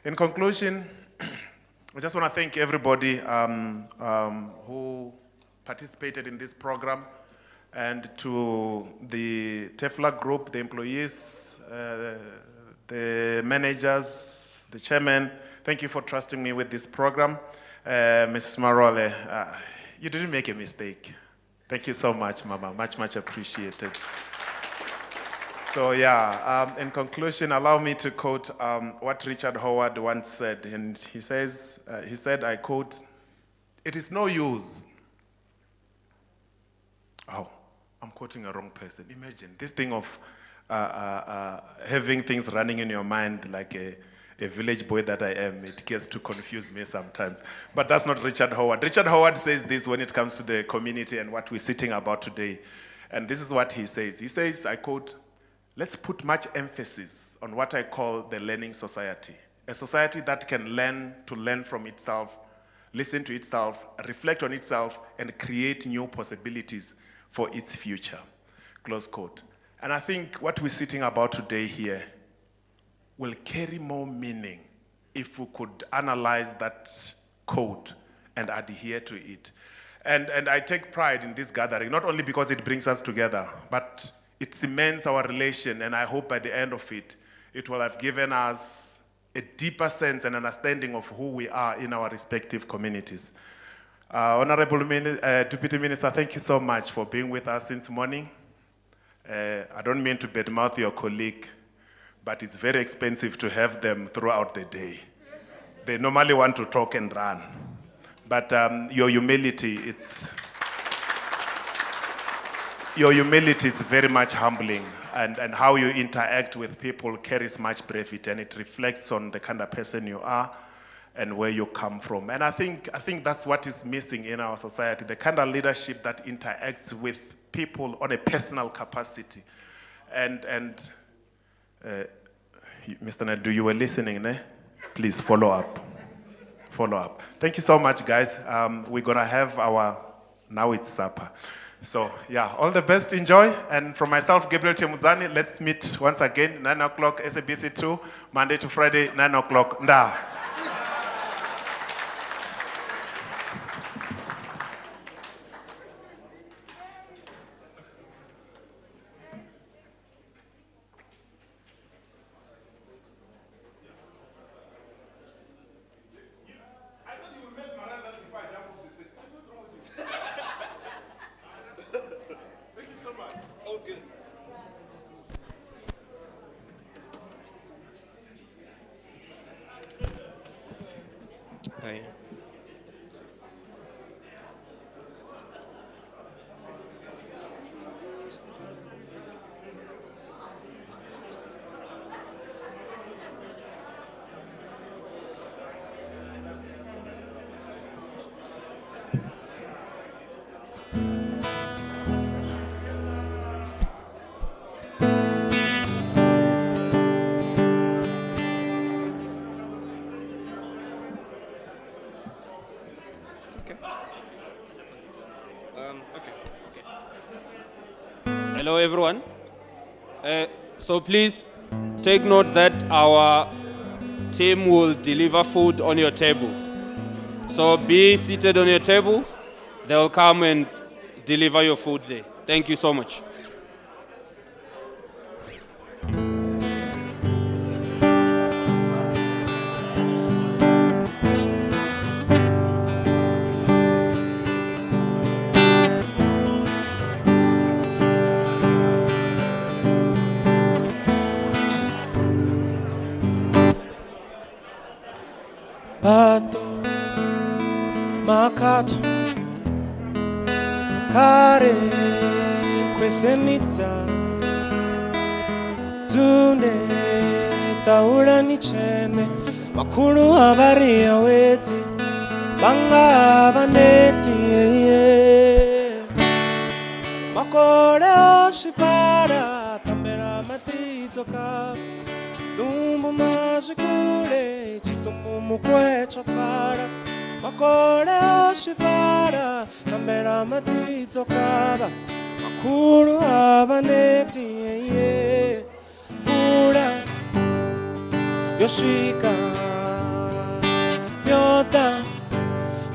In conclusion, I just want to thank everybody who participated in this program, and to the TEFLA group, the employees, the managers, the chairman. Thank you for trusting me with this program. Mrs. Marole, you didn't make a mistake. Thank you so much, Mama. Much, much appreciated. So yeah, in conclusion, allow me to quote what Richard Howard once said. And he said, I quote, "It is no use." Oh, I'm quoting a wrong person. Imagine this thing of having things running in your mind like a village boy that I am. It gets to confuse me sometimes. But that's not Richard Howard. Richard Howard says this when it comes to the community and what we're sitting about today. And this is what he says. He says, I quote, "Let's put much emphasis on what I call the learning society. A society that can learn to learn from itself, listen to itself, reflect on itself, and create new possibilities for its future." Close quote. And I think what we're sitting about today here will carry more meaning if we could analyze that quote and adhere to it. And I take pride in this gathering, not only because it brings us together, but it cements our relation, and I hope by the end of it, it will have given us a deeper sense and understanding of who we are in our respective communities. Honorable Deputy Minister, thank you so much for being with us since morning. I don't mean to badmouth your colleague, but it's very expensive to have them throughout the day. They normally want to talk and run. But your humility is very much humbling, and how you interact with people carries much brevity, and it reflects on the kind of person you are and where you come from. And I think that's what is missing in our society, the kind of leadership that interacts with people on a personal capacity. And Mr. Nadu, you were listening, ne? Please follow up. Follow up. Thank you so much, guys. We're gonna have now it's supper. So yeah, all the best, enjoy. And from myself, Gabriel Chemuzani, let's meet once again, 9 o'clock, SABC 2, Monday to Friday, 9 o'clock. Nda.
Hi.
Hello, everyone. So please take note that our team will deliver food on your tables. So be seated on your table. They'll come and deliver your food there. Thank you so much.
Bato, makato, kare, kwesenitsa, tunde, taura nichene, makuru habari ya weti, banga baneti, makore oshipara, tambera matito ka. Tumbo majikure, chitumbo mukwe chopara, makore oshipara, tambera matito kaba, makuru abaneti, fura, yoshika, yota,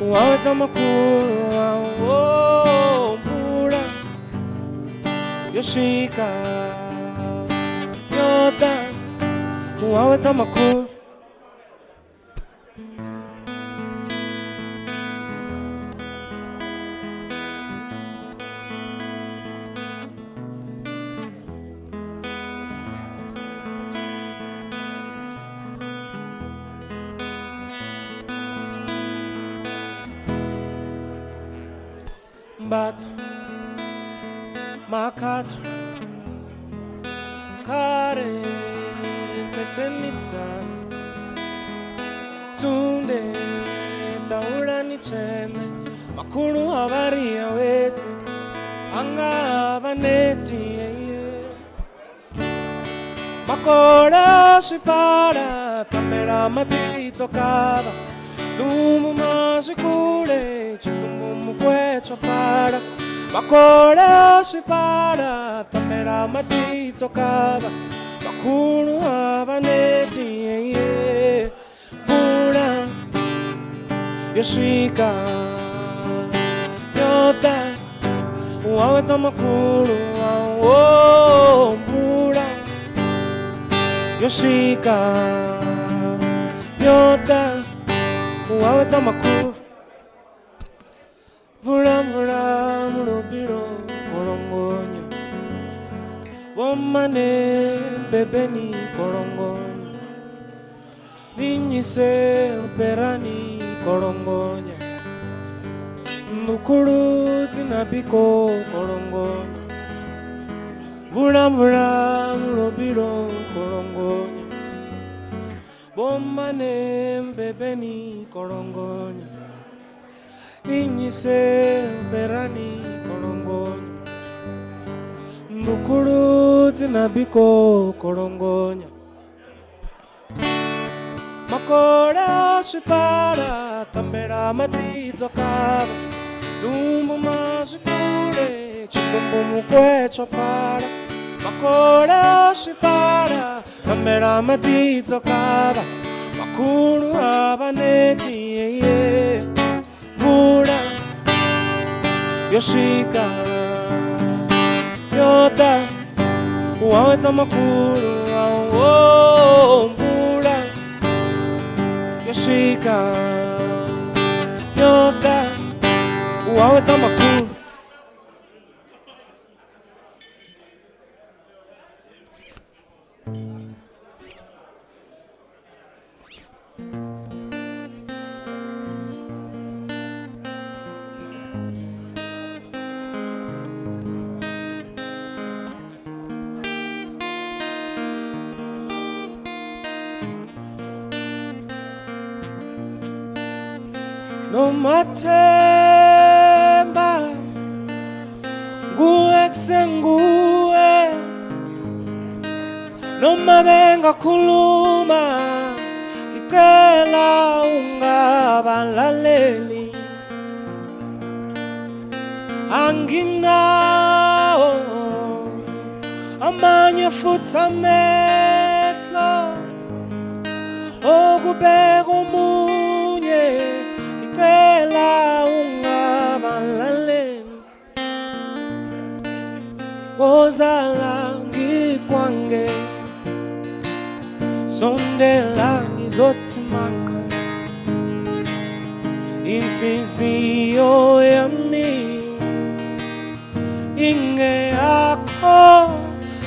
uaweta makuru, fura, yoshika, yota. Uaweta makuru. Bato, makato, kare, kwesenitsa, tunde, taura nichene, makuru habari ya weti, anga baneti, makore shipara, tamera matito kaba, tumu majikure, chitumu mukwe chopara, makore shipara, tamera matito kaba, makuru abaneti, fura, yoshika, yota, uaweta makuru, fura, yoshika, yota, uaweta makuru, fura, fura, murubiro, korongonya, womane, bebeni, korongonya Ninyise perani korongonya Nukuru tinabiko korongonya Vura vura murobiro korongonya Bomane mbebeni korongonya Ninyise perani korongonya Nukuru tinabiko korongonya Makora shipara tambera matizo kaba Dumbo mashikure chikumbu mukwe chopara Makora shipara tambera matizo kaba Makuru abaneti Vura Yoshika Yota Uaweta makuru Mvura Yoshika Yota Uaweta makuru No matemba Nguwe kusenguwe No mabenga kuluma Kikela ungabalaleni Anginao Amanye futamehlo Okubeko munye Kela ungabalaleni Ozala ngikwange Sondela ngizothimanga Inhliziyo yami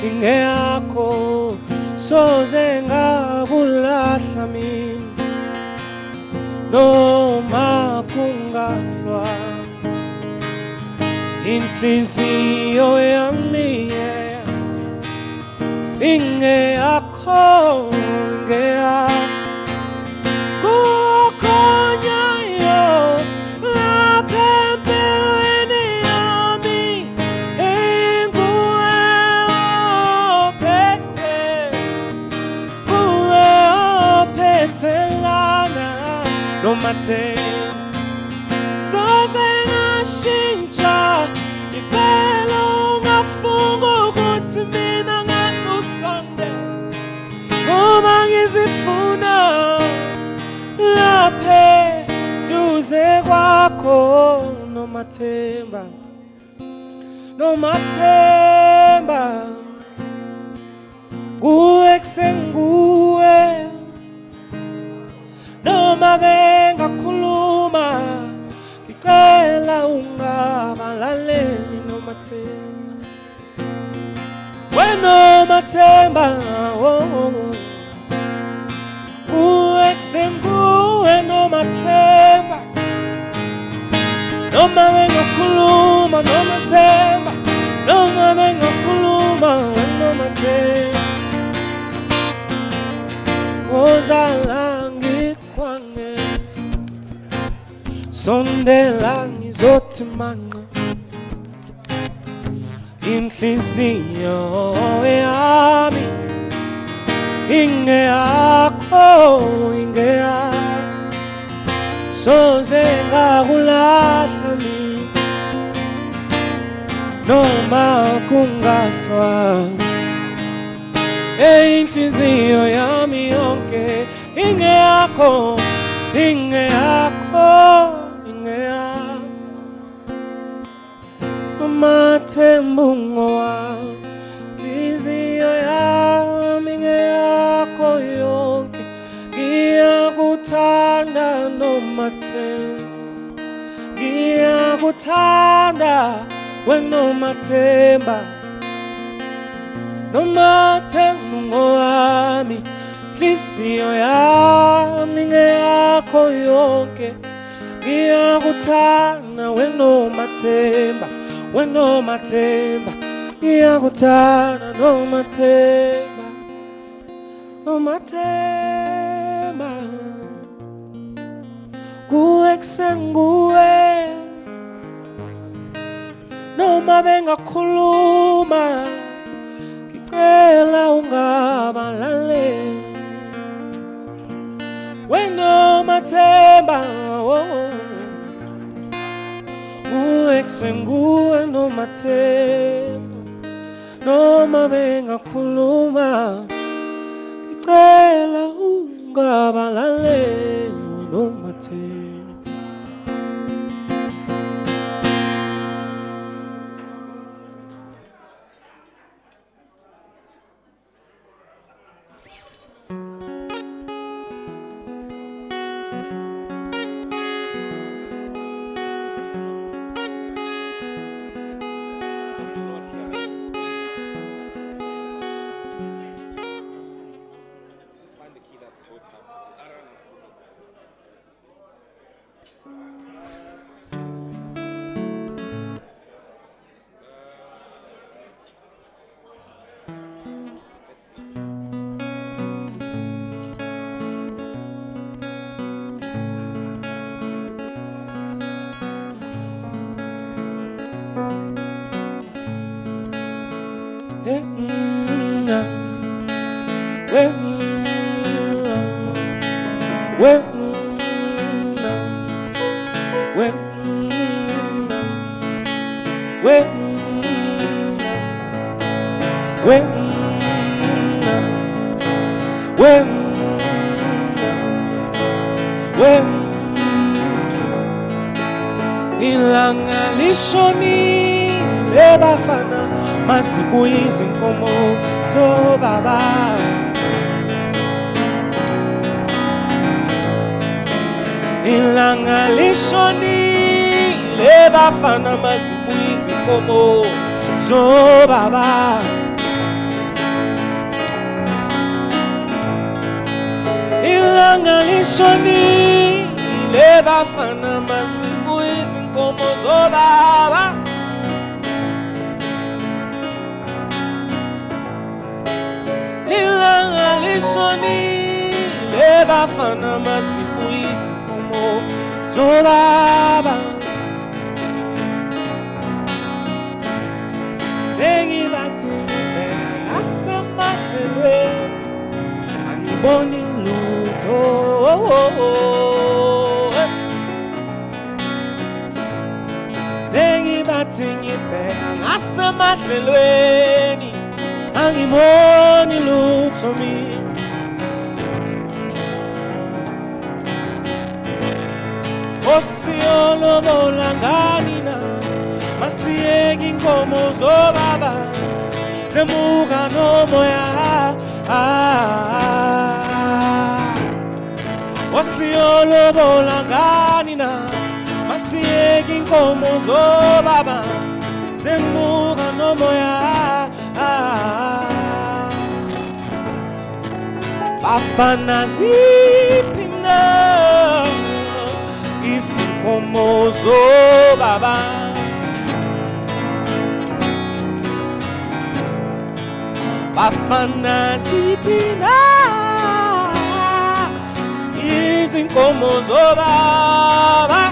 ingeyakho Soze ngabulahla mina Noma kungahlwa Inhliziyo yami ingeyakho Kukhona yo lapha empilweni yami Nguwe ophethe lana Nomate Soze ngashintsha Impela ungafunga ukuthi mina ngakusonde Ngoba ngizifuna Laphe duze kwakho Nomathemba Nguwe kusenguwe Noma benga khuluma Ngicela ungabalaleli nomathemba Wenomathemba Nguwe kusenguwe nomathemba Noma benga khuluma nomathemba Noma benga khuluma wenomathemba Ozala ngikwange Sondela ngizothimanga Inhliziyo yami ingeyakho Soze ngakulahla mina Noma kungahlwa Inhliziyo yami yonke ingeyakho Nomathemba wami Inhliziyo yami ingeyakho yonke Ngiyakuthanda nomathemba Ngiyakuthanda wenomathemba noma temungo wami Inhliziyo yami ngeyakho yonke Ngiyakuthanda wenomathemba Wenomathemba Ngiyakuthanda nomathemba Nomathemba Kuwe kusenguwe Noma bengakhuluma Ngicela ungabalale Wenomathemba Kuwe kusenguwe nomathemba Noma bengakhuluma Ngicela ungabalale Wenomathemba Ilanga lishoni lebafana masibuyiza inkomo zobaba Ilanga lishoni lebafana masibuyiza inkomo zobaba Ilanga lishoni lebafana masibuyiza inkomo zobaba Ilanga lishoni lebafana masibuyiza inkomo zobaba Sengibathi bena asamadelwe Angiboni lutho Sengibathi ngibheka ngasemadlelweni Angiboni lutho mina Osiyolobola ngani na Masiyeki inkomo zobaba Semuka nomoya Osiyolobola ngani na Masiyeki inkomo zobaba Semuka nomoya Bafana ziphi na Izinkomo zobaba Bafana ziphi na Izinkomo zobaba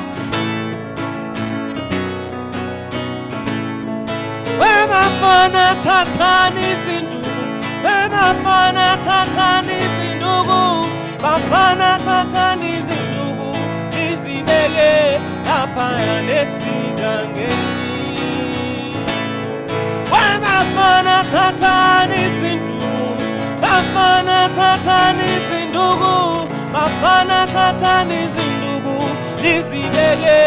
Webafana thathani izinduku Webafana thathani izinduku Bafana thathani izinduku Izibeke laphaya nesigangeni Webafana thathani izinduku Bafana thathani izinduku Bafana thathani izinduku Izibeke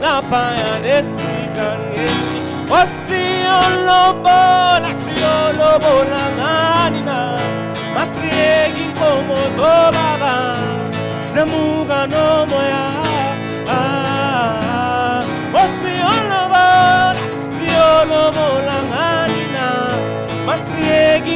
laphaya nesigangeni Osiyolobola siyolobola ngani na Masiyeki inkomo zobaba Semuka nomoya Osiyolobola siyolobola ngani na Masiyeki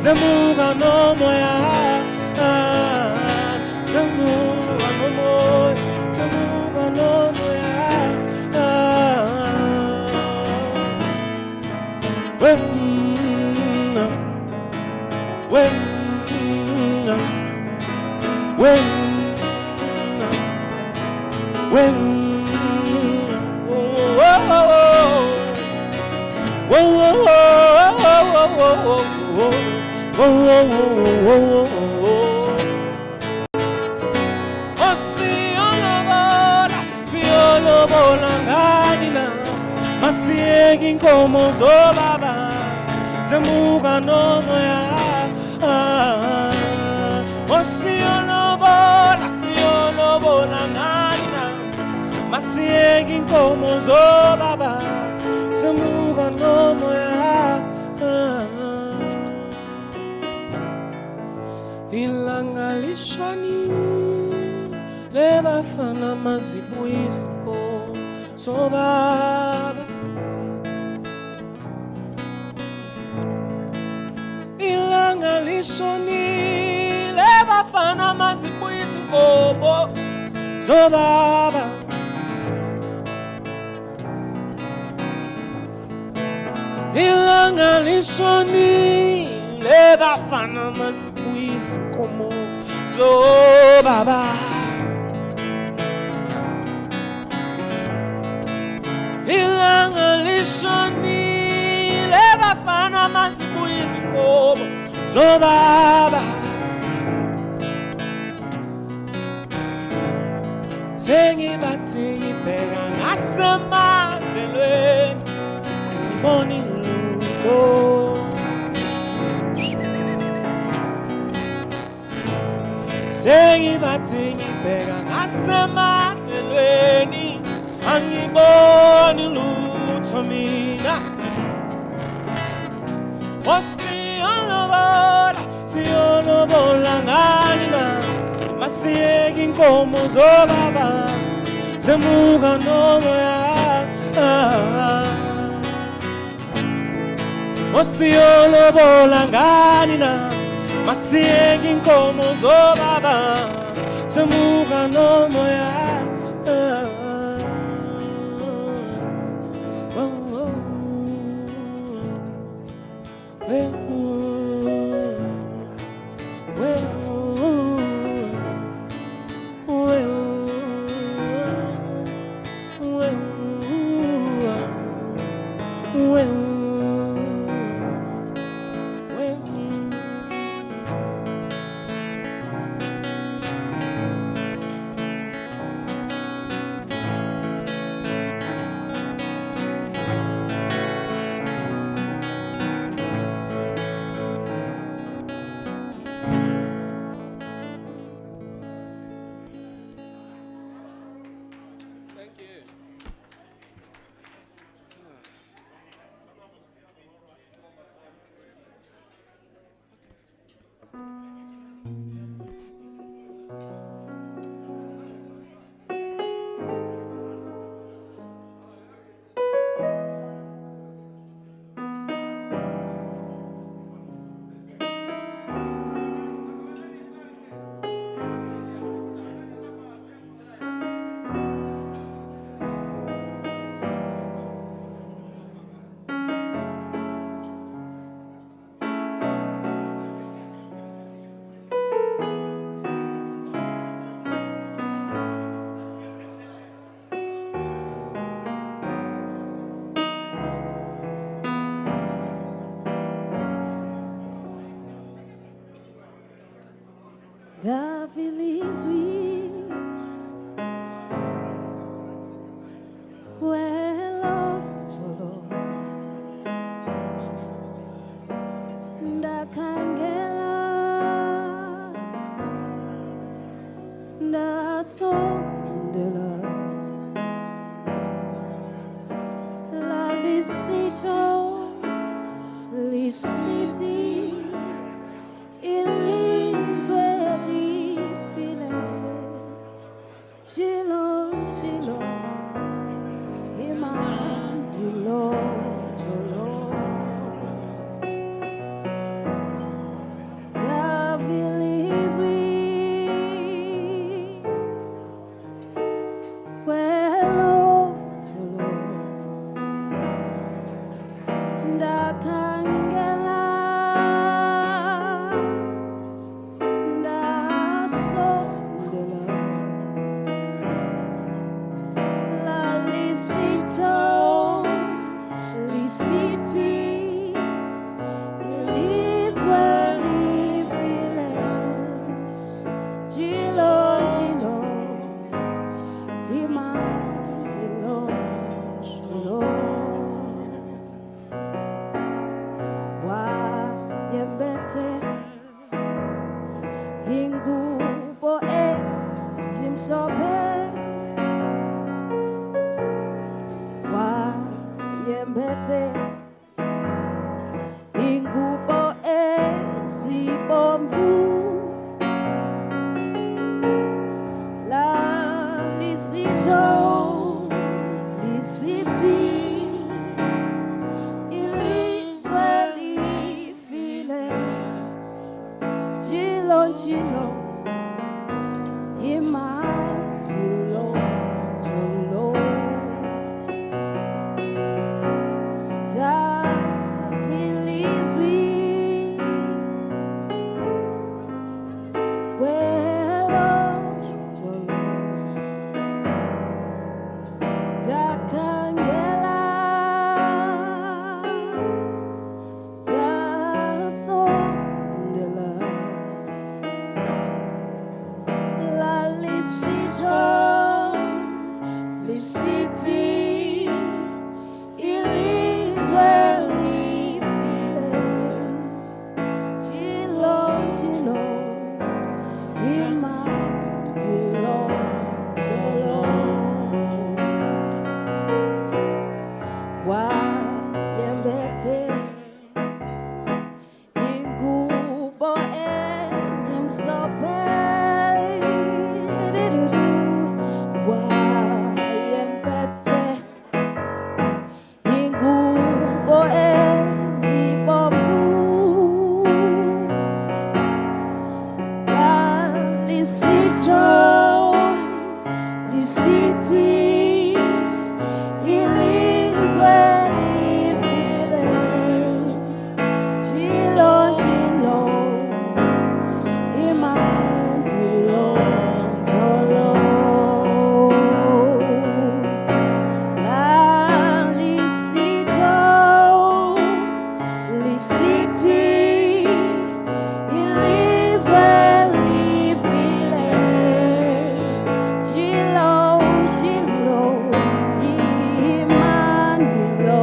zemuka nomoya, zemuka nomoya, zemuka nomoya. When Masiegi nkomo zobaba zemuka nomoya osiolobola ngana masiegi nkomo zobaba zemuka nomoya ilanga lishoni lebafana mazibuyisiko sobaba ilanga lishoni lebafana mazibuyisa inkomo zobaba ilanga lishoni lebafana mazibuyisa inkomo zobaba ilanga lishoni lebafana mazibuyisa inkomo zobaba sengibathi ngibheka ngasemadlelweni angiboni lutho sengibathi ngibheka ngasemadlelweni angiboni lutho mina Siolobola ngani na masiegi inkomo zobaba zemuka nomoya Siolobola ngani na masiegi inkomo zobaba zemuka nomoya
Davilizwi Kwelo Cholo Ndakangela Ndasondela La Licito Liciti Ilizwe Lifile ndakhangela ndasondela lalisitsho lisithi ilizwe lifile jilo jilo imandilo jilo wayembethe ingubo ezimhlophe wayembethe ingubo ezibomvu lalisitsho lisithi ilizwe lifile jilo jilo imandilo jolo davilizwi kwelo jolo ndakhangela ndasondela lalisitsho lisithi ilizwe lifile jilo jilo imandilo jolo wayembethe ingubo ezimhlophe wayembethe ingubo ezibomvu lalisitsho lisithi ilizwe lifile jilo jilo imandilo jolo lalisitsho lisithi ilizwe lifile jilo jilo imandilo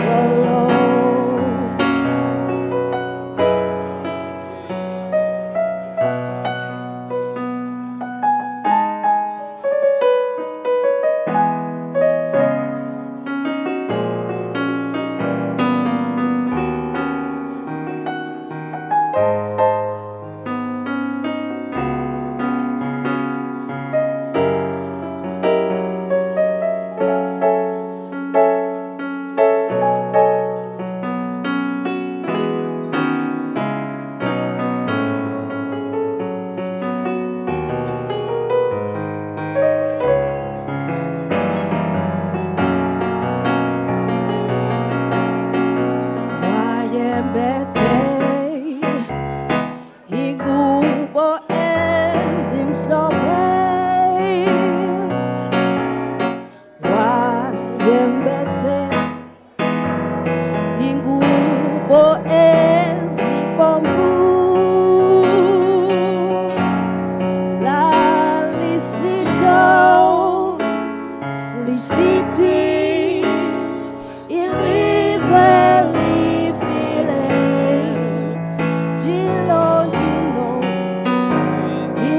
jolo wayembethe ingubo ezimhlophe wayembethe ingubo ezibomvu lalisitsho lisithi ilizwe lifile jilo jilo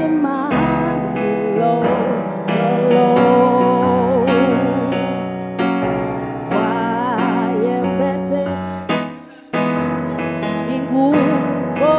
imandilo jolo wayembethe ingubo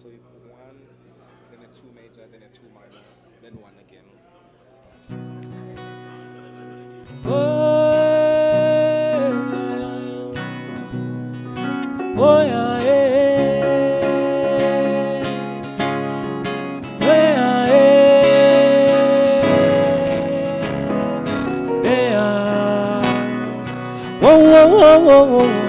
So 1, then a 2 major, then a 2 minor, then 1 again. Oh yeah, whoa, whoa, whoa, whoa, whoa.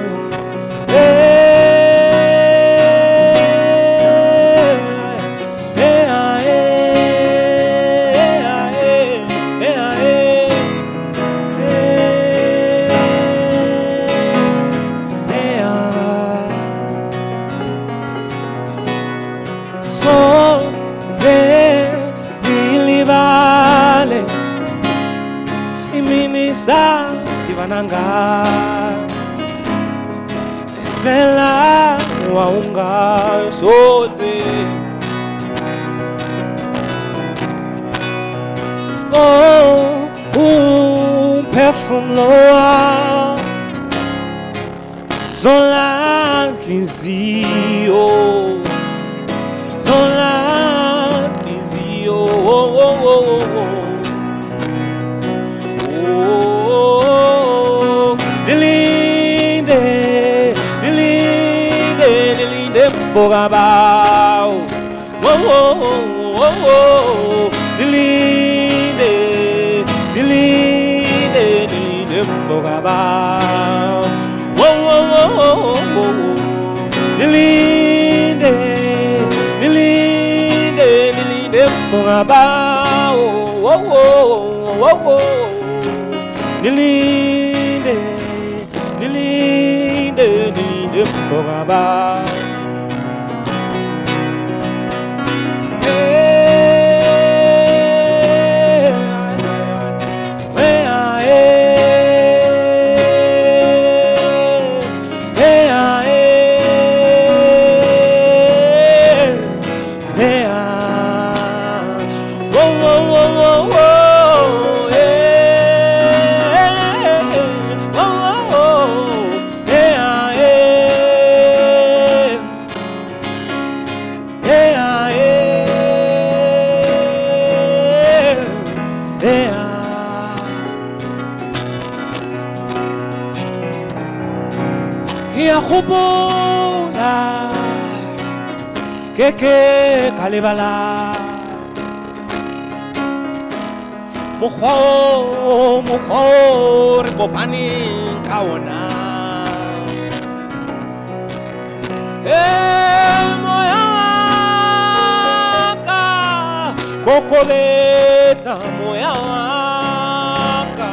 Iminisa divananga Vela waunga soze Oh, perfume loa Zola Lizio Zola Lizio Oh, oh, oh, oh Bogabao, whoa, whoa, whoa, whoa, delinde, Bogabao, whoa, whoa, whoa, whoa, delinde, Bogabao, whoa, whoa, whoa, delinde, Bogabao. Khubula keke kalibala mukho re kopane ka ona moya ka kokobetsa moya ka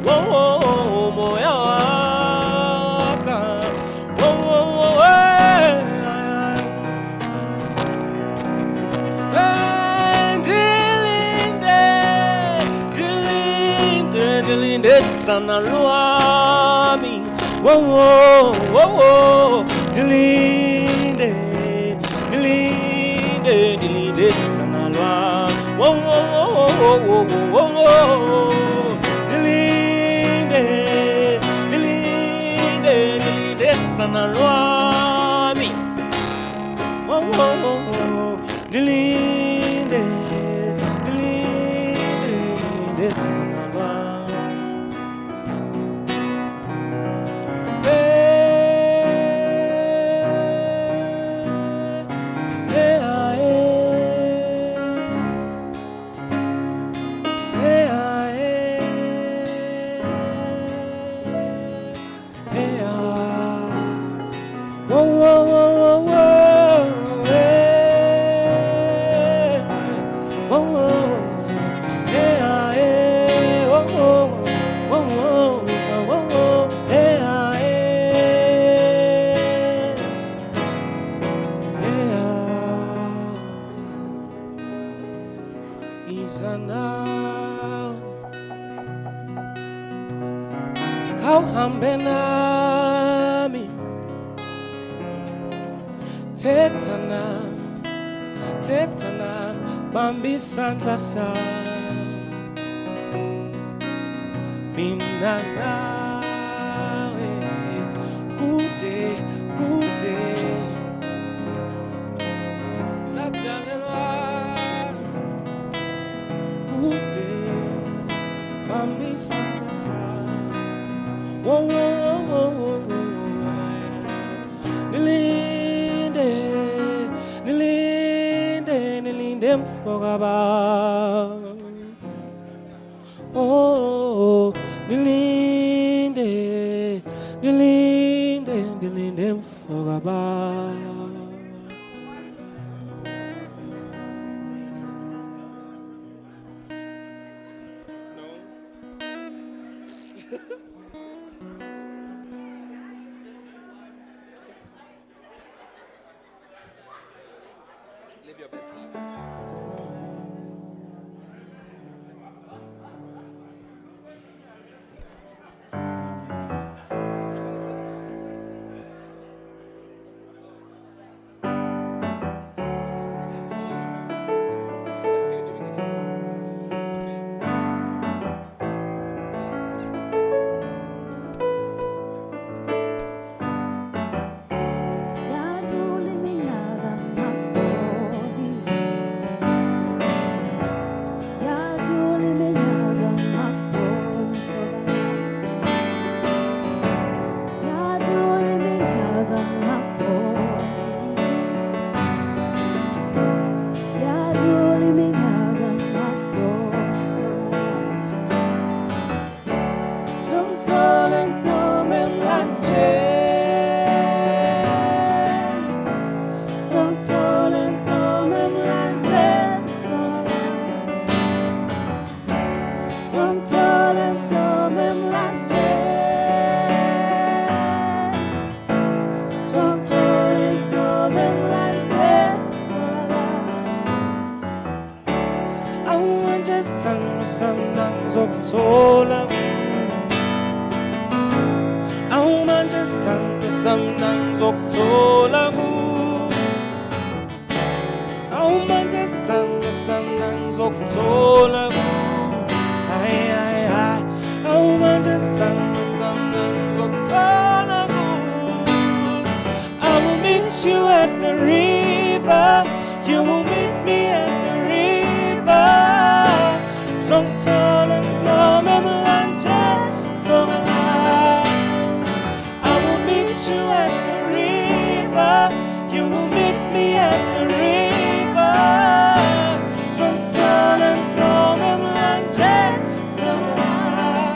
moya Sana luami, whoa, whoa, whoa, whoa, dilinde, sana luami, whoa, whoa, whoa, whoa, whoa, dilinde, sana luami, whoa, whoa, dilinde, sana luami. Kauhambe nami Tethana Bambi Santa Sa Mina nawe Kude
dilinde mfokaba. Oh, dilinde, dilinde, dilinde mfokaba.
Live your best life.
Yadule minyaka ngakuboni. Yadule minyaka ngakuboni sokala. Yadule minyaka ngakuboni. Yadule minyaka ngakuboni sokala. Somtole nome mlanje. Somtole nome mlanje sokala. Somtole nome mlanje. Somtole nome mlanje sokala. Awanje sithanda ngizokuthola. Awumanje sithanda ngizokuthola kuwe. Awumanje sithanda ngizokuthola kuwe. Ay ay ay. Awumanje sithanda ngizokuthola kuwe. I will meet you at the river. You will meet me at the river. Somtole nome mlanje sokala. I will meet you at the river. You will meet me at the river. Somtole nome mlanje sokala.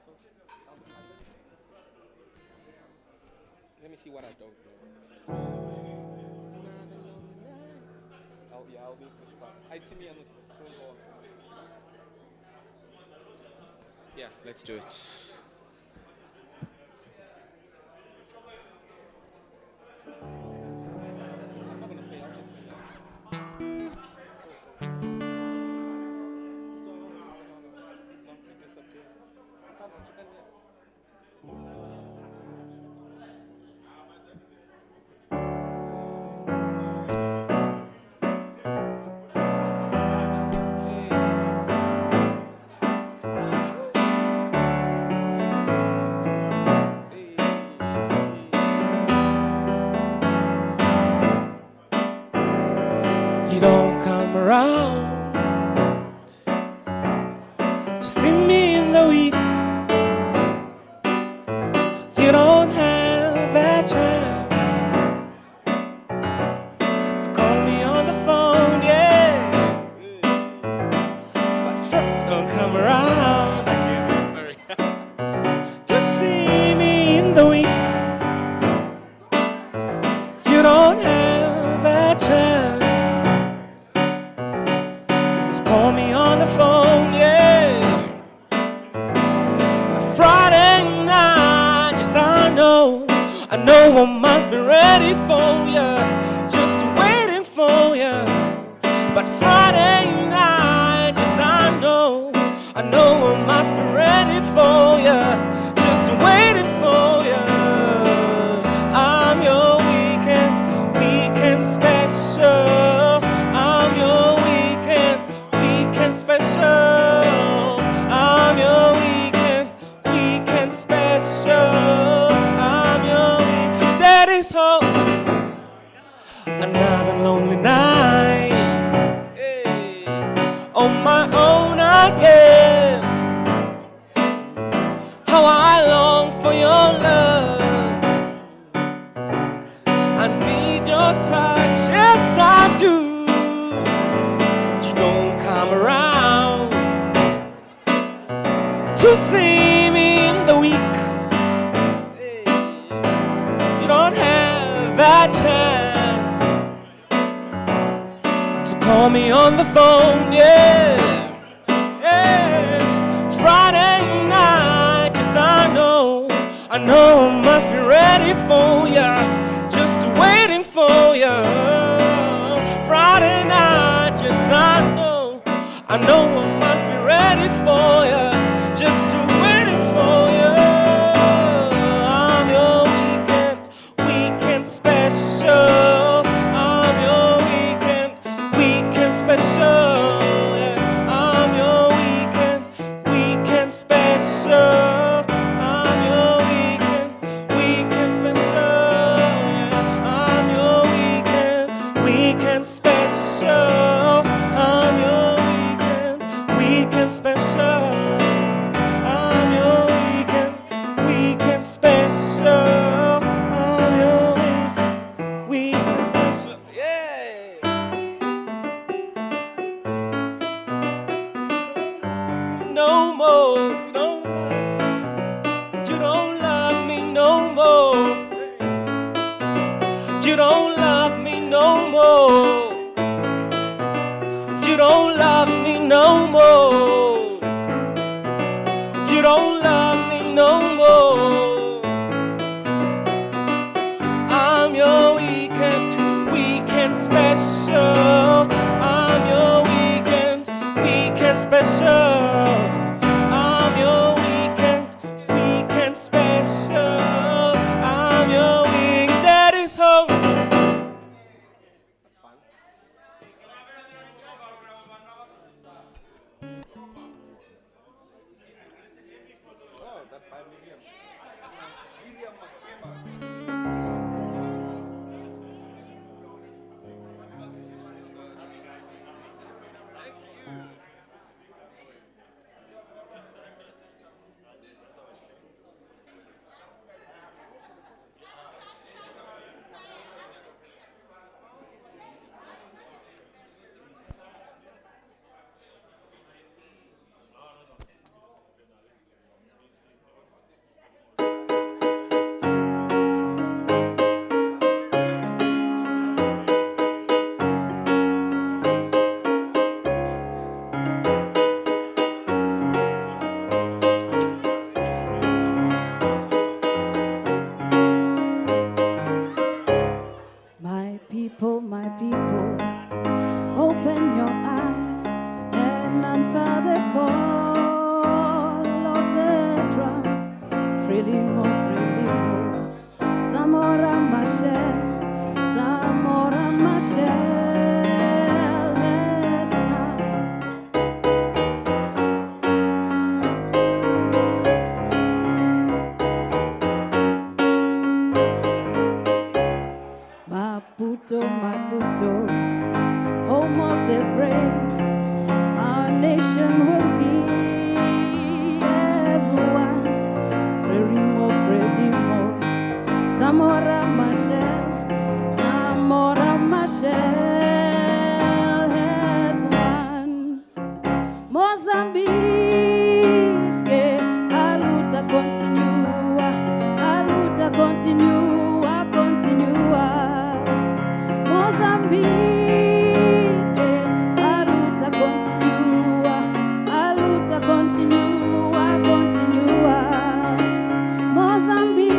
So, let me see what I don't know. I'll be push back. I see me, I'm not. Don't go. Yeah, let's do it. I'm not gonna play, I'll just sing it. He's not, he disappeared.
You don't come around to see me in the week. You don't have that chance to call me on the phone, yeah. But don't come around again, sorry. To see me in the week. You don't have that chance. Call me on the phone, yeah. But Friday night, yes I know I must be ready for ya, just waiting for ya. But Friday night, yes I know I must be ready for ya, just waiting for ya. I'm your weekend special. I'm your weekend special. I'm your weekend special. I'm your daddy's home. Another lonely night, hey, on my own again. How I long for your love. I need your touch, yes I do. You don't come around to see me in the week. You don't have that chance to call me on the phone, yeah. Friday night, yes I know I must be ready for ya, just waiting for ya. Friday night, yes I know I must be ready for ya, just waiting for ya. I'm your weekend special. I'm your weekend special. Yeah. I'm your weekend special. I'm your weekend special. Yeah. I'm your weekend special. I'm your weekend special. I'm your weekend special. I'm your weekend special. Yeah. No more. You don't love me no more. You don't love me no more. You don't love me no more. You don't love me no more. I'm your weekend special. I'm your weekend special. I'm your weekend special. I'm your daddy's home.
That's fine. Oh, that by Miriam. Miriam Makeba.
Mozambique, a luta continua, a luta continua, continua. Mozambique, a luta continua, a luta continua, continua. Mozambique,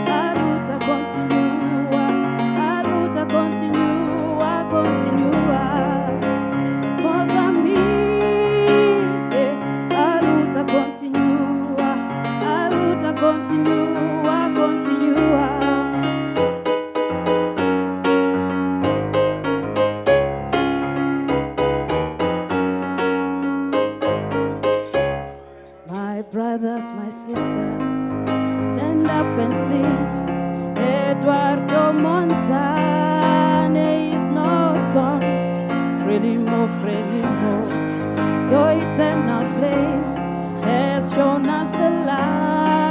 a luta continua, a luta continua, continua. Mozambique, a luta continua, a luta continua, continua. My brothers, my sisters, stand up and sing. Eduardo Montane is not gone. Frelimo, Frelimo, your eternal flame has shown us the light.